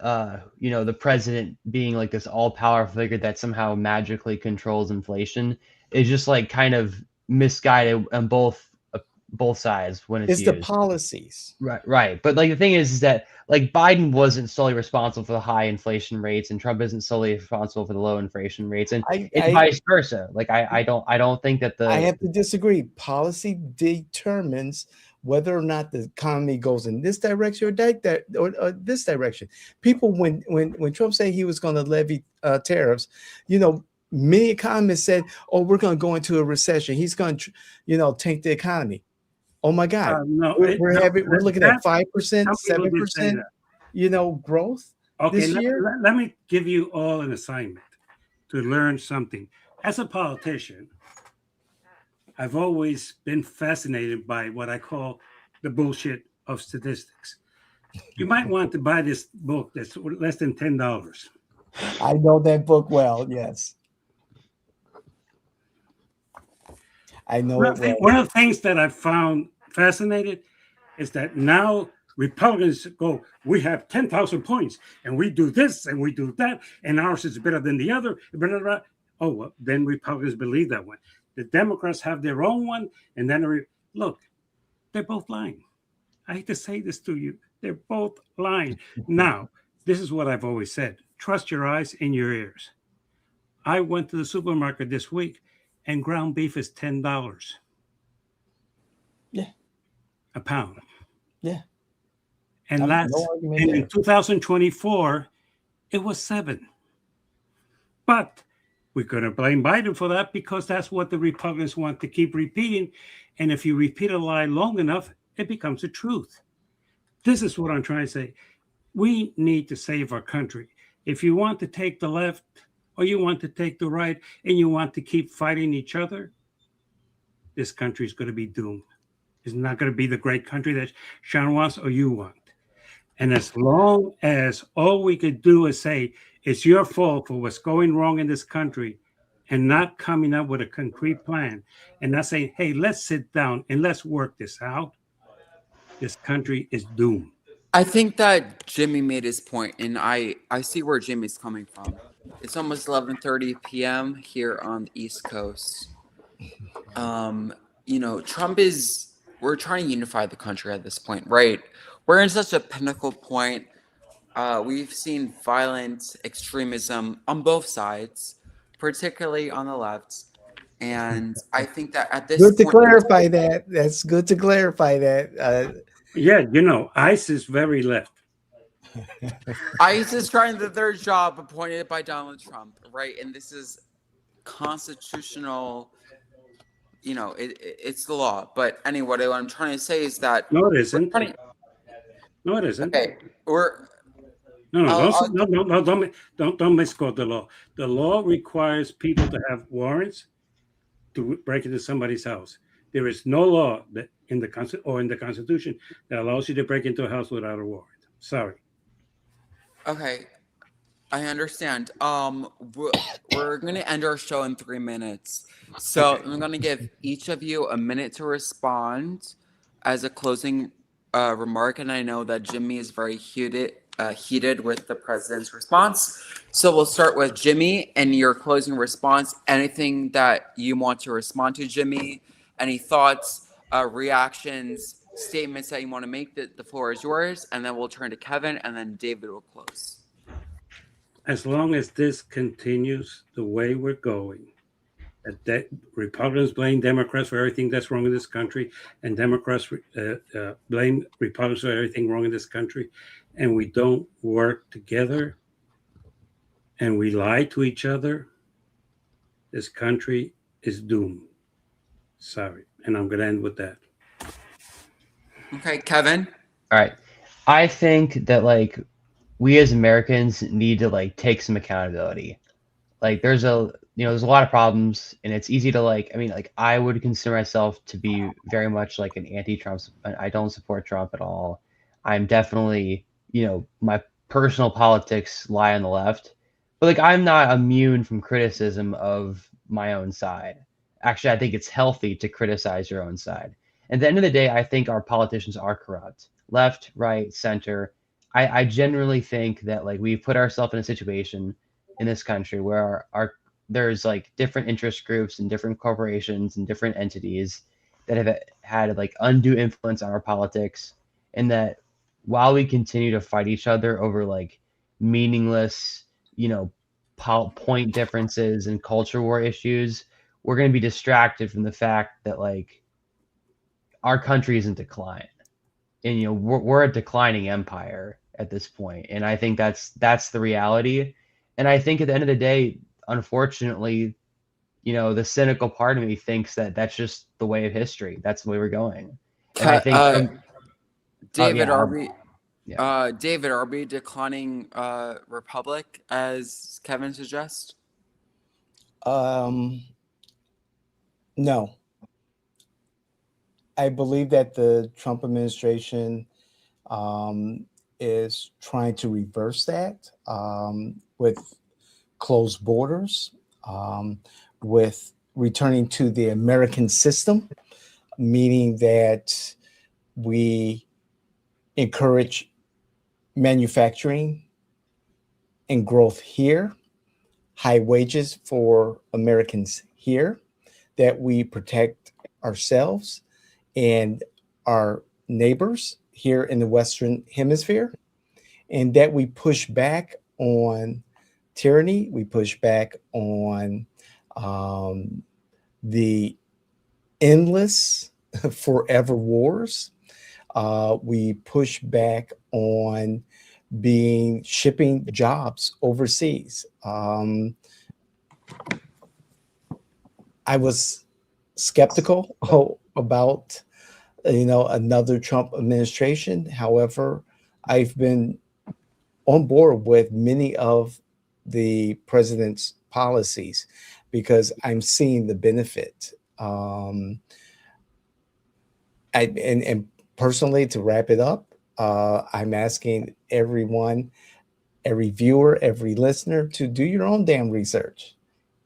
the president being like this all-powerful figure that somehow magically controls inflation is just like kind of misguided on both sides when it's the used. policies. Right. But like the thing is that like Biden wasn't solely responsible for the high inflation rates, and Trump isn't solely responsible for the low inflation rates, and vice versa. Like I don't think that I have to disagree. Policy determines whether or not the economy goes in this direction or this direction. People, when Trump said he was going to levy tariffs, many economists said, "Oh, we're going to go into a recession. He's going to, tank the economy." Oh my God, we're looking at 5%, 7%, growth this year. Let me give you all an assignment to learn something. As a politician, I've always been fascinated by what I call the bullshit of statistics. You might want to buy this book that's less than $10. I know that book well. Yes. I know it well. One of the things that I found fascinating is that now Republicans go, we have 10,000 points, and we do this, and we do that, and ours is better than the other. Oh, well, then Republicans believe that one. The Democrats have their own one, and then look, they're both lying. I hate to say this to you. They're both lying. Now, this is what I've always said. Trust your eyes and your ears. I went to the supermarket this week, and ground beef is $10. Yeah. A pound. Yeah. And in 2024, it was 7. But we're going to blame Biden for that because that's what the Republicans want to keep repeating. And if you repeat a lie long enough, it becomes the truth. This is what I'm trying to say. We need to save our country. If you want to take the left or you want to take the right and you want to keep fighting each other, this country is going to be doomed. It's not going to be the great country that Sean wants or you want. And as long as all we could do is say, it's your fault for what's going wrong in this country and not coming up with a concrete plan and not saying, hey, let's sit down and let's work this out, this country is doomed. I think that Jimmy made his point, and I see where Jimmy's coming from. It's almost 11:30 p.m. here on the East Coast. Trump we're trying to unify the country at this point, right? We're in such a pinnacle point. We've seen violent extremism on both sides, particularly on the left. And I think that at this Good to point, clarify that. That's good to clarify that. Yeah, ICE is very left. ICE is trying the third job appointed by Donald Trump, right? And this is constitutional. It's the law. But anyway, what I'm trying to say is that no, it isn't. No, it isn't. Okay, don't misquote the law. The law requires people to have warrants to break into somebody's house. There is no law that in the Constitution that allows you to break into a house without a warrant. Sorry. Okay, I understand. We're going to end our show in 3 minutes. So I'm going to give each of you a minute to respond as a closing remark. And I know that Jimmy is very heated with the president's response. So we'll start with Jimmy and your closing response. Anything that you want to respond to, Jimmy? Any thoughts, reactions, statements that you want to make? The floor is yours. And then we'll turn to Kevin, and then David will close. As long as this continues the way we're going, that Republicans blame Democrats for everything that's wrong in this country, and Democrats blame Republicans for everything wrong in this country, and we don't work together, and we lie to each other, this country is doomed. Sorry. And I'm going to end with that. Okay, Kevin? All right. I think that, we as Americans need to, take some accountability. There's a lot of problems, and it's easy to, I would consider myself to be very much an anti-Trump. I don't support Trump at all. I'm definitely, my personal politics lie on the left, but I'm not immune from criticism of my own side. Actually, I think it's healthy to criticize your own side. At the end of the day, I think our politicians are corrupt. Left, right, center. I generally think that we've put ourselves in a situation in this country where there's different interest groups and different corporations and different entities that have had undue influence on our politics, and that while we continue to fight each other over meaningless, point differences and culture war issues, we're going to be distracted from the fact that our country is in decline, and we're a declining empire at this point, and I think that's the reality. And I think at the end of the day, unfortunately, the cynical part of me thinks that that's just the way of history. That's the way we're going. And I think David, are we declining republic as Kevin suggests? No. I believe that the Trump administration is trying to reverse that with closed borders, with returning to the American system, meaning that we encourage manufacturing and growth here, high wages for Americans here, that we protect ourselves and our neighbors here in the Western Hemisphere, and that we push back on tyranny. We push back on the endless, forever wars. We push back on shipping jobs overseas. I was skeptical about another Trump administration. However, I've been on board with many of the president's policies because I'm seeing the benefit. And personally, to wrap it up, I'm asking everyone, every viewer, every listener, to do your own damn research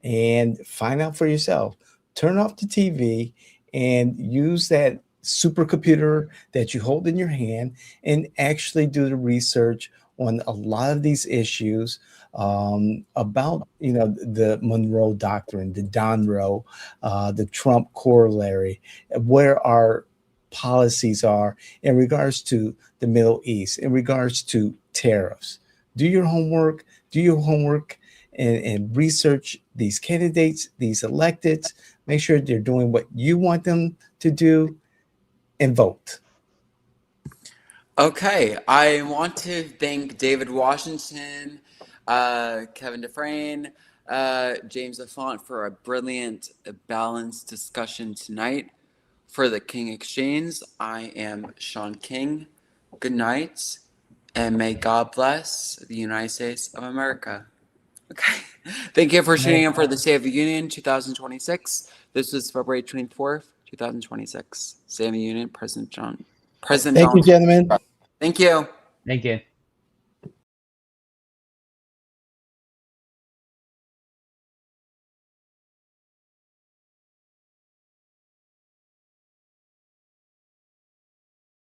and find out for yourself. Turn off the TV and use that supercomputer that you hold in your hand and actually do the research on a lot of these issues about the Monroe Doctrine, the Donroe, the Trump corollary, where our policies are in regards to the Middle East, in regards to tariffs. Do your homework. And research these candidates, these electeds. Make sure they're doing what you want them to do, and vote. Okay, I want to thank David Washington, Kevin Dufresne, James Lafont for a brilliant, balanced discussion tonight. For the King Exchange, I am Sean King. Good night, and may God bless the United States of America. Okay. Thank you for tuning in for the State of the Union 2026. This is February 24th, 2026. State of the Union, President John. Thank you, gentlemen. Thank you. Thank you.